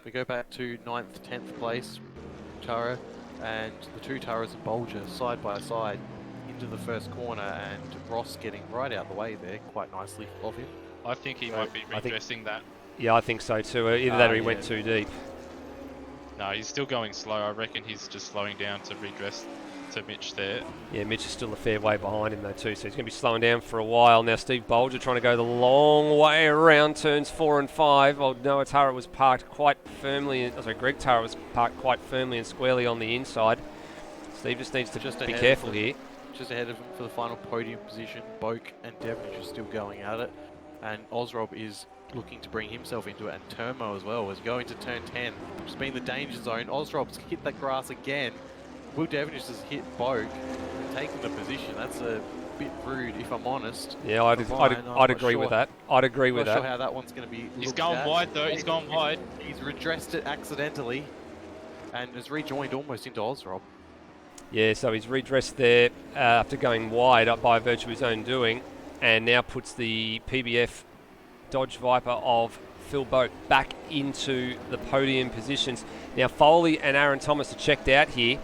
We go back to 9th, 10th place, Tara, and the two Taras and Bolger side by side into the first corner, and Ross getting right out of the way there quite nicely of him. I think he might be redressing that. Yeah, I think so too. Either that or he went too deep. No, he's still going slow. I reckon he's just slowing down to redress to Mitch there. Yeah, Mitch is still a fair way behind him though too, so he's going to be slowing down for a while. Now Steve Bolger trying to go the long way around turns 4 and 5. Well, Noah Tara was parked quite firmly, Greg Tara was parked quite firmly and squarely on the inside. Steve just needs to be careful here. Just ahead of him for the final podium position, Boak and Devonish are still going at it, and Ozrob is looking to bring himself into it, and Termo as well is going to turn 10. It's been the danger zone. Ozrob's hit that grass again. Will Devonish has hit Boak and taken the position. That's a bit rude, if I'm honest. Yeah, I'd agree with that. I'd agree with that. Not sure how that one's going to be. He's going wide though. He's gone wide. He's redressed it accidentally and has rejoined almost into Ozrob. Yeah, so he's redressed there after going wide up by virtue of his own doing, and now puts the PBF Dodge Viper of Phil Boak back into the podium positions. Now Foley and Aaron Thomas are checked out here,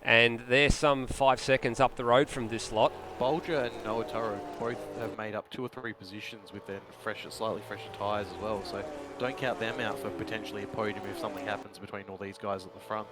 and they're some 5 seconds up the road from this lot. Bolger and Noah Taro both have made up 2 or 3 positions with their slightly fresher tyres as well, so don't count them out for potentially a podium if something happens between all these guys at the front.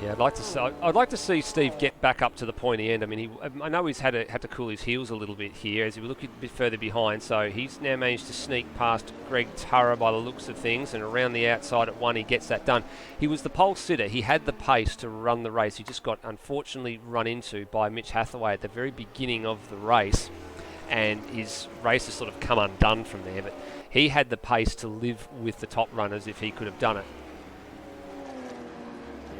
Yeah, I'd like to see Steve get back up to the pointy end. I mean, I know he's had to cool his heels a little bit here as he was looking a bit further behind. So he's now managed to sneak past Greg Turra by the looks of things, and around the outside at 1 he gets that done. He was the pole sitter. He had the pace to run the race. He just got unfortunately run into by Mitch Hathaway at the very beginning of the race, and his race has sort of come undone from there. But he had the pace to live with the top runners if he could have done it.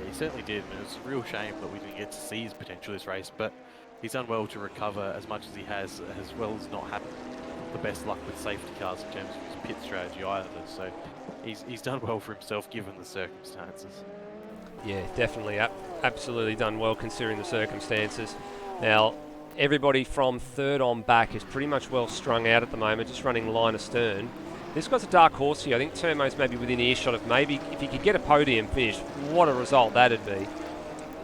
He certainly did, and it's a real shame that we didn't get to see his potential this race, but he's done well to recover as much as he has, as well as not have the best luck with safety cars in terms of his pit strategy either, so he's done well for himself given the circumstances. Yeah, definitely, absolutely done well considering the circumstances. Now, everybody from third on back is pretty much well strung out at the moment, just running line astern. This guy's a dark horse here. I think Termo's maybe within earshot of maybe if he could get a podium finish, what a result that'd be.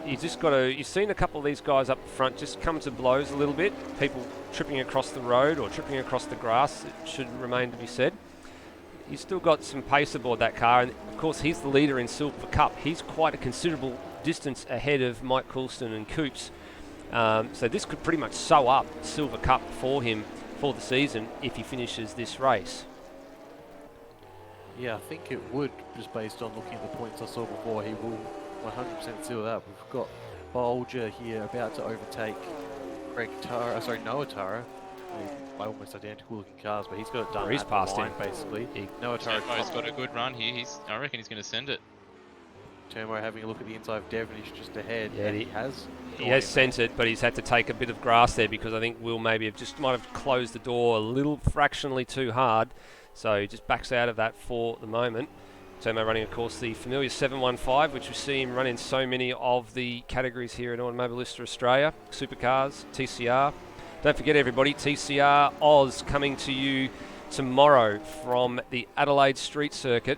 You've seen a couple of these guys up front just come to blows a little bit. People tripping across the road or tripping across the grass, it should remain to be said. He's still got some pace aboard that car, and of course he's the leader in Silver Cup. He's quite a considerable distance ahead of Mike Coulston and Coops. So this could pretty much sew up Silver Cup for him for the season if he finishes this race. Yeah, I think it would, just based on looking at the points I saw before. He will 100% seal that. We've got Bolger here about to overtake Noah Tara, by almost identical looking cars, but he's got it done. He's passed him basically. Noah Tara's got a good run here. I reckon he's going to send it. Termo having a look at the inside of Devonish just ahead. Yeah, and he has sent it, but he's had to take a bit of grass there because I think Will maybe might have closed the door a little fractionally too hard. So he just backs out of that for the moment. Termo running, of course, the familiar 715, which we see him run in so many of the categories here at Automobilista Australia. Supercars, TCR. Don't forget, everybody, TCR Oz coming to you tomorrow from the Adelaide Street Circuit.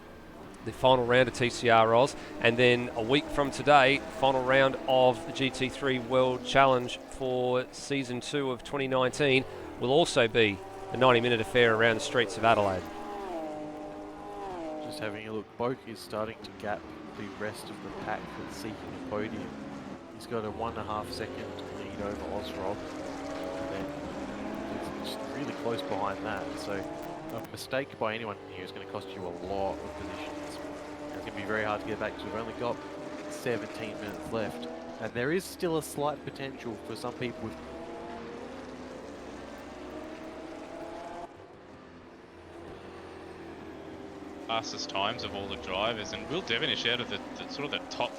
The final round of TCR Oz. And then a week from today, final round of the GT3 World Challenge for Season 2 of 2019 will also be a 90-minute affair around the streets of Adelaide. Just having a look, Boak is starting to gap the rest of the pack that's seeking a podium. He's got a 1.5 second lead over Ozrob, and then it's really close behind that. So a mistake by anyone here is going to cost you a lot of positions. And it's going to be very hard to get back to. We've only got 17 minutes left, and there is still a slight potential for some people with fastest times of all the drivers, and Will Devonish out of the sort of the top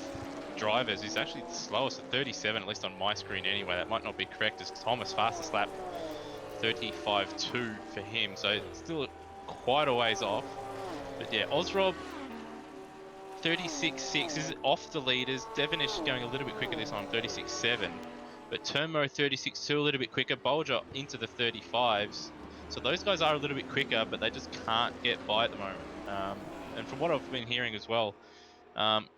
drivers is actually the slowest at 37, at least on my screen anyway. That might not be correct, as Thomas fastest lap 35.2 for him, so it's still quite a ways off. But yeah, Ozrob 36.6 is off the leaders. Devonish going a little bit quicker this time, 36.7, but Turmo 36.2 a little bit quicker. Bolger into the 35s. So those guys are a little bit quicker, but they just can't get by at the moment. And from what I've been hearing as well,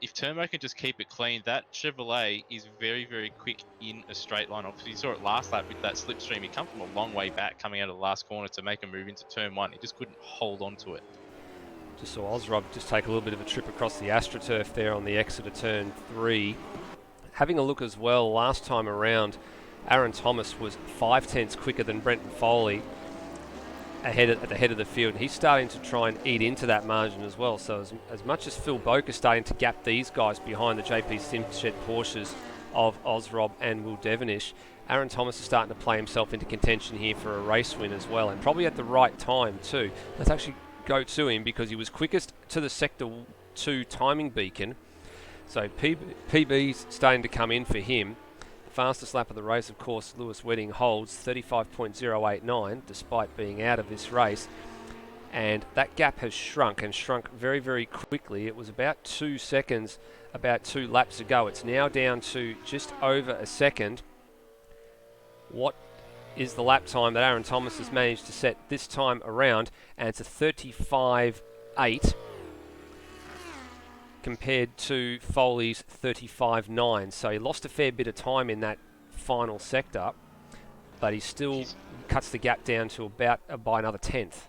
if Turmo can just keep it clean, that Chevrolet is very, very quick in a straight line. Obviously, you saw it last lap with that slipstream. He come from a long way back coming out of the last corner to make a move into turn 1. He just couldn't hold on to it. Just saw Ozrob just take a little bit of a trip across the AstroTurf there on the exit of turn 3. Having a look as well, last time around, Aaron Thomas was 5/10 quicker than Brenton Foley at the head of the field. He's starting to try and eat into that margin as well. So as much as Phil Boak is starting to gap these guys behind the JP Simshed Porsches of Ozrob and Will Devonish, Aaron Thomas is starting to play himself into contention here for a race win as well, and probably at the right time too. Let's actually go to him because he was quickest to the Sector 2 timing beacon. So PB's starting to come in for him. The fastest lap of the race, of course, Lewis Wedding holds 35.089 despite being out of this race. And that gap has shrunk, and shrunk very, very quickly. It was about 2 seconds about 2 laps ago. It's now down to just over a second. What is the lap time that Aaron Thomas has managed to set this time around? And it's a 35.8 compared to Foley's 35.9. So he lost a fair bit of time in that final sector, but he still cuts the gap down to about by another tenth.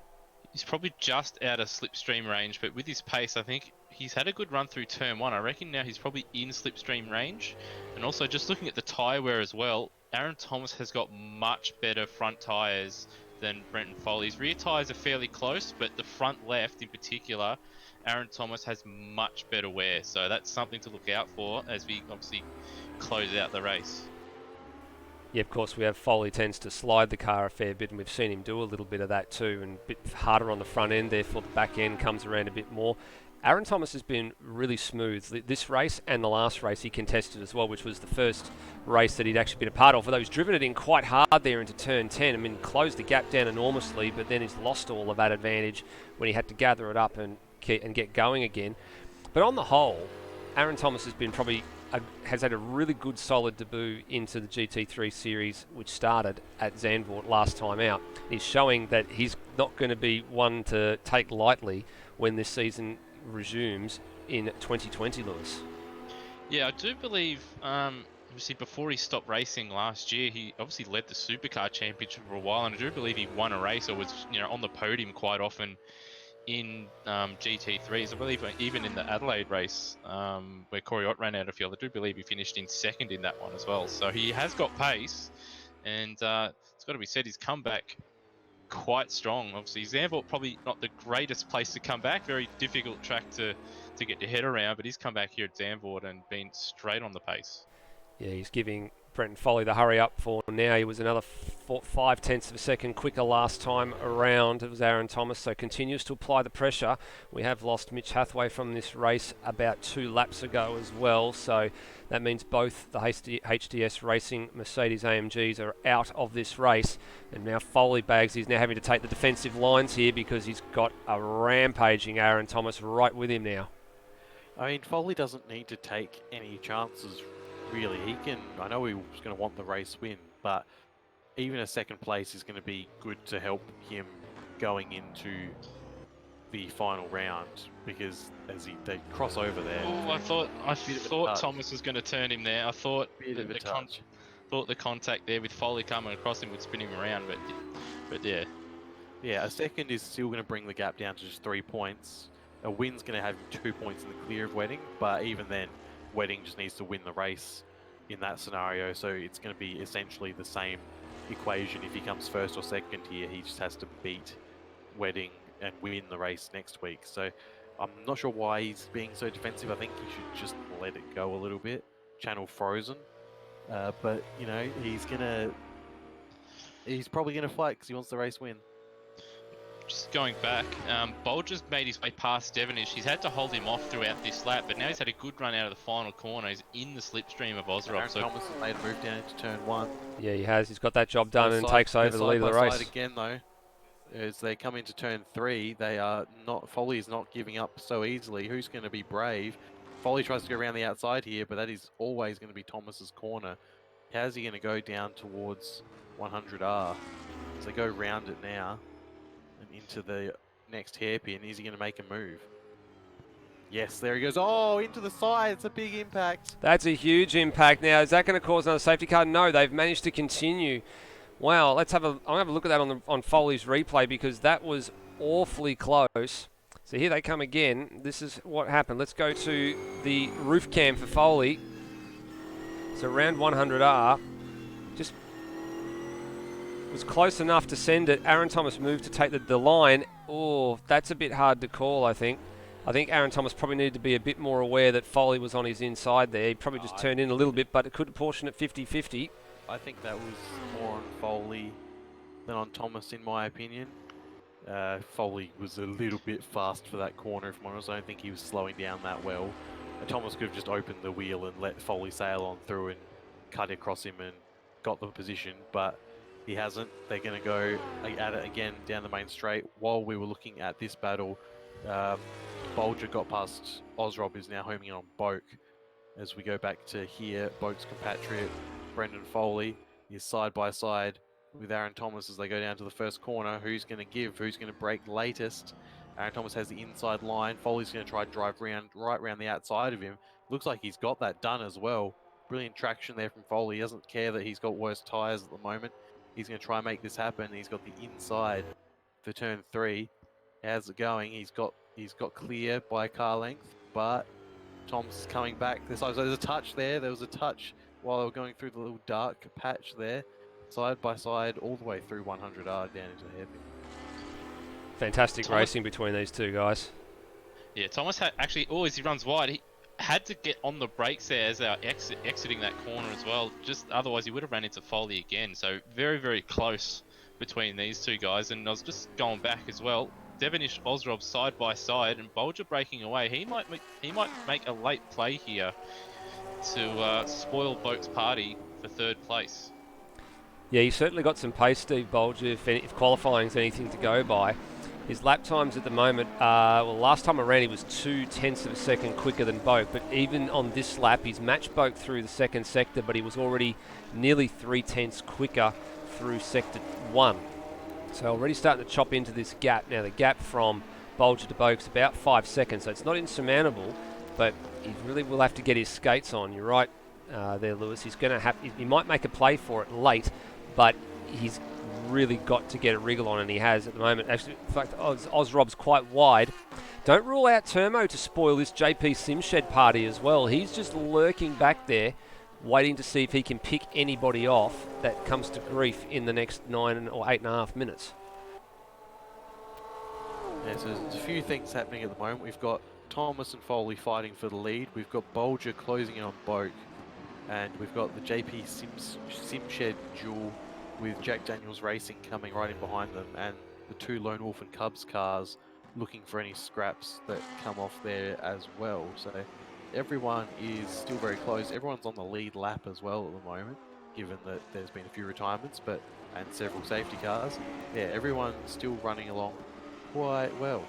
He's probably just out of slipstream range, but with his pace, I think he's had a good run through turn 1. I reckon now he's probably in slipstream range. And also just looking at the tyre wear as well, Aaron Thomas has got much better front tyres than Brenton Foley's. Rear tyres are fairly close, but the front left in particular, Aaron Thomas has much better wear. So that's something to look out for as we obviously close out the race. Yeah, of course, we have Foley tends to slide the car a fair bit, and we've seen him do a little bit of that too, and a bit harder on the front end, therefore the back end comes around a bit more. Aaron Thomas has been really smooth. This race and the last race he contested as well, which was the first race that he'd actually been a part of, although he's driven it in quite hard there into turn 10. I mean, closed the gap down enormously, but then he's lost all of that advantage when he had to gather it up and get going again. But on the whole, Aaron Thomas has been has had a really good solid debut into the GT3 Series, which started at Zandvoort last time out. He's showing that he's not going to be one to take lightly when this season resumes in 2020, Lewis. Yeah, I do believe, obviously before he stopped racing last year, he obviously led the Supercar Championship for a while, and I do believe he won a race or was, on the podium quite often in GT3s. I believe even in the Adelaide race where Corey Ott ran out of field, I do believe he finished in second in that one as well. So he has got pace, and it's got to be said, he's come back quite strong. Obviously, Zandvoort probably not the greatest place to come back, very difficult track to get your head around, but he's come back here at Zandvoort and been straight on the pace. Yeah, he's giving Brenton Foley the hurry up for now. He was another 5/10 of a second quicker last time around. It was Aaron Thomas, so continues to apply the pressure. We have lost Mitch Hathaway from this race about 2 laps ago as well, so that means both the HDS Racing Mercedes AMGs are out of this race, and now Foley bags. He's now having to take the defensive lines here because he's got a rampaging Aaron Thomas right with him now. I mean, Foley doesn't need to take any chances, really. I know he was going to want the race win, but even a second place is going to be good to help him going into the final round, because as they cross over there. Oh, I thought Thomas was going to turn him there. I thought the contact there with Foley coming across him would spin him around, but yeah. Yeah, a second is still going to bring the gap down to just 3 points. A win's going to have 2 points in the clear of Wedding, but even then, Wedding just needs to win the race in that scenario, so it's going to be essentially the same equation. If he comes first or second here, he just has to beat Wedding and win the race next week. So I'm not sure why he's being so defensive. I think he should just let it go a little bit. Channel frozen. But, you know, he's probably going to fight because he wants the race win. Just going back, Bolger's made his way past Devonish. He's had to hold him off throughout this lap, but now he's had a good run out of the final corner. He's in the slipstream of Ozrop. Aaron Thomas has made a move down into turn 1. Yeah, he has. He's got that job done and takes over the lead of the race. Again, though, as they come into turn 3, they are not. Foley is not giving up so easily. Who's going to be brave? Foley tries to go around the outside here, but that is always going to be Thomas's corner. How's he going to go down towards 100R? As they go round it now and into the next hairpin, is he going to make a move? Yes, there he goes. Oh, into the side. It's a big impact. That's a huge impact. Now, is that going to cause another safety car? No, they've managed to continue. Wow, I'll have a look at that on Foley's replay because that was awfully close. So here they come again. This is what happened. Let's go to the roof cam for Foley. So around 100R, just was close enough to send it. Aaron Thomas moved to take the line. Oh, that's a bit hard to call, I think. I think Aaron Thomas probably needed to be a bit more aware that Foley was on his inside there. He probably just turned in a little bit, but it could portion it 50-50. I think that was more on Foley than on Thomas, in my opinion. Foley was a little bit fast for that corner, if I'm honest. I don't think he was slowing down that well. Thomas could have just opened the wheel and let Foley sail on through and cut across him and got the position, but he hasn't. They're going to go at it again down the main straight. While we were looking at this battle, Bolger got past Ozrob, is now homing in on Boak. As we go back to here, Boak's compatriot, Brendan Foley, is side by side with Aaron Thomas as they go down to the first corner. Who's going to give? Who's going to break latest? Aaron Thomas has the inside line. Foley's going to try to drive right around the outside of him. Looks like he's got that done as well. Brilliant traction there from Foley. He doesn't care that he's got worse tyres at the moment. He's going to try and make this happen. He's got the inside for turn 3. How's it going? He's got clear by a car length, but Thomas is coming back. There's a touch there. There was a touch while they were going through the little dark patch there. Side by side, all the way through 100R down into the hairpin. Fantastic racing between these two guys. Yeah, Thomas had actually, as he runs wide, he had to get on the brakes there as they were exiting that corner as well. Just otherwise, he would have ran into Foley again. So very, very close between these two guys. And I was just going back as well. Devonish, Ozrob side by side, and Bolger breaking away. He might make a late play here to spoil Boak's party for third place. Yeah, he's certainly got some pace, Steve Bolger, if qualifying's anything to go by. His lap times at the moment, last time around he was 0.2 of a second quicker than Boak, but even on this lap he's matched Boak through the second sector, but he was already nearly 0.3 quicker through sector 1. So already starting to chop into this gap. Now the gap from Bolger to Boak's about 5 seconds, so it's not insurmountable, but he really will have to get his skates on. You're right there, Lewis. He might make a play for it late, but he's really got to get a wriggle on, and he has at the moment. Actually, in fact, Ozrob's quite wide. Don't rule out Turmo to spoil this JP Simshed party as well. He's just lurking back there, waiting to see if he can pick anybody off that comes to grief in the next 9 or 8.5 minutes. Yeah, so there's a few things happening at the moment. We've got Thomas and Foley fighting for the lead. We've got Bolger closing in on Boak. And we've got the JP Simshed duel with Jack Daniels Racing coming right in behind them, and the two Lone Wolf and Cubs cars looking for any scraps that come off there as well. So everyone is still very close. Everyone's on the lead lap as well at the moment, given that there's been a few retirements and several safety cars. Yeah, everyone's still running along quite well.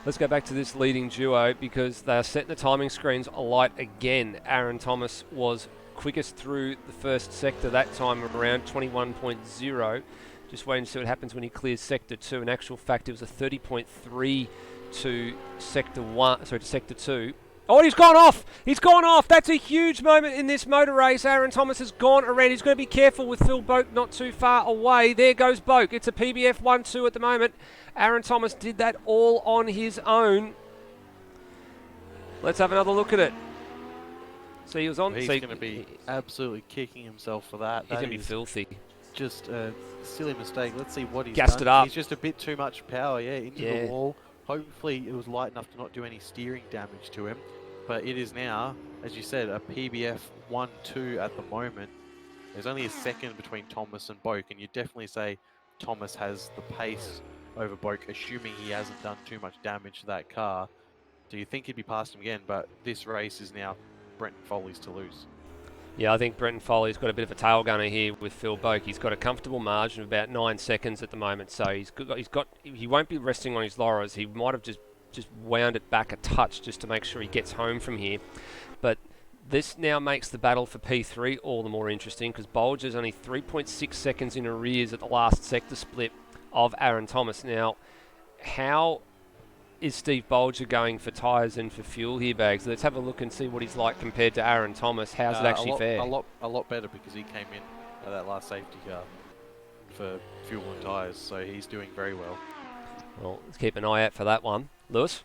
Let's go back to this leading duo because they are setting the timing screens alight again. Aaron Thomas was quickest through the first sector that time around 21.0. Just waiting to see what happens when he clears sector 2. In actual fact, it was a 30.3 to sector 2. Oh, and he's gone off! He's gone off! That's a huge moment in this motor race. Aaron Thomas has gone around. He's going to be careful with Phil Boak not too far away. There goes Boak. It's a PBF 1-2 at the moment. Aaron Thomas did that all on his own. Let's have another look at it. So he was on... He's going to be absolutely kicking himself for that. He's going to be filthy. just a silly mistake. Let's see what he's Gassed done. it up. He's just a bit too much power, yeah, into Yeah. the wall. Hopefully it was light enough to not do any steering damage to him. But it is now, as you said, a PBF 1-2 at the moment. There's only a second between Thomas and Boak, and you definitely say Thomas has the pace over Boak, assuming he hasn't done too much damage to that car. Do you think he'd be past him again? But this race is now Brenton Foley's to lose. Yeah, I think Brenton Foley's got a bit of a tail gunner here with Phil Boak. He's got a comfortable margin of about 9 seconds at the moment, so he won't be resting on his laurels. He might have just wound it back a touch just to make sure he gets home from here. But this now makes the battle for P3 all the more interesting because Bolger's only 3.6 seconds in arrears at the last sector split of Aaron Thomas. Now, how is Steve Bolger going for tyres and for fuel here, Bags? Let's have a look and see what he's like compared to Aaron Thomas. How's it actually fair? A lot better because he came in at that last safety car for fuel and tyres, so he's doing very well. Well, let's keep an eye out for that one. Lewis?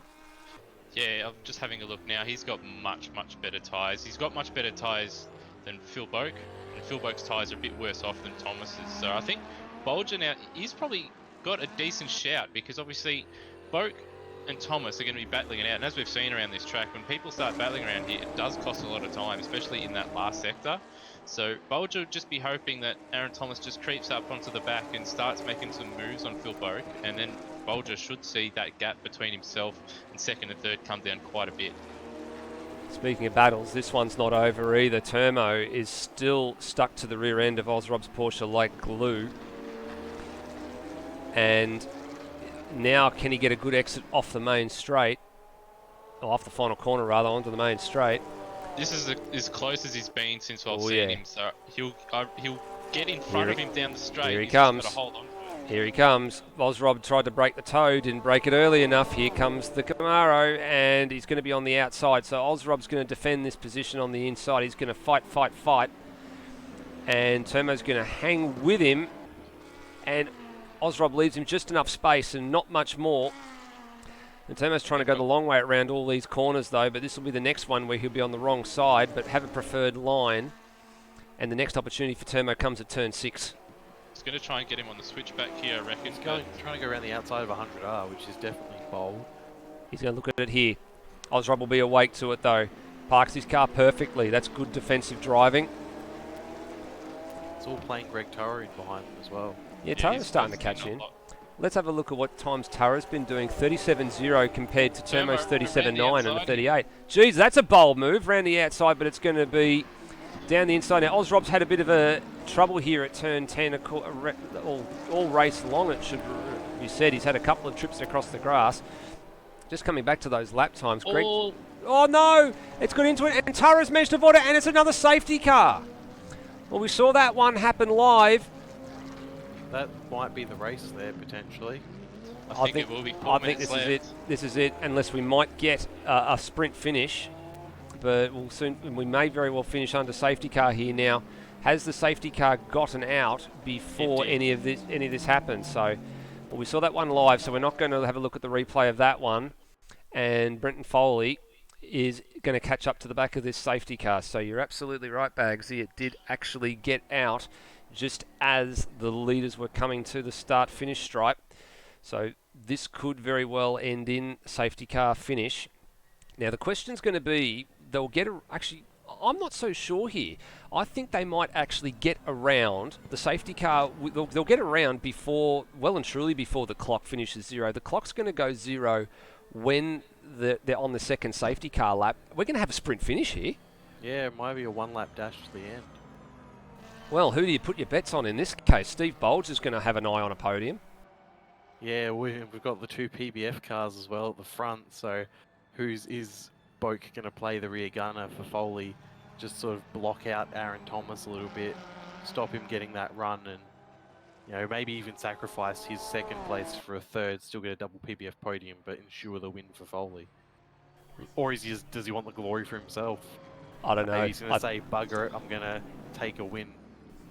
Yeah, I'm just having a look now. He's got much better tyres. He's got much better tyres than Phil Boak, and Phil Boak's tyres are a bit worse off than Thomas's. So I think Bolger now, he's probably got a decent shout because obviously Boak and Thomas are going to be battling it out. And as we've seen around this track, when people start battling around here, it does cost a lot of time, especially in that last sector. So Bolger would just be hoping that Aaron Thomas just creeps up onto the back and starts making some moves on Phil Boak, and then Bolger should see that gap between himself and second and third come down quite a bit. Speaking of battles, this one's not over either. Turmo is still stuck to the rear end of Ozrob's Porsche like glue. And now can he get a good exit off the main straight, or off the final corner rather, onto the main straight? This is as close as he's been since I've seen him, so he'll get in front of him down the straight. Here he He's comes. just gotta hold on. Here he comes. Ozrob tried to break the toe, didn't break it early enough. Here comes the Camaro, and he's going to be on the outside. So Ozrob's going to defend this position on the inside. He's going to fight. And Turmo's going to hang with him. And Ozrob leaves him just enough space and not much more. And Turmo's trying to go the long way around all these corners, though. But this will be the next one where he'll be on the wrong side, but have a preferred line. And the next opportunity for Turmo comes at turn 6. He's going to try and get him on the switchback here, I reckon. He's trying to go around the outside of 100R, which is definitely bold. He's going to look at it here. Ozrob will be awake to it, though. Parks his car perfectly. That's good defensive driving. It's all playing Greg Torre in behind them as well. Yeah, Tara's starting to catch in. Let's have a look at what times Tara's been doing. 37.0 compared to Turmo's 37.9 and a 38. Geez, that's a bold move. Round the outside, but it's going to be down the inside. Now, Ozrob's had a bit of a trouble here at turn 10. All race long, it should be said. He's had a couple of trips across the grass. Just coming back to those lap times. Greg. Oh, no! It's got into it, and Tara's managed to avoid it, and it's another safety car. Well, we saw that one happen live. That might be the race there, potentially. I think it will be 4 I think minutes this is left. it. This is it, unless we might get a sprint finish. But we may very well finish under safety car here now. Has the safety car gotten out before any of this happened? So, well, we saw that one live, so we're not going to have a look at the replay of that one. And Brenton Foley is going to catch up to the back of this safety car. So you're absolutely right, Bagsy. It did actually get out just as the leaders were coming to the start-finish stripe. So this could very well end in safety car finish. Now the question's going to be, actually, I'm not so sure here. I think they might actually get around the safety car. They'll get around well and truly before the clock finishes 0. The clock's going to go 0 when they're on the second safety car lap. We're going to have a sprint finish here. Yeah, it might be a one-lap dash to the end. Well, who do you put your bets on in this case? Steve Bolger's going to have an eye on a podium. Yeah, we've got the 2 PBF cars as well at the front, so is Boak going to play the rear gunner for Foley, just sort of block out Aaron Thomas a little bit, stop him getting that run, and maybe even sacrifice his second place for a third, still get a double PBF podium, but ensure the win for Foley? Or does he want the glory for himself? I don't know. Maybe he's going to say, bugger it, I'm going to take a win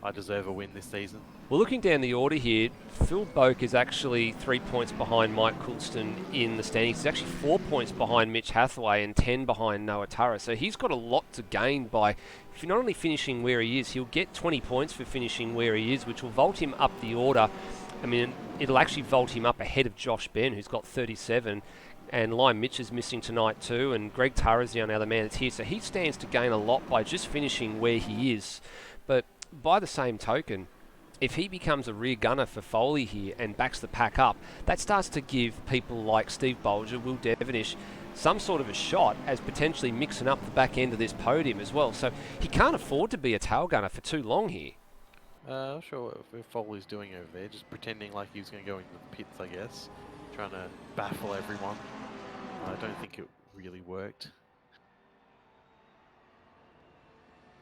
I deserve a win this season. Well, looking down the order here, Phil Boak is actually 3 points behind Mike Coulston in the standings. He's actually 4 points behind Mitch Hathaway and 10 behind Noah Turra. So he's got a lot to gain by not only finishing where he is, he'll get 20 points for finishing where he is, which will vault him up the order. I mean, it'll actually vault him up ahead of Josh Ben, who's got 37. And Lime Mitch is missing tonight too, and Greg Turra's the only other man that's here. So he stands to gain a lot by just finishing where he is. But by the same token, if he becomes a rear gunner for Foley here and backs the pack up, that starts to give people like Steve Bolger, Will Devonish, some sort of a shot as potentially mixing up the back end of this podium as well. So he can't afford to be a tail gunner for too long here. Not sure what Foley's doing over there, just pretending like he was going to go into the pits, I guess. Trying to baffle everyone. I don't think it really worked.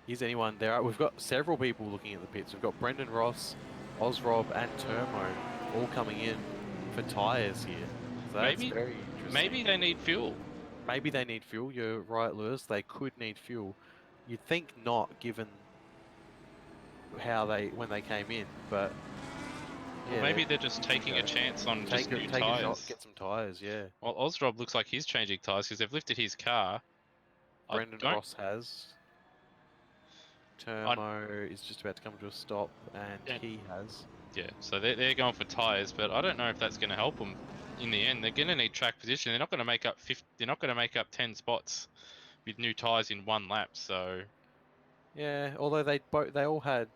Is anyone there? We've got several people looking at the pits. We've got Brendan Ross, Ozrob and Turmo all coming in for tyres here. So that's very interesting. Maybe they need fuel. Maybe they need fuel. You're right, Lewis. They could need fuel. You'd think not, given how when they came in, but yeah, Well, maybe they're just taking a chance on just new take tyres. a shot, get some tyres. Yeah. Well, Ozrob looks like he's changing tyres because they've lifted his car. Brendan Ross has. Turmo is just about to come to a stop, and he has. Yeah, so they're going for tyres, but I don't know if that's going to help them in the end. They're going to need track position. They're not going to make up 10 spots with new tyres in one lap. So Yeah, although they all had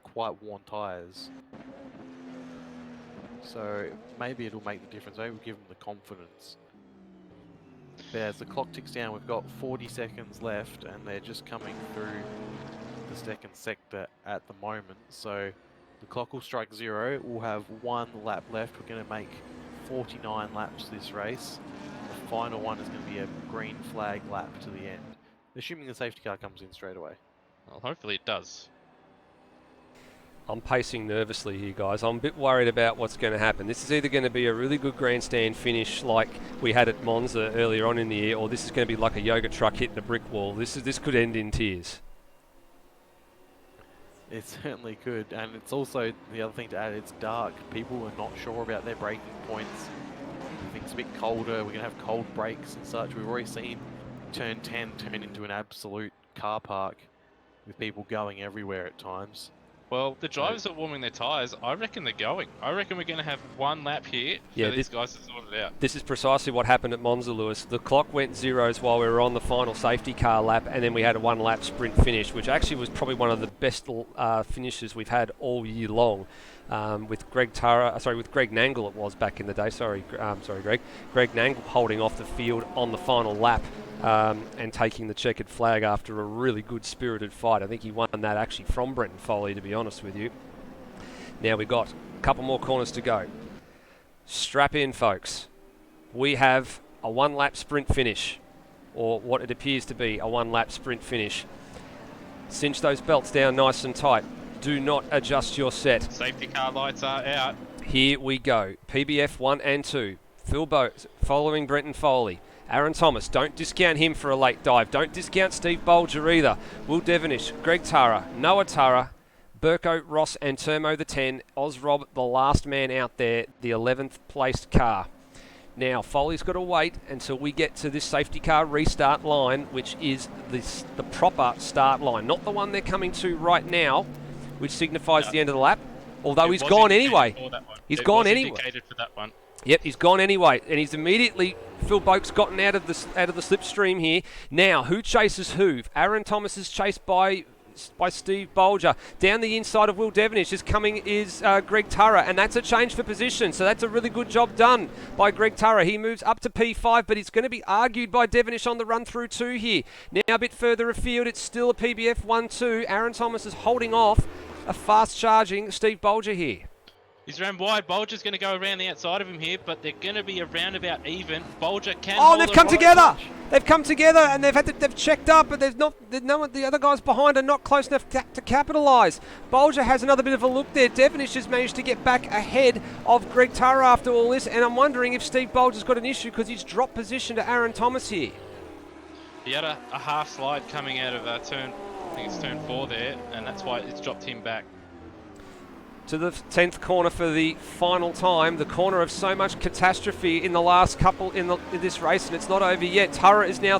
quite worn tyres, so maybe it'll make the difference. Maybe we'll give them the confidence. But as the clock ticks down, we've got 40 seconds left, and they're just coming through the second sector at the moment. So the clock will strike 0. We'll have 1 lap left. We're going to make 49 laps this race. The final one is going to be a green flag lap to the end, assuming the safety car comes in straight away. well, hopefully it does. I'm pacing nervously here, guys. I'm a bit worried about what's going to happen. This is either going to be a really good grandstand finish like we had at Monza earlier on in the year, or this is going to be like a yoga truck hitting a brick wall. This could end in tears. It certainly could, and it's also, the other thing to add, it's dark. People are not sure about their braking points. I think it's a bit colder. We're going to have cold brakes and such. We've already seen turn 10 turn into an absolute car park with people going everywhere at times. Well, the drivers are warming their tyres. I reckon they're going. I reckon we're going to have 1 lap here for these guys to sort it out. This is precisely what happened at Monza, Lewis. The clock went zeros while we were on the final safety car lap, and then we had a 1 lap sprint finish, which actually was probably one of the best finishes we've had all year long. With Greg Nangle it was back in the day. Sorry, Greg. Greg Nangle holding off the field on the final lap. And taking the checkered flag after a really good spirited fight. I think he won that actually from Brenton Foley, to be honest with you. Now we've got a couple more corners to go. Strap in, folks. We have a 1 lap sprint finish, or what it appears to be a 1 lap sprint finish. Cinch those belts down nice and tight. Do not adjust your set. Safety car lights are out. Here we go. PBF 1 and 2. Phil Boat following Brenton Foley. Aaron Thomas, don't discount him for a late dive. Don't discount Steve Bolger either. Will Devonish, Greg Turra, Noah Turra, Burko, Ross and Turmo the 10. Ozrob, the last man out there, the 11th placed car. Now, Foley's got to wait until we get to this safety car restart line, which is the proper start line, not the one they're coming to right now, which signifies the end of the lap. Although he's gone anyway. He's gone anyway. Indicated for that one. Yep, he's gone anyway, and he's immediately, Phil Boak's gotten out of the slipstream here. Now, who chases who? Aaron Thomas is chased by Steve Bolger. Down the inside of Will Devonish is Greg Turra, and that's a change for position, so that's a really good job done by Greg Turra. He moves up to P5, but it's going to be argued by Devonish on the run through 2 here. Now a bit further afield, it's still a PBF 1-2. Aaron Thomas is holding off a fast charging Steve Bolger here. He's ran wide. Bolger's going to go around the outside of him here, but they're going to be around about even. Bolger can. Oh, they've come together. They've come together, and they've checked up, but the other guys behind are not close enough to capitalise. Bolger has another bit of a look there. Devonish has managed to get back ahead of Greg Turra after all this, and I'm wondering if Steve Bolger's got an issue because he's dropped position to Aaron Thomas here. He had a half slide coming out of turn think it's turn 4 there, and that's why it's dropped him back. To the 10th corner for the final time, the corner of so much catastrophe in the last couple in this race, and it's not over yet. Tara is now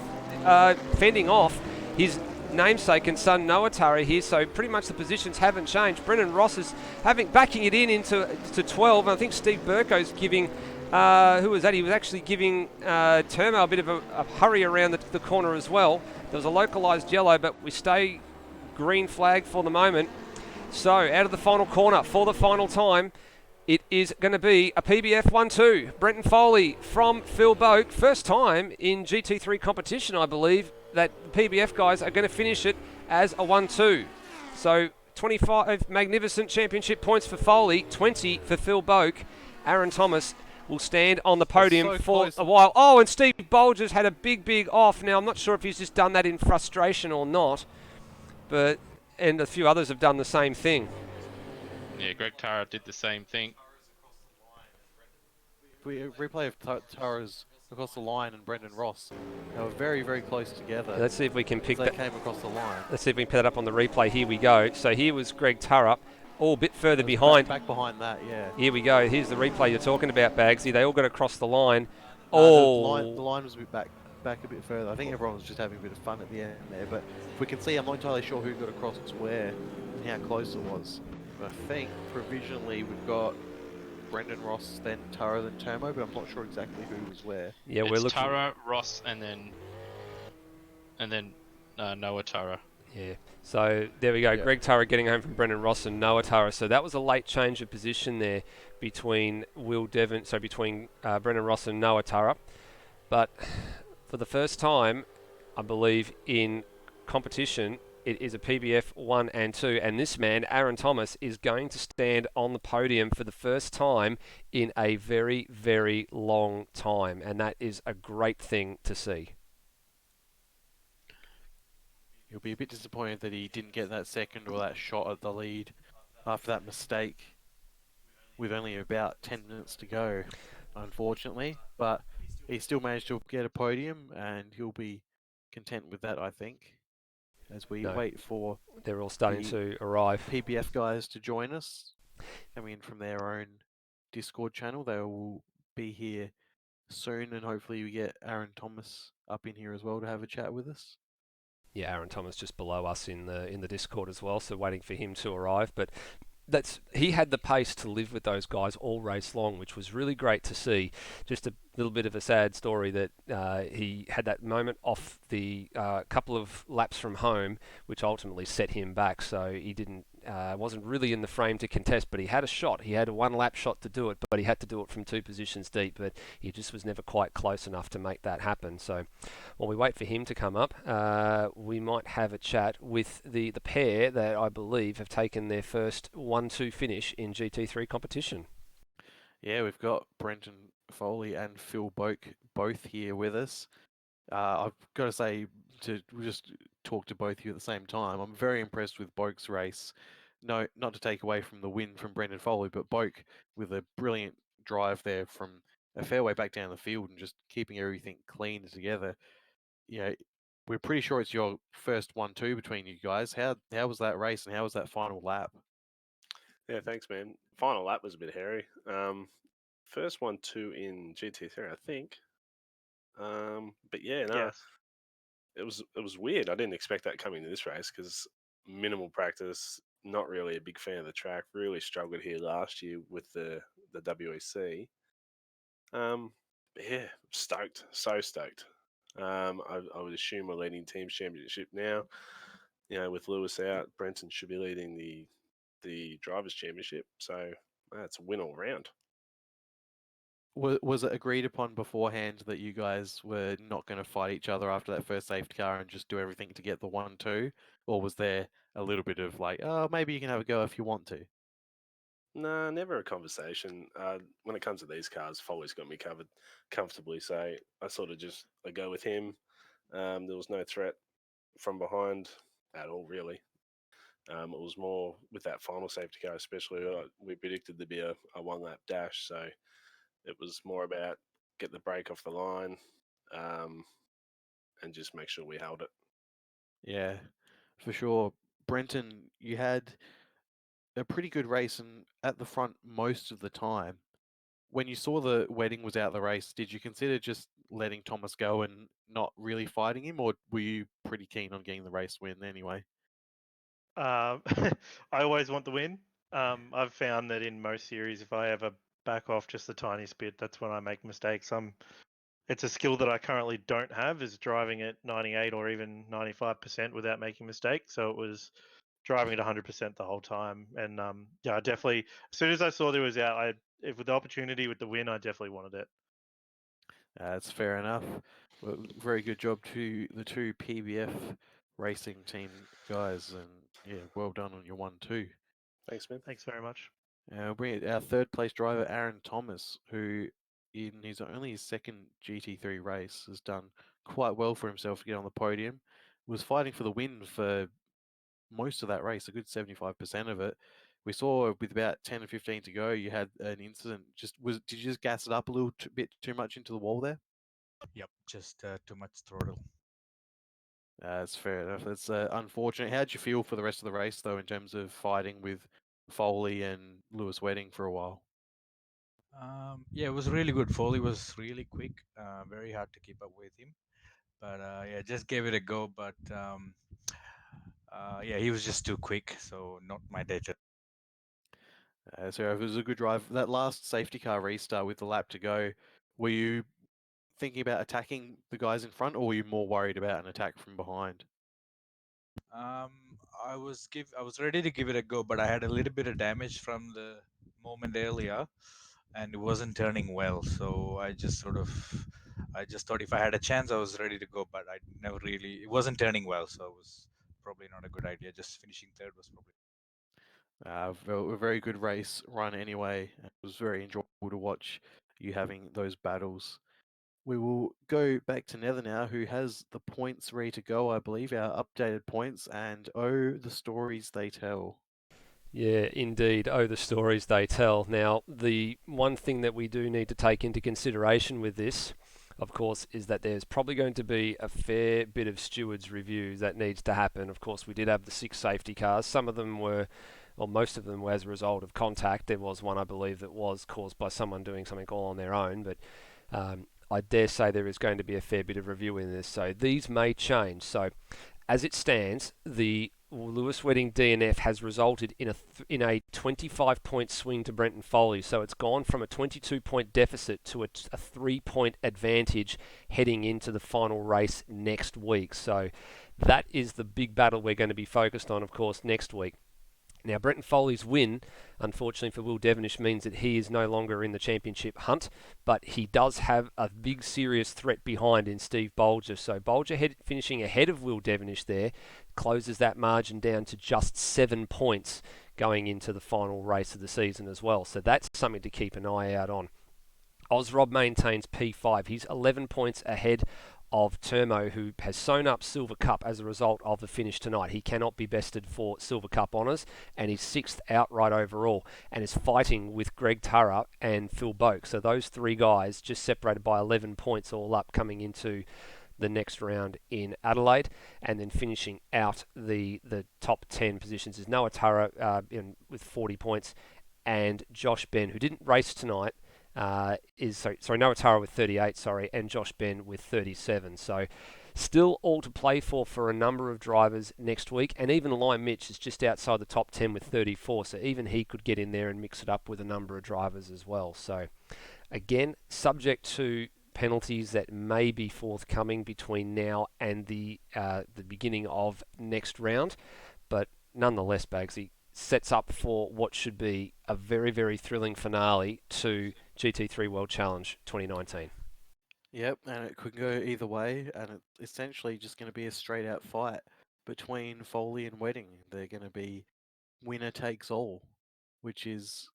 fending off his namesake and son Noah Tara here, so pretty much the positions haven't changed. Brendan Ross is backing it into 12, and I think Steve Burko's giving who was that? He was actually giving Termo a bit of a hurry around the corner as well. There was a localised yellow, but we stay green flag for the moment. So out of the final corner for the final time, it is going to be a PBF 1-2. Brenton Foley from Phil Boak. First time in GT3 competition, I believe, that the PBF guys are going to finish it as a 1-2. So 25 magnificent championship points for Foley, 20 for Phil Boak. Aaron Thomas will stand on the podium for a while. Oh, and Steve Bolger's had a big off. Now, I'm not sure if he's just done that in frustration or not, and a few others have done the same thing. Yeah, Greg Tara did the same thing. Replay of Tara's across the line and Brendan Ross. They were very close together. Let's see if we can pick that. that. Came across the line. Let's see if we can put that up on the replay. Here we go. So here was Greg Tara, all a bit further behind. Back behind that, yeah. Here we go. Here's the replay you're talking about, Bagsy. They all got across the line. The line was a bit back a bit further. I think everyone was just having a bit of fun at the end there. But if we can see, I'm not entirely sure who got across to where and how close it was. But I think provisionally we've got Brendan Ross, then Tara, then Termo, but I'm not sure exactly who was where. Yeah, it's we're looking. Tara, Ross, and then Noah Tara. Yeah. So there we go. Yeah. Greg Tara getting home from Brendan Ross and Noah Tara. So that was a late change of position there between between Brendan Ross and Noah Tara. But for the first time, I believe, in competition, it is a PBF 1 and 2, and this man, Aaron Thomas, is going to stand on the podium for the first time in a very long time, and that is a great thing to see. He'll be a bit disappointed that he didn't get that second or that shot at the lead after that mistake with only about 10 minutes to go, unfortunately. But he still managed to get a podium, and he'll be content with that, I think, as we wait for they're all starting to arrive. PBF guys to join us, coming in from their own Discord channel. They will be here soon, and hopefully we get Aaron Thomas up in here as well to have a chat with us. Yeah, Aaron Thomas just below us in the Discord as well, so waiting for him to arrive. But he had the pace to live with those guys all race long, which was really great to see. Just a little bit of a sad story that he had that moment off the couple of laps from home, which ultimately set him back. So he wasn't really in the frame to contest, but he had a shot. He had a one-lap shot to do it, but he had to do it from 2 positions deep. But he just was never quite close enough to make that happen. So while we wait for him to come up, we might have a chat with the pair that I believe have taken their first 1-2 finish in GT3 competition. Yeah, we've got Brenton Foley and Phil Boak both here with us. I've got to say, we just talk to both of you at the same time. I'm very impressed with Boak's race. No, not to take away from the win from Brendan Foley, but Boak with a brilliant drive there from a fair way back down the field and just keeping everything clean together. Yeah, we're pretty sure it's your first 1-2 between you guys. How was that race and how was that final lap? Yeah, thanks, man. Final lap was a bit hairy. First 1-2 in GT3, I think. But yeah, no, Yes. it was weird. I didn't expect that coming to this race because minimal practice. Not really a big fan of the track. Really struggled here last year with the WEC. Yeah, stoked, so stoked. I would assume we're leading teams championship now. You know, with Lewis out, Brenton should be leading the drivers' championship. So that's a win all round. Was it agreed upon beforehand that you guys were not going to fight each other after that first safety car and just do everything to get the 1-2? Or was there a little bit of like, oh, maybe you can have a go if you want to? Nah, never a conversation. When it comes to these cars, Foley's got me covered comfortably. So I sort of I go with him. There was no threat from behind at all, really. It was more with that final safety car, especially. We predicted there'd be a one-lap dash, so it was more about get the brake off the line and just make sure we held it. Yeah. for sure. Brenton, you had a pretty good race and at the front most of the time. When you saw the wedding was out of the race, did you consider just letting Thomas go and not really fighting him, or were you pretty keen on getting the race win anyway? I always want the win. I've found that in most series, if I ever back off just the tiniest bit, that's when I make mistakes. It's a skill that I currently don't have, is driving at 98 or even 95% without making mistakes. So it was driving at 100% the whole time. And yeah, I definitely, as soon as I saw there was out, if with the opportunity with the win, I definitely wanted it. That's fair enough. Well, very good job to the two PBF racing team guys, and yeah, well done on your 1-2. Thanks, man. Thanks very much. Bring it our third place driver, Aaron Thomas, who in his only his second GT3 race has done quite well for himself to get on the podium. Was fighting for the win for most of that race, a good 75% of it. We saw with about 10 or 15 to go, you had an incident. Did you just gas it up a little bit too much into the wall there? Yep, just too much throttle. That's fair enough. That's unfortunate. How'd you feel for the rest of the race, though, in terms of fighting with Foley and Lewis Wedding for a while? Yeah, it was really good. Foley was really quick, very hard to keep up with him. But yeah, just gave it a go. But yeah, he was just too quick, so not my day. So it was a good drive. That last safety car restart with the lap to go, were you thinking about attacking the guys in front, or were you more worried about an attack from behind? Um, I was ready to give it a go, but I had a little bit of damage from the moment earlier, and it wasn't turning well. So I just thought if I had a chance, I was ready to go, but I never really. It wasn't turning well, so it was probably not a good idea. Just finishing third was probably. A very good race run anyway. It was very enjoyable to watch you having those battles. We will go back to Nether now, who has the points ready to go, I believe, our updated points, and oh, the stories they tell. Yeah, indeed. Oh, the stories they tell. Now, the one thing that we do need to take into consideration with this, of course, is that there's probably going to be a fair bit of stewards' review that needs to happen. Of course, we did have the 6 safety cars. Some of them were, or most of them were as a result of contact. There was one, I believe, that was caused by someone doing something all on their own, but I dare say there is going to be a fair bit of review in this. So these may change. So as it stands, the Lewis Wedding DNF has resulted in a 25-point swing to Brenton Foley. So it's gone from a 22-point deficit to a 3-point advantage heading into the final race next week. So that is the big battle we're going to be focused on, of course, next week. Now, Brenton Foley's win, unfortunately for Will Devenish, means that he is no longer in the championship hunt, but he does have a big, serious threat behind in Steve Bolger. So Bolger finishing ahead of Will Devenish there closes that margin down to just 7 points going into the final race of the season as well. So that's something to keep an eye out on. Ozrob maintains P5. He's 11 points ahead of Termo, who has sewn up Silver Cup as a result of the finish tonight. He cannot be bested for Silver Cup honours, and he's 6th outright overall, and is fighting with Greg Turra and Phil Boak. So those 3 guys just separated by 11 points all up coming into the next round in Adelaide, and then finishing out the top 10 positions is Noah Turra with 40 points, and Josh Ben, who didn't race tonight, Noah Tara with 38, and Josh Ben with 37. So still all to play for a number of drivers next week, and even Lime Mitch is just outside the top 10 with 34, so even he could get in there and mix it up with a number of drivers as well. So again, subject to penalties that may be forthcoming between now and the beginning of next round, but nonetheless, Bagsy, sets up for what should be a very, very thrilling finale to GT3 World Challenge 2019. Yep, and it could go either way, and it's essentially just going to be a straight out fight between Foley and Wedding. They're going to be winner takes all, which is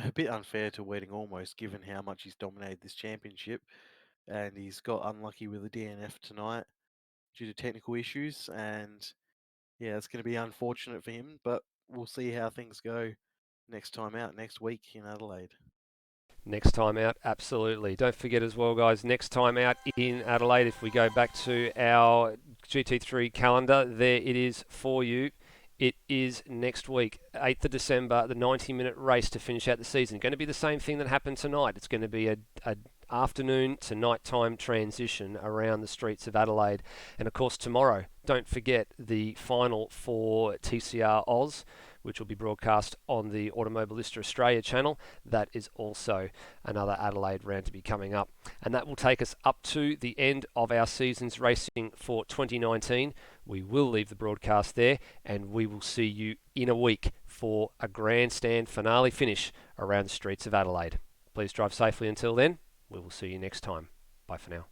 a bit unfair to Wedding almost, given how much he's dominated this championship. And he's got unlucky with the DNF tonight due to technical issues, and yeah, it's going to be unfortunate for him, but we'll see how things go next time out, next week in Adelaide. Next time out, absolutely. Don't forget as well, guys, next time out in Adelaide, if we go back to our GT3 calendar, there it is for you. It is next week, 8th of December, the 90-minute race to finish out the season. Going to be the same thing that happened tonight. It's going to be a afternoon to nighttime transition around the streets of Adelaide. And of course, tomorrow, don't forget the final for TCR Oz, which will be broadcast on the Automobilista Australia channel. That is also another Adelaide round to be coming up. And that will take us up to the end of our season's racing for 2019. We will leave the broadcast there, and we will see you in a week for a grandstand finale finish around the streets of Adelaide. Please drive safely until then. We will see you next time. Bye for now.